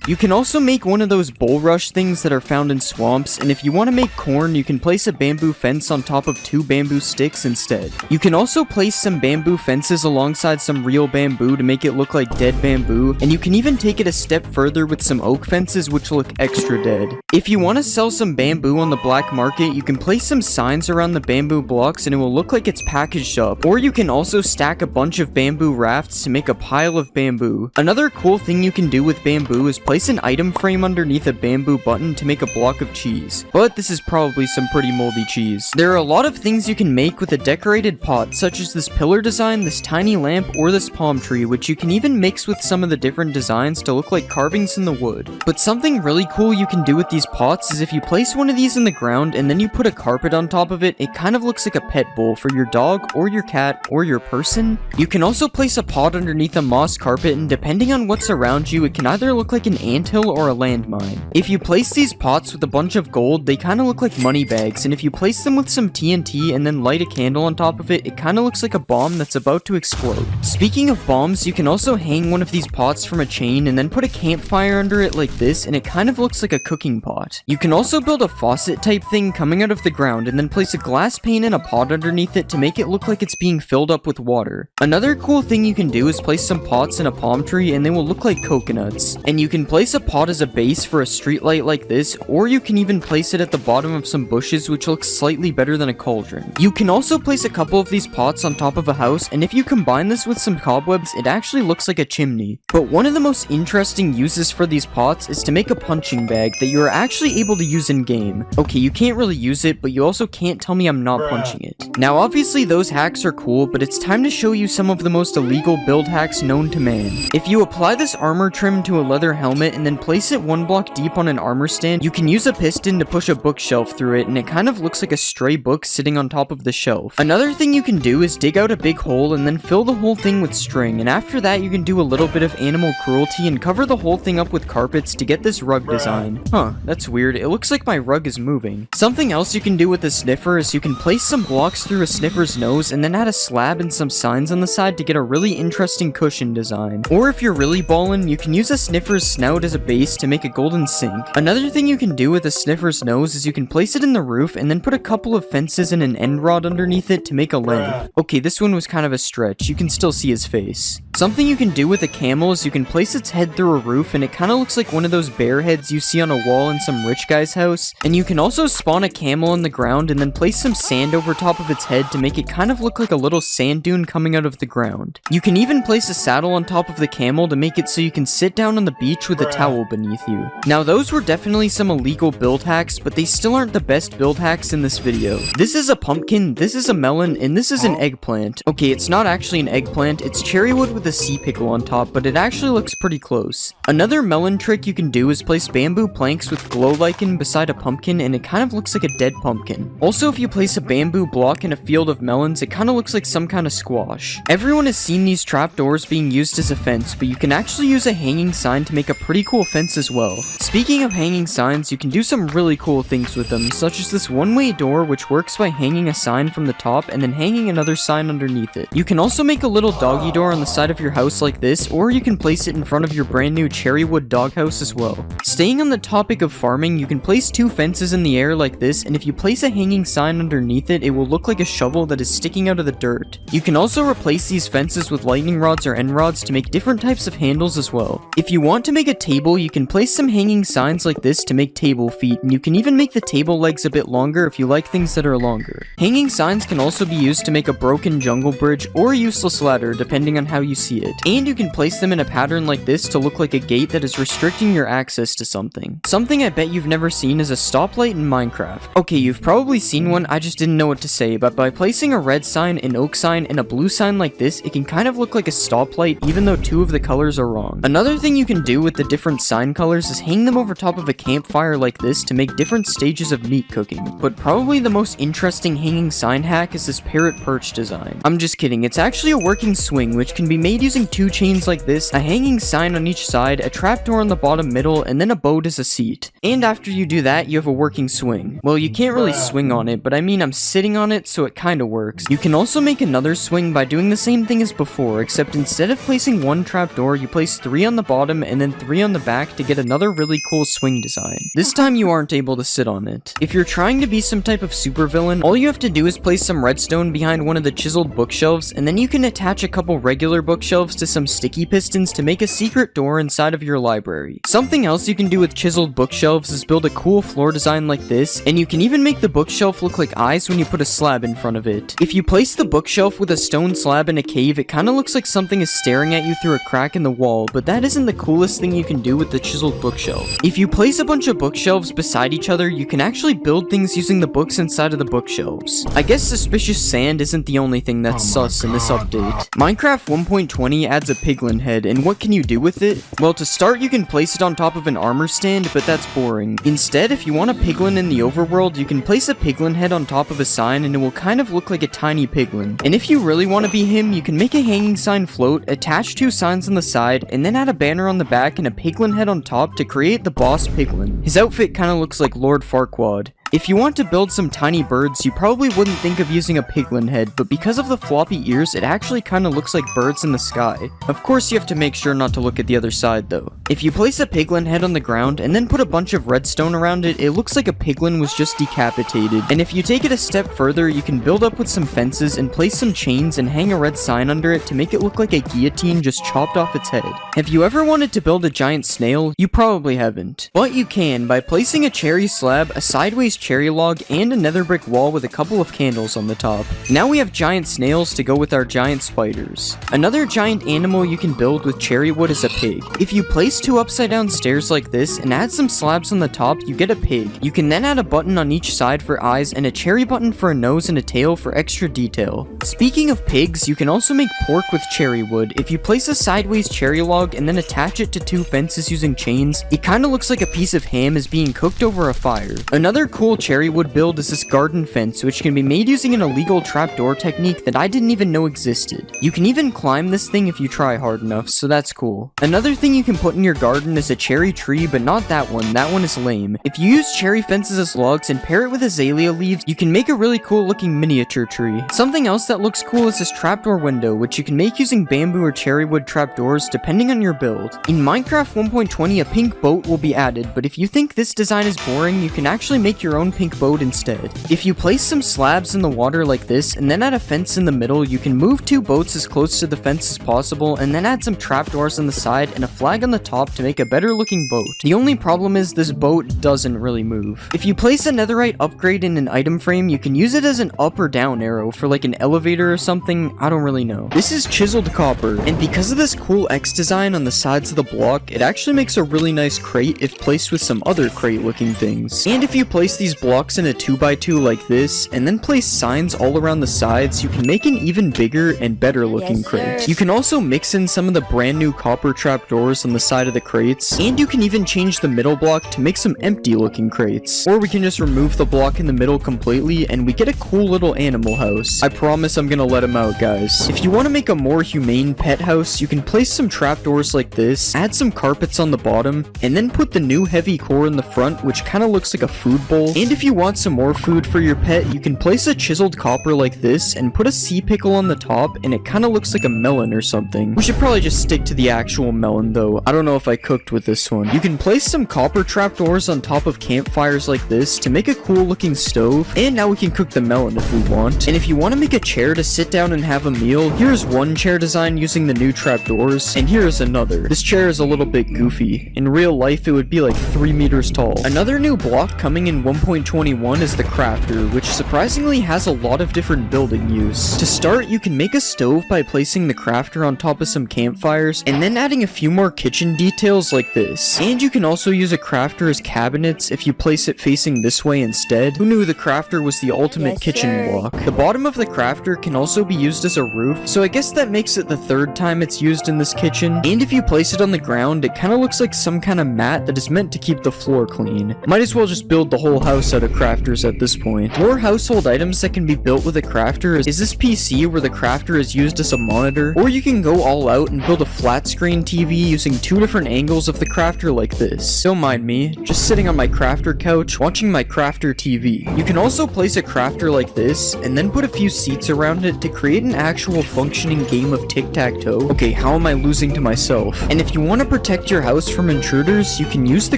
You can also make one of those bulrush things that are found in swamps, and if you want to make corn, you can place a bamboo fence on top of 2 bamboo sticks instead. You can also place some bamboo fences alongside some real bamboo to make it look like dead bamboo, and you can even take it a step further with some oak fences which look extra dead. If you want to sell some bamboo on the black market, you can place some signs around the bamboo blocks and it will look like it's packaged up, or you can also stack a bunch of bamboo rafts to make a pile of bamboo. Another cool thing you can do with bamboo is place an item frame underneath a bamboo button to make a block of cheese, but this is probably some pretty moldy cheese. There are a lot of things you can make with a decorated pot, such as this pillar design, this tiny lamp, or this palm tree, which you can even mix with some of the different designs to look like carvings in the wood. But something really cool you can do with these pots is if you place one of these in the ground and then you put a carpet on top of it, it kind of looks like a pet bowl for your dog or your cat or your person. You can also place a pot underneath a moss carpet, and depending on what's around you, it can either look like an anthill or a landmine. If you place these pots with a bunch of gold, they kind of look like money bags, and if you place them with some TNT and then light a candle on top of it, it kind of looks like a bomb that's about to explode. Speaking of bombs, you can also hang one of these pots from a chain and then put a campfire under it like this, and it kind of looks like a cooking pot. You can also build a faucet type thing coming out of the ground and then place a glass pane and a pot underneath it to make it look like it's being filled up with water. Another cool thing you can do is place some pots in a palm tree and they will look like coconuts, and you can place a pot as a base for a streetlight like this, or you can even place it at the bottom of some bushes, which looks slightly better than a cauldron. You can also place a couple of these pots on top of a house, and if you combine this with some cobwebs, it actually looks like a chimney. But one of the most interesting uses for these pots is to make a punching bag that you are actually able to use in game. Okay, you can't really use it, but you also can't tell me I'm not punching it. Now obviously those hacks are cool, but it's time to show you some of the most illegal build hacks known to man. If you apply this armor trim to a leather helmet and then place it 1 block deep on an armor stand, you can use a piston to push a bookshelf through it, and it kind of looks like a stray book sitting on top of the shelf. Another thing you can do is dig out a big hole and then fill the whole thing with string, and after that you can do a little bit of animal cruelty and cover the whole thing up with carpets to get this rug design. Huh, that's weird. It looks like my rug is moving. Something else you can do with the sniffer is you can place some blocks through a sniffer's nose and then add a slab and some signs on the side to get a really interesting cushion design. Or if you're really ballin', you can use a sniffer's snout as a base to make a golden sink. Another thing you can do with a sniffer's nose is you can place it in the roof and then put a couple of fences and an end rod underneath it to make a lamp. Okay, this one was kind of a stretch. You can still see his face. Something you can do with a camel is you can place its head through a roof and it kind of looks like one of those bear heads you see on a wall in some rich guy's house. And you can also spawn a camel in the ground and then place some sand over top of its head to make it kind of look like a little sand dune coming out of the ground. You can even place a saddle on top of the camel to make it so you can sit down on the beach with a towel beneath you. Now those were definitely some illegal build hacks, but they still aren't the best build hacks in this video. This is a pumpkin, this is a melon, and this is an eggplant. Okay, it's not actually an eggplant, it's cherry wood with a sea pickle on top, but it actually looks pretty close. Another melon trick you can do is place bamboo planks with glow lichen beside a pumpkin, and it kind of looks like a dead pumpkin. Also, if you place a bamboo block in a field of melons, it kind of looks like some kind of squash. Everyone has seen these trapdoors being used as a fence, but you can actually use a hanging sign to make a pretty cool fence as well. Speaking of hanging signs, you can do some really cool things with them, such as this one-way door, which works by hanging a sign from the top and then hanging another sign underneath it. You can also make a little doggy door on the side of your house like this, or you can place it in front of your brand new cherry wood doghouse as well. Staying on the topic of farming, you can place 2 fences in the air like this, and if you place a hanging sign underneath it, it will look like a shovel that is sticking out of the dirt. You can also replace these fences with lightning rods or end rods to make different types of handles as well. If you want to make a table, you can place some hanging signs like this to make table feet, and you can even make the table legs a bit longer if you like things that are longer. Hanging signs can also be used to make a broken jungle bridge or a useless ladder, depending on how you see it. And you can place them in a pattern like this to look like a gate that is restricting your access to something. Something I bet you've never seen is a stoplight in Minecraft. Okay, you've probably seen one, I just didn't know what to say, but by placing a red sign, an oak sign, and a blue sign like this, it can kind of look like a stoplight even though 2 of the colors are wrong. Another thing you can do with the different sign colors is hang them over top of a campfire like this to make different stages of meat cooking. But probably the most interesting hanging sign hack is this parrot perch design. I'm just kidding, it's actually a working swing which can be made using 2 chains like this, a hanging sign on each side, a trapdoor on the bottom middle, and then a boat as a seat. And after you do that, you have a working swing. Well, you can't really swing on it, but I mean I'm sitting on it, so it kinda works. You can also make another swing by doing the same thing as before, except instead of placing 1 trapdoor, you place 3 on the bottom and then 3 on the back to get another really cool swing design. This time you aren't able to sit on it. If you're trying to be some type of supervillain, all you have to do is place some redstone behind one of the chiseled bookshelves, and then you can attach a couple regular bookshelves to some sticky pistons to make a secret door inside of your library. Something else you can do with chiseled bookshelves is build a cool floor design like this, and you can even make the bookshelf look like eyes when you put a slab in front of it. If you place the bookshelf with a stone slab in a cave, it kinda looks like something is staring at you through a crack in the wall, but that isn't the coolest thing you can do with the chiseled bookshelf. If you place a bunch of bookshelves beside each other, you can actually build things using the books inside of the bookshelves. I guess suspicious sand isn't the only thing that's sus in this update. Minecraft 1.20 adds a piglin head, and what can you do with it? Well, to start, you can place it on top of an armor stand, but that's boring. Instead, if you want a piglin in the overworld, you can place a piglin head on top of a sign, and it will kind of look like a tiny piglin. And if you really want to be him, you can make a hanging sign float, attach 2 signs on the side, and then add a banner on the back and a piglin head on top to create the boss piglin. His outfit kind of looks like Lord Farquaad. If you want to build some tiny birds, you probably wouldn't think of using a piglin head, but because of the floppy ears, it actually kind of looks like birds in the sky. Of course, you have to make sure not to look at the other side though. If you place a piglin head on the ground and then put a bunch of redstone around it, it looks like a piglin was just decapitated. And if you take it a step further, you can build up with some fences and place some chains and hang a red sign under it to make it look like a guillotine just chopped off its head. Have you ever wanted to build a giant snail? You probably haven't. But you can by placing a cherry slab, a sideways cherry log, and a nether brick wall with a couple of candles on the top. Now we have giant snails to go with our giant spiders. Another giant animal you can build with cherry wood is a pig. If you place 2 upside down stairs like this and add some slabs on the top, you get a pig. You can then add a button on each side for eyes and a cherry button for a nose and a tail for extra detail. Speaking of pigs, you can also make pork with cherry wood. If you place a sideways cherry log and then attach it to 2 fences using chains, it kinda looks like a piece of ham is being cooked over a fire. Another cool cherry wood build is this garden fence, which can be made using an illegal trapdoor technique that I didn't even know existed. You can even climb this thing if you try hard enough, so that's cool. Another thing you can put in your garden is a cherry tree, but not that one is lame. If you use cherry fences as logs and pair it with azalea leaves, you can make a really cool looking miniature tree. Something else that looks cool is this trapdoor window, which you can make using bamboo or cherry wood trapdoors depending on your build. In Minecraft 1.20, a pink boat will be added, but if you think this design is boring, you can actually make your own pink boat instead. If you place some slabs in the water like this and then add a fence in the middle, you can move 2 boats as close to the fence as possible and then add some trapdoors on the side and a flag on the top to make a better looking boat. The only problem is this boat doesn't really move. If you place a netherite upgrade in an item frame, you can use it as an up or down arrow for like an elevator or something, I don't really know. This is chiseled copper, and because of this cool X design on the sides of the block, it actually makes a really nice crate if placed with some other crate looking things. And if you place these blocks in a 2x2 like this, and then place signs all around the sides, you can make an even bigger and better looking crate. You can also mix in some of the brand new copper trapdoors on the side of the crates, and you can even change the middle block to make some empty looking crates. Or we can just remove the block in the middle completely and we get a cool little animal house. I promise I'm gonna let him out, guys. If you want to make a more humane pet house, you can place some trapdoors like this, add some carpets on the bottom, and then put the new heavy core in the front, which kind of looks like a food bowl. And if you want some more food for your pet, you can place a chiseled copper like this and put a sea pickle on the top, and it kind of looks like a melon or something. We should probably just stick to the actual melon though. I don't know if I cooked with this one. You can place some copper trapdoors on top of campfires like this to make a cool looking stove, and now we can cook the melon if we want. And if you want to make a chair to sit down and have a meal, here's one chair design using the new trapdoors, and here is another. This chair is a little bit goofy. In real life, it would be like 3 meters tall. Another new block coming in 1.21 is the crafter, which surprisingly has a lot of different building use. To start, you can make a stove by placing the crafter on top of some campfires, and then adding a few more kitchen details like this. And you can also use a crafter as cabinets if you place it facing this way instead. Who knew the crafter was the ultimate kitchen block? The bottom of the crafter can also be used as a roof, so I guess that makes it the 3rd time it's used in this kitchen. And if you place it on the ground, it kind of looks like some kind of mat that is meant to keep the floor clean. Might as well just build the whole house out of crafters at this point. More household items that can be built with a crafter is this PC where the crafter is used as a monitor, or you can go all out and build a flat screen TV using 2 different angles of the crafter like this. Don't mind me, just sitting on my crafter couch watching my crafter TV. You can also place a crafter like this and then put a few seats around it to create an actual functioning game of tic-tac-toe. Okay, how am I losing to myself? And if you want to protect your house from intruders, you can use the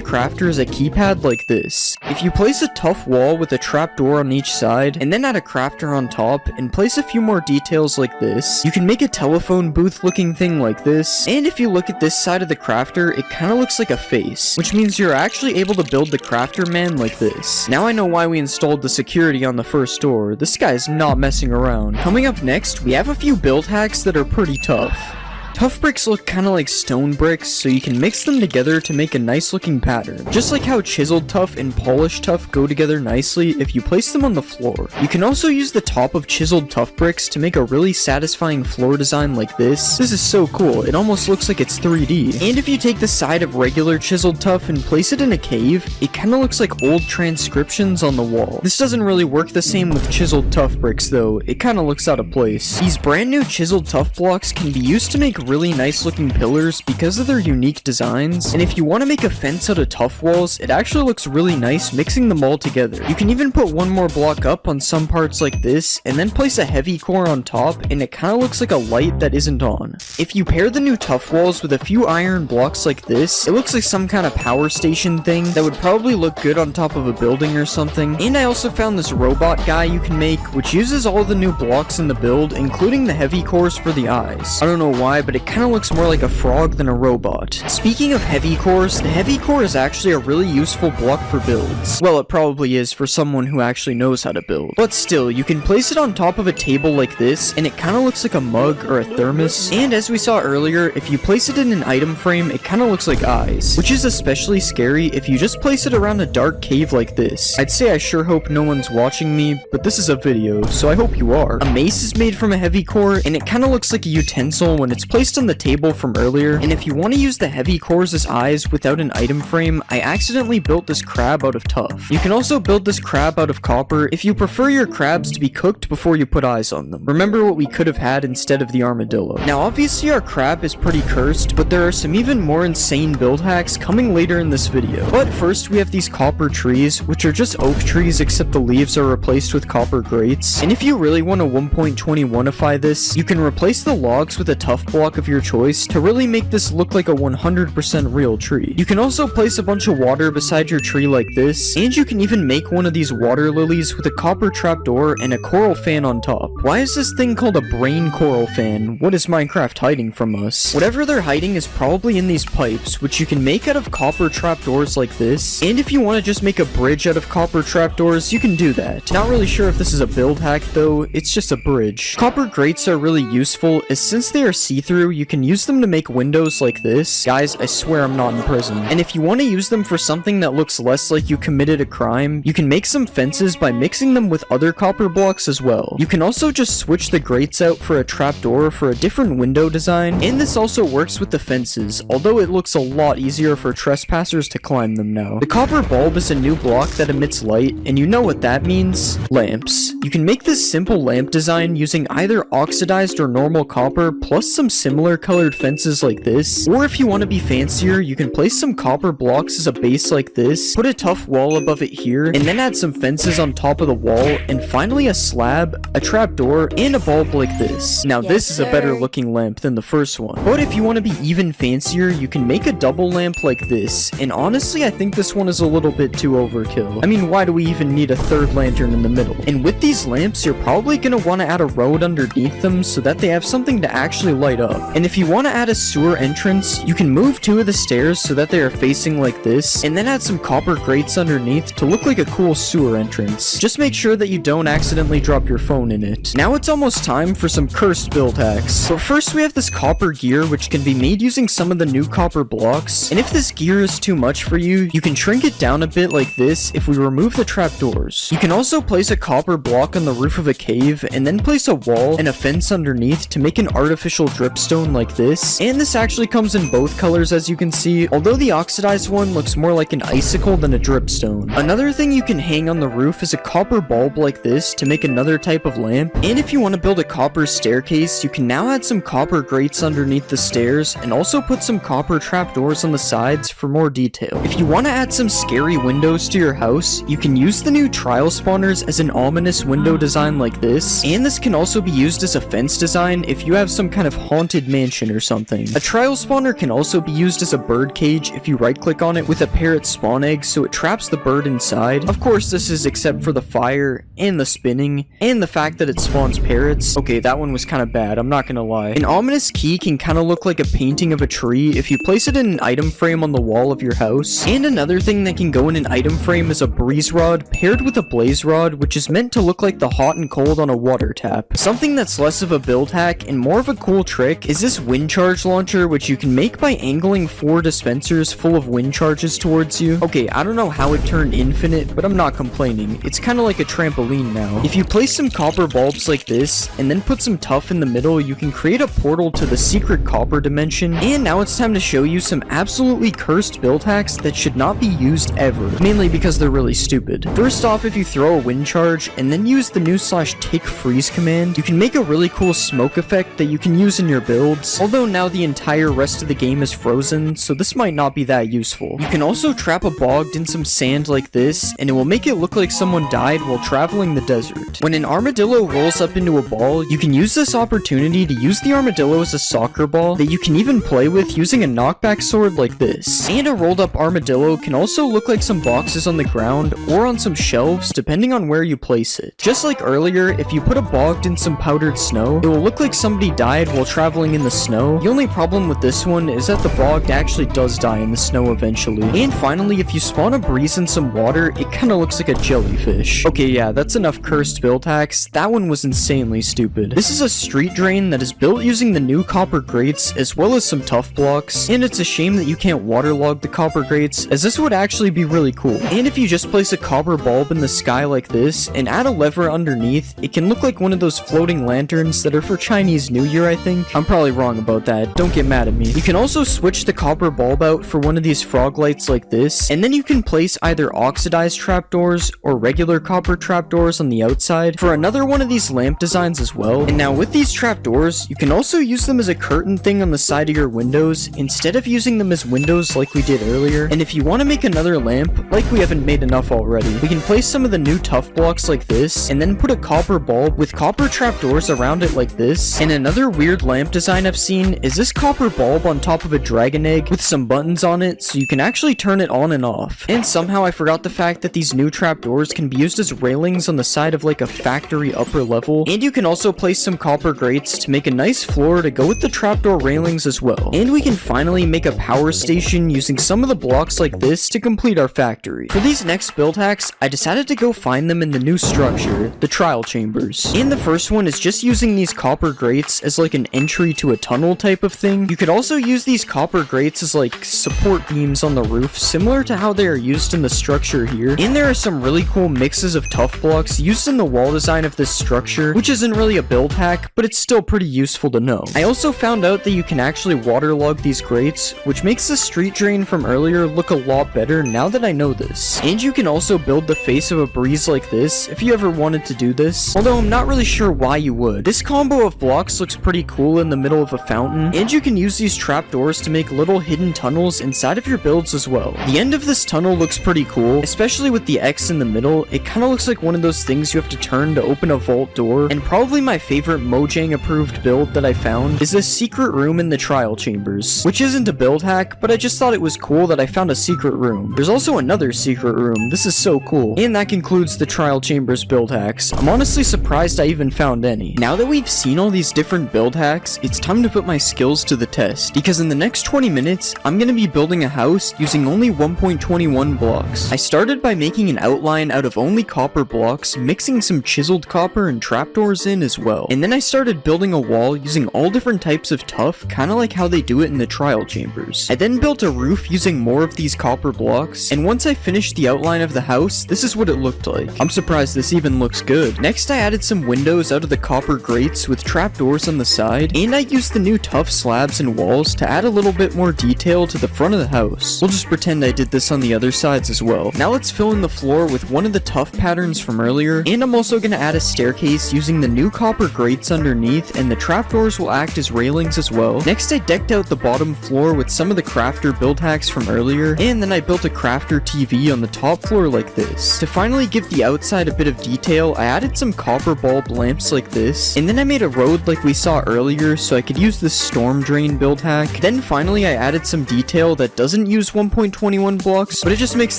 crafter as a keypad like this. If you place a tough wall with a trapdoor on each side, and then add a crafter on top, and place a few more details like this, you can make a telephone booth looking thing like this. And if you look at this side of the crafter, it kind of looks like a face, which means you're actually able to build the crafter man like this. Now I know why we installed the security on the first door. This guy is not messing around. Coming up next, we have a few build hacks that are pretty tough. Tough bricks look kinda like stone bricks, so you can mix them together to make a nice looking pattern. Just like how chiseled tough and polished tough go together nicely if you place them on the floor. You can also use the top of chiseled tough bricks to make a really satisfying floor design like this. This is so cool, it almost looks like it's 3D. And if you take the side of regular chiseled tough and place it in a cave, it kinda looks like old transcriptions on the wall. This doesn't really work the same with chiseled tough bricks though, it kinda looks out of place. These brand new chiseled tough blocks can be used to make really nice looking pillars because of their unique designs, and if you want to make a fence out of tough walls, it actually looks really nice mixing them all together. You can even put one more block up on some parts like this, and then place a heavy core on top, and it kind of looks like a light that isn't on. If you pair the new tough walls with a few iron blocks like this, it looks like some kind of power station thing that would probably look good on top of a building or something. And I also found this robot guy you can make, which uses all the new blocks in the build, including the heavy cores for the eyes. I don't know why, but it kind of looks more like a frog than a robot. Speaking of heavy cores, the heavy core is actually a really useful block for builds. Well, it probably is for someone who actually knows how to build. But still, you can place it on top of a table like this, and it kind of looks like a mug or a thermos. And as we saw earlier, if you place it in an item frame, it kind of looks like eyes, which is especially scary if you just place it around a dark cave like this. I'd say I sure hope no one's watching me, but this is a video, so I hope you are. A mace is made from a heavy core, and it kind of looks like a utensil when it's placed on the table from earlier. And if you want to use the heavy cores as eyes without an item frame, I accidentally built this crab out of tough. You can also build this crab out of copper if you prefer your crabs to be cooked before you put eyes on them. Remember what we could have had instead of the armadillo. Now obviously our crab is pretty cursed, but there are some even more insane build hacks coming later in this video. But first we have these copper trees, which are just oak trees except the leaves are replaced with copper grates. And if you really want to 1.21ify this, you can replace the logs with a tough block of your choice to really make this look like a 100% real tree. You can also place a bunch of water beside your tree like this, and you can even make one of these water lilies with a copper trapdoor and a coral fan on top. Why is this thing called a brain coral fan? What is Minecraft hiding from us? Whatever they're hiding is probably in these pipes, which you can make out of copper trapdoors like this, and if you want to just make a bridge out of copper trapdoors, you can do that. Not really sure if this is a build hack though, it's just a bridge. Copper grates are really useful, as since they are see-through, you can use them to make windows like this. Guys, I swear I'm not in prison. And if you want to use them for something that looks less like you committed a crime, you can make some fences by mixing them with other copper blocks as well. You can also just switch the grates out for a trapdoor for a different window design, and this also works with the fences, although it looks a lot easier for trespassers to climb them now. The copper bulb is a new block that emits light, and you know what that means? Lamps. You can make this simple lamp design using either oxidized or normal copper plus some similar colored fences like this, or if you want to be fancier, you can place some copper blocks as a base like this, put a tough wall above it here, and then add some fences on top of the wall, and finally a slab, a trapdoor, and a bulb like this. Now this is a better looking lamp than the first one. But if you want to be even fancier, you can make a double lamp like this, and honestly I think this one is a little bit too overkill. I mean, why do we even need a third lantern in the middle? And with these lamps, you're probably going to want to add a road underneath them so that they have something to actually light up. And if you want to add a sewer entrance, you can move two of the stairs so that they are facing like this, and then add some copper grates underneath to look like a cool sewer entrance. Just make sure that you don't accidentally drop your phone in it. Now it's almost time for some cursed build hacks. But first we have this copper gear, which can be made using some of the new copper blocks, and if this gear is too much for you, you can shrink it down a bit like this if we remove the trapdoors. You can also place a copper block on the roof of a cave, and then place a wall and a fence underneath to make an artificial dripstone like this, and this actually comes in both colors as you can see, although the oxidized one looks more like an icicle than a dripstone. Another thing you can hang on the roof is a copper bulb like this to make another type of lamp, and if you want to build a copper staircase, you can now add some copper grates underneath the stairs, and also put some copper trapdoors on the sides for more detail. If you want to add some scary windows to your house, you can use the new trial spawners as an ominous window design like this, and this can also be used as a fence design if you have some kind of haunted mansion or something. A trial spawner can also be used as a bird cage if you right click on it with a parrot spawn egg so it traps the bird inside. Of course this is except for the fire, and the spinning, and the fact that it spawns parrots. Okay, that one was kind of bad, I'm not gonna lie. An ominous key can kind of look like a painting of a tree if you place it in an item frame on the wall of your house. And another thing that can go in an item frame is a breeze rod paired with a blaze rod, which is meant to look like the hot and cold on a water tap. Something that's less of a build hack and more of a cool trick is this wind charge launcher, which you can make by angling 4 dispensers full of wind charges towards you. Okay, I don't know how it turned infinite, but I'm not complaining. It's kind of like a trampoline now. If you place some copper bulbs like this, and then put some tuff in the middle, you can create a portal to the secret copper dimension. And now it's time to show you some absolutely cursed build hacks that should not be used ever, mainly because they're really stupid. First off, if you throw a wind charge, and then use the new /tick freeze command, you can make a really cool smoke effect that you can use in your build. builds, although now the entire rest of the game is frozen, so this might not be that useful. You can also trap a bogged in some sand like this, and it will make it look like someone died while traveling the desert. When an armadillo rolls up into a ball, you can use this opportunity to use the armadillo as a soccer ball that you can even play with using a knockback sword like this. And a rolled up armadillo can also look like some boxes on the ground or on some shelves depending on where you place it. Just like earlier, if you put a bogged in some powdered snow, it will look like somebody died while traveling in the snow. The only problem with this one is that the bogged actually does die in the snow eventually. And finally, if you spawn a breeze in some water, it kinda looks like a jellyfish. Okay, yeah, that's enough cursed build hacks. That one was insanely stupid. This is a street drain that is built using the new copper grates as well as some tough blocks, and it's a shame that you can't waterlog the copper grates, as this would actually be really cool. And if you just place a copper bulb in the sky like this and add a lever underneath, it can look like one of those floating lanterns that are for Chinese New Year, I think. I'm probably wrong about that, don't get mad at me. You can also switch the copper bulb out for one of these frog lights like this, and then you can place either oxidized trapdoors or regular copper trapdoors on the outside for another one of these lamp designs as well. And now with these trapdoors, you can also use them as a curtain thing on the side of your windows instead of using them as windows like we did earlier. And if you want to make another lamp, like we haven't made enough already, we can place some of the new tough blocks like this and then put a copper bulb with copper trapdoors around it like this. And another weird lamp design I've seen is this copper bulb on top of a dragon egg with some buttons on it so you can actually turn it on and off. And somehow I forgot the fact that these new trapdoors can be used as railings on the side of like a factory upper level. And you can also place some copper grates to make a nice floor to go with the trapdoor railings as well. And we can finally make a power station using some of the blocks like this to complete our factory. For these next build hacks, I decided to go find them in the new structure, the trial chambers. And the first one is just using these copper grates as like an entry to a tunnel type of thing. You could also use these copper grates as like support beams on the roof, similar to how they are used in the structure here. And there are some really cool mixes of tough blocks used in the wall design of this structure, which isn't really a build hack, but it's still pretty useful to know. I also found out that you can actually waterlog these grates, which makes the street drain from earlier look a lot better now that I know this. And you can also build the face of a breeze like this if you ever wanted to do this, although I'm not really sure why you would. This combo of blocks looks pretty cool in the middle of a fountain, and you can use these trapdoors to make little hidden tunnels inside of your builds as well. The end of this tunnel looks pretty cool, especially with the X in the middle. It kind of looks like one of those things you have to turn to open a vault door. And probably my favorite Mojang approved build that I found is this secret room in the trial chambers, which isn't a build hack, but I just thought it was cool that I found a secret room. There's also another secret room. This is so cool. And that concludes the trial chambers build hacks. I'm honestly surprised I even found any. Now that we've seen all these different build hacks, it's time to put my skills to the test, because in the next 20 minutes, I'm going to be building a house using only 1.21 blocks. I started by making an outline out of only copper blocks, mixing some chiseled copper and trapdoors in as well. And then I started building a wall using all different types of tuff, kind of like how they do it in the trial chambers. I then built a roof using more of these copper blocks, and once I finished the outline of the house, this is what it looked like. I'm surprised this even looks good. Next, I added some windows out of the copper grates with trapdoors on the side, and I used the new tough slabs and walls to add a little bit more detail to the front of the house. We'll just pretend I did this on the other sides as well. Now let's fill in the floor with one of the tough patterns from earlier, and I'm also going to add a staircase using the new copper grates underneath, and the trapdoors will act as railings as well. Next, I decked out the bottom floor with some of the crafter build hacks from earlier, and then I built a crafter TV on the top floor like this. To finally give the outside a bit of detail, I added some copper bulb lamps like this, and then I made a road like we saw earlier so I could use this storm drain build hack. Then finally I added some detail that doesn't use 1.21 blocks, but it just makes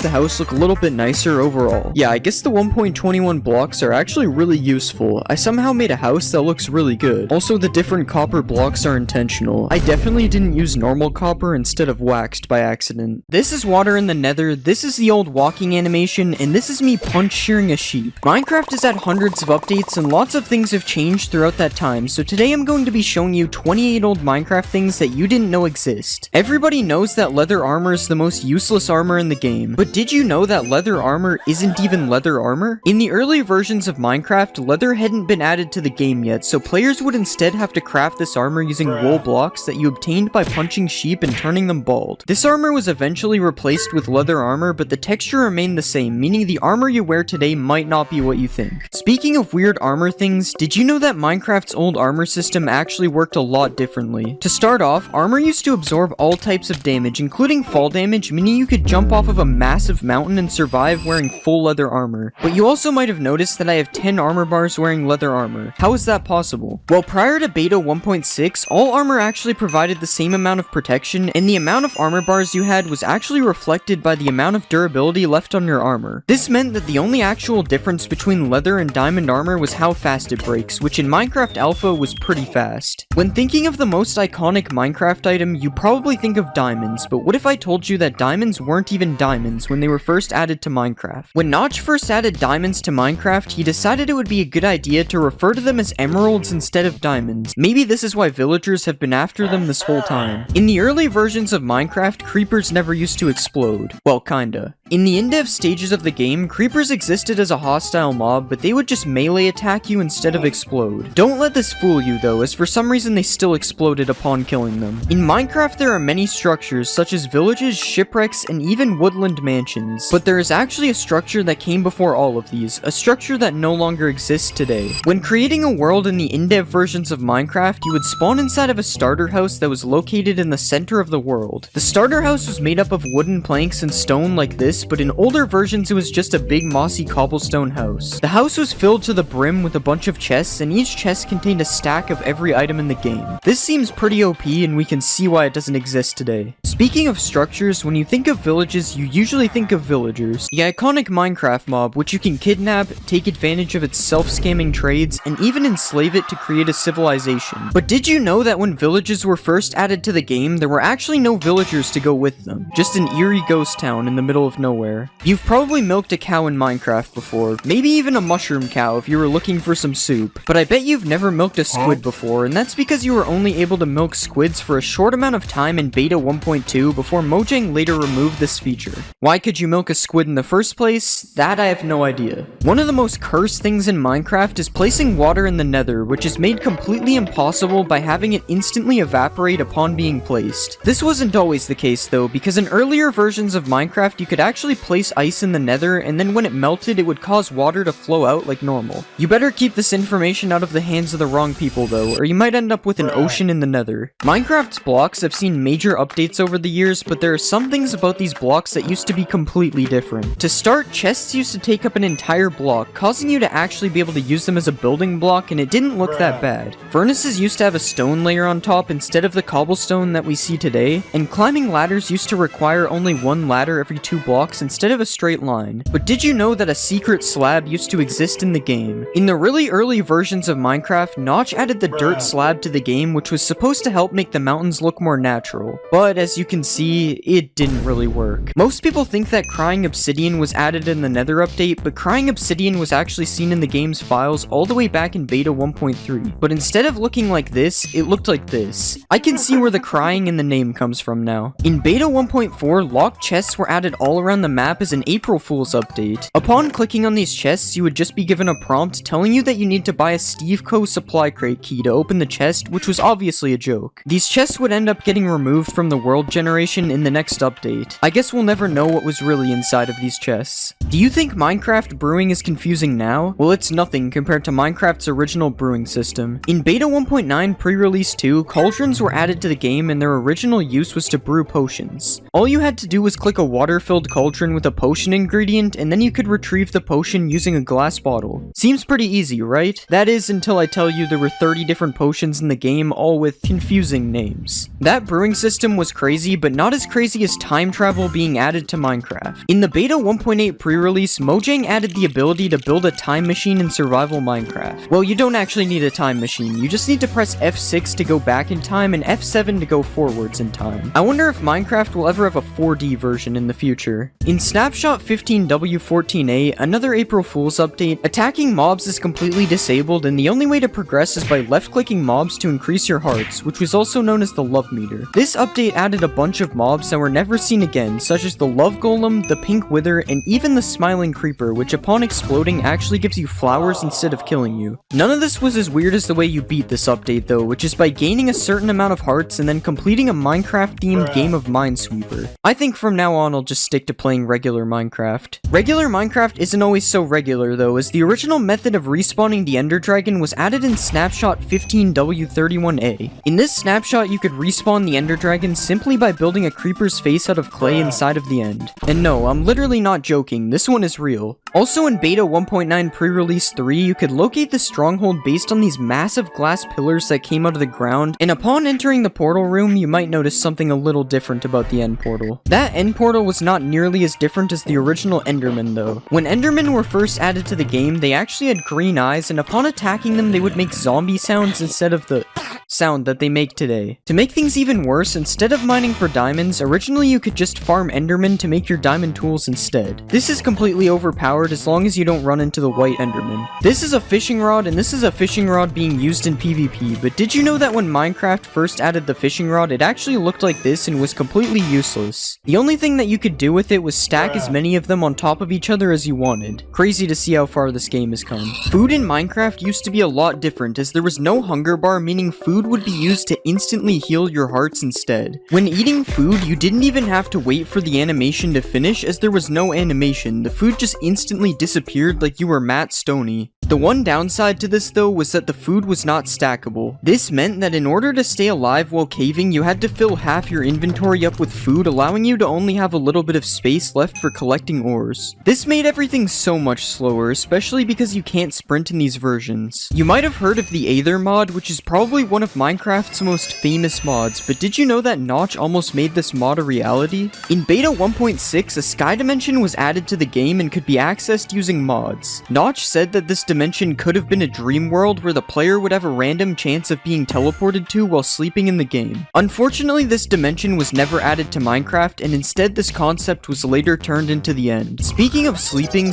the house look a little bit nicer overall. Yeah, I guess the 1.21 blocks are actually really useful. I somehow made a house that looks really good. Also, the different copper blocks are intentional. I definitely didn't use normal copper instead of waxed by accident. This is water in the nether, this is the old walking animation, and this is me punch shearing a sheep. Minecraft has had hundreds of updates and lots of things have changed throughout that time, so today I'm going to be showing you 28 old Minecraft things that you didn't know exist. Everybody knows that leather armor is the most useless armor in the game, but did you know that leather armor isn't even leather armor? In the early versions of Minecraft, leather hadn't been added to the game yet, so players would instead have to craft this armor using wool blocks that you obtained by punching sheep and turning them bald. This armor was eventually replaced with leather armor, but the texture remained the same, meaning the armor you wear today might not be what you think. Speaking of weird armor things, did you know that Minecraft's old armor system actually worked worked a lot differently. To start off, armor used to absorb all types of damage, including fall damage, meaning you could jump off of a massive mountain and survive wearing full leather armor. But you also might have noticed that I have 10 armor bars wearing leather armor. How is that possible? Well, prior to beta 1.6, all armor actually provided the same amount of protection, and the amount of armor bars you had was actually reflected by the amount of durability left on your armor. This meant that the only actual difference between leather and diamond armor was how fast it breaks, which in Minecraft Alpha was pretty fast. When thinking of the most iconic Minecraft item, you probably think of diamonds, but what if I told you that diamonds weren't even diamonds when they were first added to Minecraft? When Notch first added diamonds to Minecraft, he decided it would be a good idea to refer to them as emeralds instead of diamonds. Maybe this is why villagers have been after them this whole time. In the early versions of Minecraft, creepers never used to explode. Well, kinda. In the in-dev stages of the game, creepers existed as a hostile mob, but they would just melee attack you instead of explode. Don't let this fool you though, as for some reason they still exploded upon killing them. In Minecraft there are many structures, such as villages, shipwrecks, and even woodland mansions. But there is actually a structure that came before all of these, a structure that no longer exists today. When creating a world in the in-dev versions of Minecraft, you would spawn inside of a starter house that was located in the center of the world. The starter house was made up of wooden planks and stone like this, but in older versions it was just a big mossy cobblestone house. The house was filled to the brim with a bunch of chests, and each chest contained a stack of every item in the game. This seems pretty OP, and we can see why it doesn't exist today. Speaking of structures, when you think of villages, you usually think of villagers. The iconic Minecraft mob, which you can kidnap, take advantage of its self-scamming trades, and even enslave it to create a civilization. But did you know that when villages were first added to the game, there were actually no villagers to go with them? Just an eerie ghost town in the middle of nowhere. You've probably milked a cow in Minecraft before, maybe even a mushroom cow if you were looking for some soup, but I bet you've never milked a squid before, and that's because you were only able to milk squids for a short amount of time in beta 1.2 before Mojang later removed this feature. Why could you milk a squid in the first place? That I have no idea. One of the most cursed things in Minecraft is placing water in the nether, which is made completely impossible by having it instantly evaporate upon being placed. This wasn't always the case though, because in earlier versions of Minecraft you could actually place ice in the nether, and then when it melted it would cause water to flow out like normal. You better keep this information out of the hands of the wrong people though, or you might end up with an ocean in the nether. Minecraft's blocks have seen major updates over the years, but there are some things about these blocks that used to be completely different. To start, chests used to take up an entire block, causing you to actually be able to use them as a building block, and it didn't look that bad. Furnaces used to have a stone layer on top instead of the cobblestone that we see today, and climbing ladders used to require only one ladder every 2 blocks instead of a straight line. But did you know that a secret slab used to exist in the game? In the really early versions of Minecraft, Notch added the dirt slab to the game, which was supposed to help make the mountains look more natural. But as you can see, it didn't really work. Most people think that crying obsidian was added in the nether update, but crying obsidian was actually seen in the game's files all the way back in beta 1.3. But instead of looking like this, it looked like this. I can see where the crying in the name comes from now. In beta 1.4, locked chests were added all around the map as an April Fool's update. Upon clicking on these chests, you would just be given a prompt telling you that you need to buy a Steve Co. supply crate key to open the chest, which was obviously a joke. These chests would end up getting removed from the world generation in the next update. I guess we'll never know what was really inside of these chests. Do you think Minecraft brewing is confusing now? Well, it's nothing compared to Minecraft's original brewing system. In beta 1.9 pre-release 2, cauldrons were added to the game, and their original use was to brew potions. All you had to do was click a water-filled cauldron with a potion ingredient, and then you could retrieve the potion using a glass bottle. Seems pretty easy, right? That is, until I tell you there were 30 different potions in the game, all with confusing names. That brewing system was crazy, but not as crazy as time travel being added to Minecraft. In the beta 1.8 pre-release, Mojang added the ability to build a time machine in survival Minecraft. Well, you don't actually need a time machine, you just need to press F6 to go back in time and F7 to go forwards in time. I wonder if Minecraft will ever have a 4D version in the future. In Snapshot 15W14A, another April Fool's update, attacking mobs is completely disabled, and the only way to progress is by left-clicking mobs to increase your hearts, which was also known as the love meter. This update added a bunch of mobs that were never seen again, such as the love golem, the pink wither, and even the smiling creeper, which upon exploding actually gives you flowers instead of killing you. None of this was as weird as the way you beat this update though, which is by gaining a certain amount of hearts and then completing a Minecraft-themed game of Minesweeper. I think from now on I'll just stick to playing regular Minecraft. Regular Minecraft isn't always so regular though, as the original method of respawning the Ender Dragon was added in Snapshot 15W31A. In this snapshot, you could respawn the Ender Dragon simply by building a creeper's face out of clay inside of the end. And no, I'm literally not joking, this one is real. Also in Beta 1.9 pre-release 3, you could locate the stronghold based on these massive glass pillars that came out of the ground, and upon entering the portal room, you might notice something a little different about the end portal. That end portal was not nearly as different as the original Endermen though. When Endermen were first added to the game, they actually had green eyes, and upon attacking them, they would make zombie sounds instead of the sound that they make today. To make things even worse, instead of mining for diamonds, originally you could just farm Endermen to make your diamond tools instead. This is completely overpowered as long as you don't run into the white Enderman. This is a fishing rod, and this is a fishing rod being used in PvP, but did you know that when Minecraft first added the fishing rod, it actually looked like this and was completely useless? The only thing that you could do with it was stack as many of them on top of each other as you wanted. Crazy to see how far this game has come. Food in Minecraft used to be a lot different, as there was no hunger bar, meaning food would be used to instantly heal your hearts instead. When eating food, you didn't even have to wait for the animation to finish, as there was no animation. The food just instantly disappeared like you were Matt Stoney. The one downside to this though was that the food was not stackable. This meant that in order to stay alive while caving, you had to fill half your inventory up with food, allowing you to only have a little bit of space left for collecting ores. This made everything so much slower, especially because you can't sprint in these versions. You might have heard of the Aether mod, which is probably one of Minecraft's most famous mods, but did you know that Notch almost made this mod a reality? In Beta 1.6, a sky dimension was added to the game and could be accessed using mods. Notch said that this dimension could have been a dream world where the player would have a random chance of being teleported to while sleeping in the game. Unfortunately, this dimension was never added to Minecraft, and instead this concept was later turned into the end. Speaking of sleeping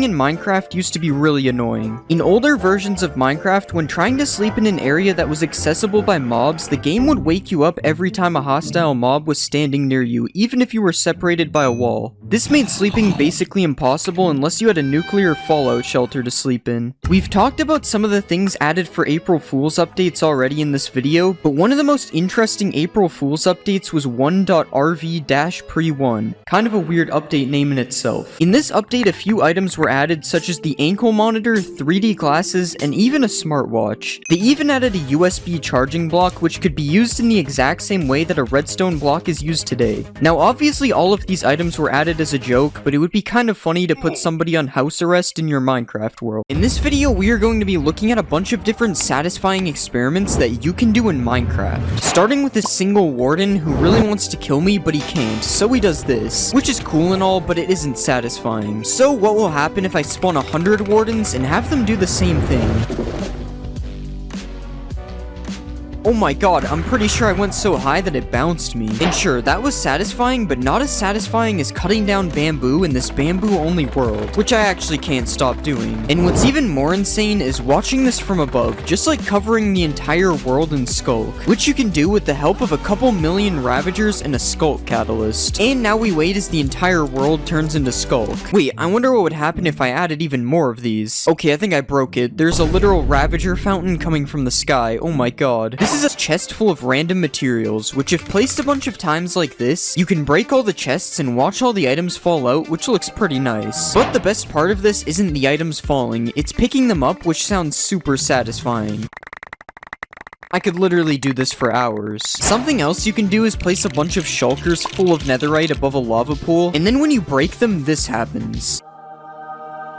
in Minecraft used to be really annoying. In older versions of Minecraft, when trying to sleep in an area that was accessible by mobs, the game would wake you up every time a hostile mob was standing near you, even if you were separated by a wall. This made sleeping basically impossible unless you had a nuclear fallout shelter to sleep in. We've talked about some of the things added for April Fool's updates already in this video, but one of the most interesting April Fool's updates was 1.rv-pre1. Kind of a weird update name in itself. In this update, a few items were added, such as the ankle monitor, 3D glasses, and even a smartwatch. They even added a USB charging block, which could be used in the exact same way that a redstone block is used today. Now, obviously all of these items were added as a joke, but it would be kind of funny to put somebody on house arrest in your Minecraft world. In this video, we are going to be looking at a bunch of different satisfying experiments that you can do in Minecraft. Starting with this single warden who really wants to kill me, but he can't, so he does this, which is cool and all, but it isn't satisfying. So what will happen if I spawn 100 wardens and have them do the same thing? Oh my god, I'm pretty sure I went so high that it bounced me. And sure, that was satisfying, but not as satisfying as cutting down bamboo in this bamboo-only world, which I actually can't stop doing. And what's even more insane is watching this from above, just like covering the entire world in Skulk, which you can do with the help of a couple million Ravagers and a Skulk Catalyst. And now we wait as the entire world turns into Skulk. Wait, I wonder what would happen if I added even more of these. Okay, I think I broke it. There's a literal Ravager fountain coming from the sky. Oh my god. This is a chest full of random materials, which if placed a bunch of times like this, you can break all the chests and watch all the items fall out, which looks pretty nice. But the best part of this isn't the items falling, it's picking them up, which sounds super satisfying. I could literally do this for hours. Something else you can do is place a bunch of shulkers full of netherite above a lava pool, and then when you break them, this happens.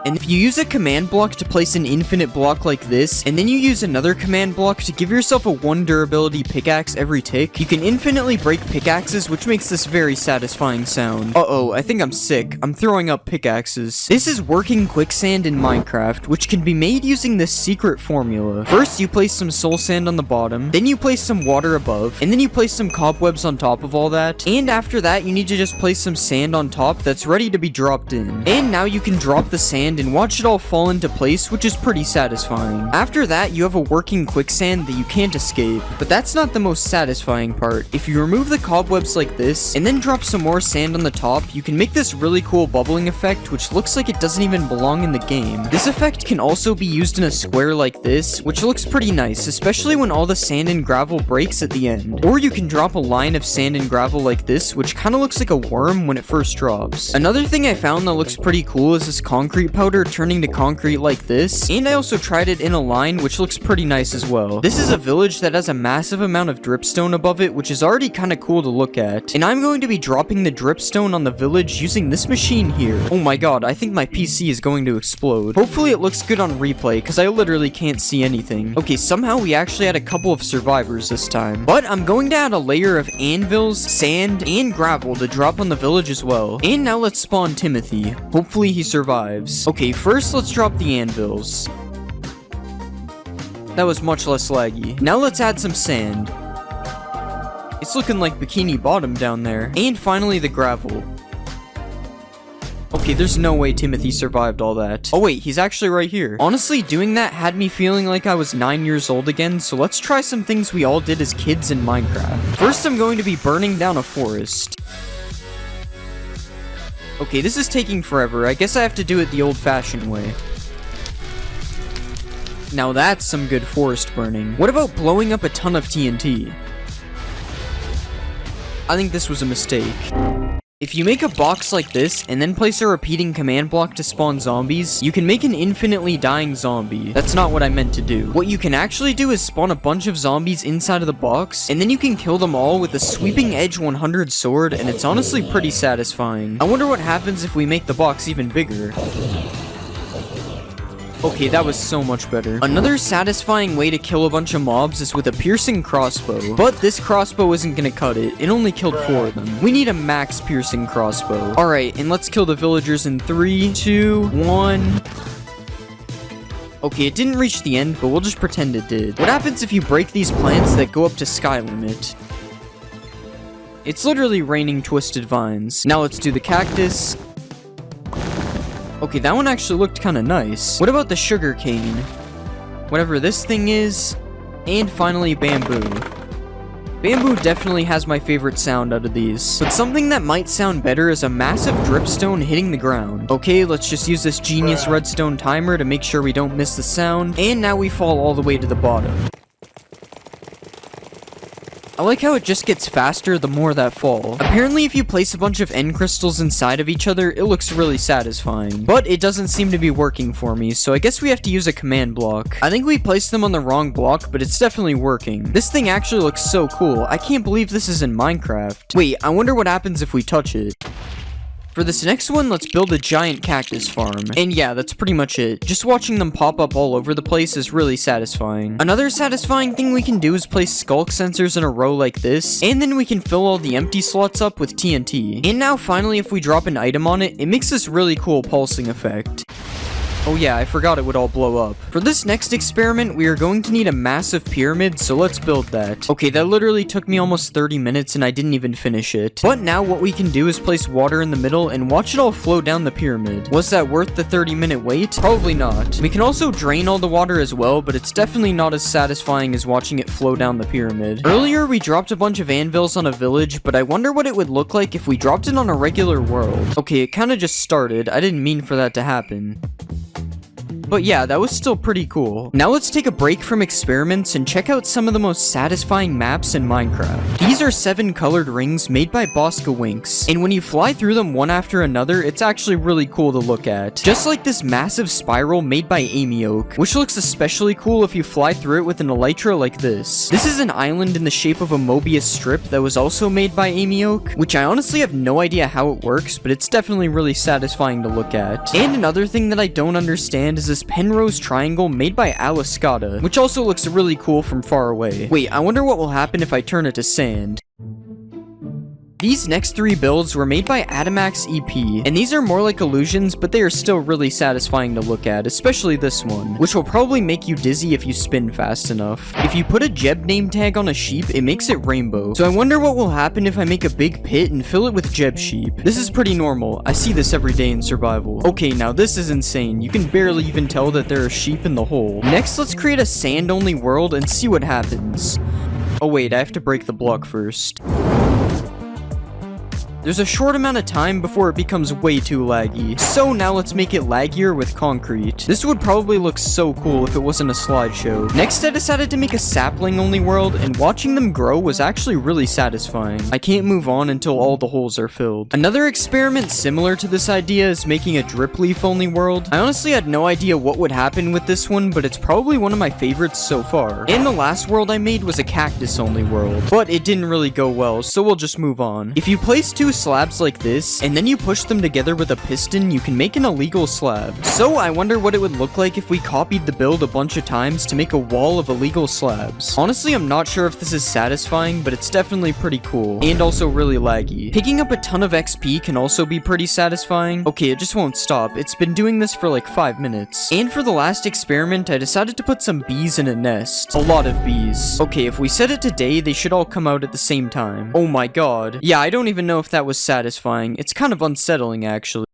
And if you use a command block to place an infinite block like this, and then you use another command block to give yourself a 1 durability pickaxe every tick, you can infinitely break pickaxes, which makes this very satisfying sound. Uh-oh, I think I'm sick. I'm throwing up pickaxes. This is working quicksand in Minecraft, which can be made using this secret formula. First, you place some soul sand on the bottom, then you place some water above, and then you place some cobwebs on top of all that, and after that, you need to just place some sand on top that's ready to be dropped in. And now you can drop the sand sand and watch it all fall into place, which is pretty satisfying. After that, you have a working quicksand that you can't escape. But that's not the most satisfying part. If you remove the cobwebs like this, and then drop some more sand on the top, you can make this really cool bubbling effect, which looks like it doesn't even belong in the game. This effect can also be used in a square like this, which looks pretty nice, especially when all the sand and gravel breaks at the end. Or you can drop a line of sand and gravel like this, which kind of looks like a worm when it first drops. Another thing I found that looks pretty cool is this concrete powder turning to concrete like this, and I also tried it in a line, which looks pretty nice as well. This is a village that has a massive amount of dripstone above it, which is already kind of cool to look at, and I'm going to be dropping the dripstone on the village using this machine here. Oh my god, I think my PC is going to explode. Hopefully it looks good on replay, because I literally can't see anything. Okay, somehow we actually had a couple of survivors this time, but I'm going to add a layer of anvils, sand, and gravel to drop on the village as well. And now let's spawn Timothy. Hopefully he survives. Okay, first let's drop the anvils. That was much less laggy. Now let's add some sand. It's looking like Bikini Bottom down there. And finally the gravel. Okay, there's no way Timothy survived all that. Oh wait, he's actually right here. Honestly, doing that had me feeling like I was 9 years old again, so let's try some things we all did as kids in Minecraft. First, I'm going to be burning down a forest. Okay, this is taking forever. I guess I have to do it the old-fashioned way. Now that's some good forest burning. What about blowing up a ton of TNT? I think this was a mistake. If you make a box like this, and then place a repeating command block to spawn zombies, you can make an infinitely dying zombie. That's not what I meant to do. What you can actually do is spawn a bunch of zombies inside of the box, and then you can kill them all with a sweeping edge 100 sword, and it's honestly pretty satisfying. I wonder what happens if we make the box even bigger. Okay, that was so much better. Another satisfying way to kill a bunch of mobs is with a piercing crossbow. But this crossbow isn't gonna cut it. It only killed 4 of them. We need a max piercing crossbow. Alright, and let's kill the villagers in 3, 2, 1... Okay, it didn't reach the end, but we'll just pretend it did. What happens if you break these plants that go up to sky limit? It's literally raining twisted vines. Now let's do the cactus. Okay, that one actually looked kind of nice. What about the sugar cane? Whatever this thing is. And finally, bamboo. Bamboo definitely has my favorite sound out of these. But something that might sound better is a massive dripstone hitting the ground. Okay, let's just use this genius redstone timer to make sure we don't miss the sound. And now we fall all the way to the bottom. I like how it just gets faster the more that fall. Apparently if you place a bunch of end crystals inside of each other, it looks really satisfying. But it doesn't seem to be working for me, so I guess we have to use a command block. I think we placed them on the wrong block, but it's definitely working. This thing actually looks so cool. I can't believe this is in Minecraft. Wait, I wonder what happens if we touch it. For this next one, let's build a giant cactus farm. And yeah, that's pretty much it. Just watching them pop up all over the place is really satisfying. Another satisfying thing we can do is place skulk sensors in a row like this, and then we can fill all the empty slots up with TNT. And now finally, if we drop an item on it, it makes this really cool pulsing effect. Oh yeah, I forgot it would all blow up. For this next experiment, we are going to need a massive pyramid, so let's build that. Okay, that literally took me almost 30 minutes and I didn't even finish it. But now what we can do is place water in the middle and watch it all flow down the pyramid. Was that worth the 30-minute wait? Probably not. We can also drain all the water as well, but it's definitely not as satisfying as watching it flow down the pyramid. Earlier, we dropped a bunch of anvils on a village, but I wonder what it would look like if we dropped it on a regular world. Okay, it kind of just started. I didn't mean for that to happen. But yeah, that was still pretty cool. Now let's take a break from experiments and check out some of the most satisfying maps in Minecraft. These are 7 colored rings made by Bosca Winks, and when you fly through them one after another, it's actually really cool to look at. Just like this massive spiral made by Amy Oak, which looks especially cool if you fly through it with an elytra like this. This is an island in the shape of a Mobius strip that was also made by Amy Oak, which I honestly have no idea how it works, but it's definitely really satisfying to look at. And another thing that I don't understand is this Penrose triangle made by Alascata, which also looks really cool from far away. Wait, I wonder what will happen if I turn it to sand. These next 3 builds were made by Adamax EP, and these are more like illusions, but they are still really satisfying to look at, especially this one, which will probably make you dizzy if you spin fast enough. If you put a Jeb name tag on a sheep, it makes it rainbow. So I wonder what will happen if I make a big pit and fill it with Jeb sheep. This is pretty normal. I see this every day in survival. Okay, now this is insane. You can barely even tell that there are sheep in the hole. Next, let's create a sand-only world and see what happens. Oh wait, I have to break the block first. There's a short amount of time before it becomes way too laggy. So now let's make it laggier with concrete. This would probably look so cool if it wasn't a slideshow. Next, I decided to make a sapling only world, and watching them grow was actually really satisfying. I can't move on until all the holes are filled. Another experiment similar to this idea is making a drip leaf only world. I honestly had no idea what would happen with this one, but it's probably one of my favorites so far. And the last world I made was a cactus only world, but it didn't really go well, so we'll just move on. If you place 2 slabs like this, and then you push them together with a piston, you can make an illegal slab. So I wonder what it would look like if we copied the build a bunch of times to make a wall of illegal slabs. Honestly, I'm not sure if this is satisfying, but it's definitely pretty cool, and also really laggy. Picking up a ton of XP can also be pretty satisfying. Okay, it just won't stop. It's been doing this for like 5 minutes. And for the last experiment, I decided to put some bees in a nest. A lot of bees. Okay, if we set it to day, they should all come out at the same time. Oh my god. Yeah, I don't even know if that was satisfying. It's kind of unsettling, actually.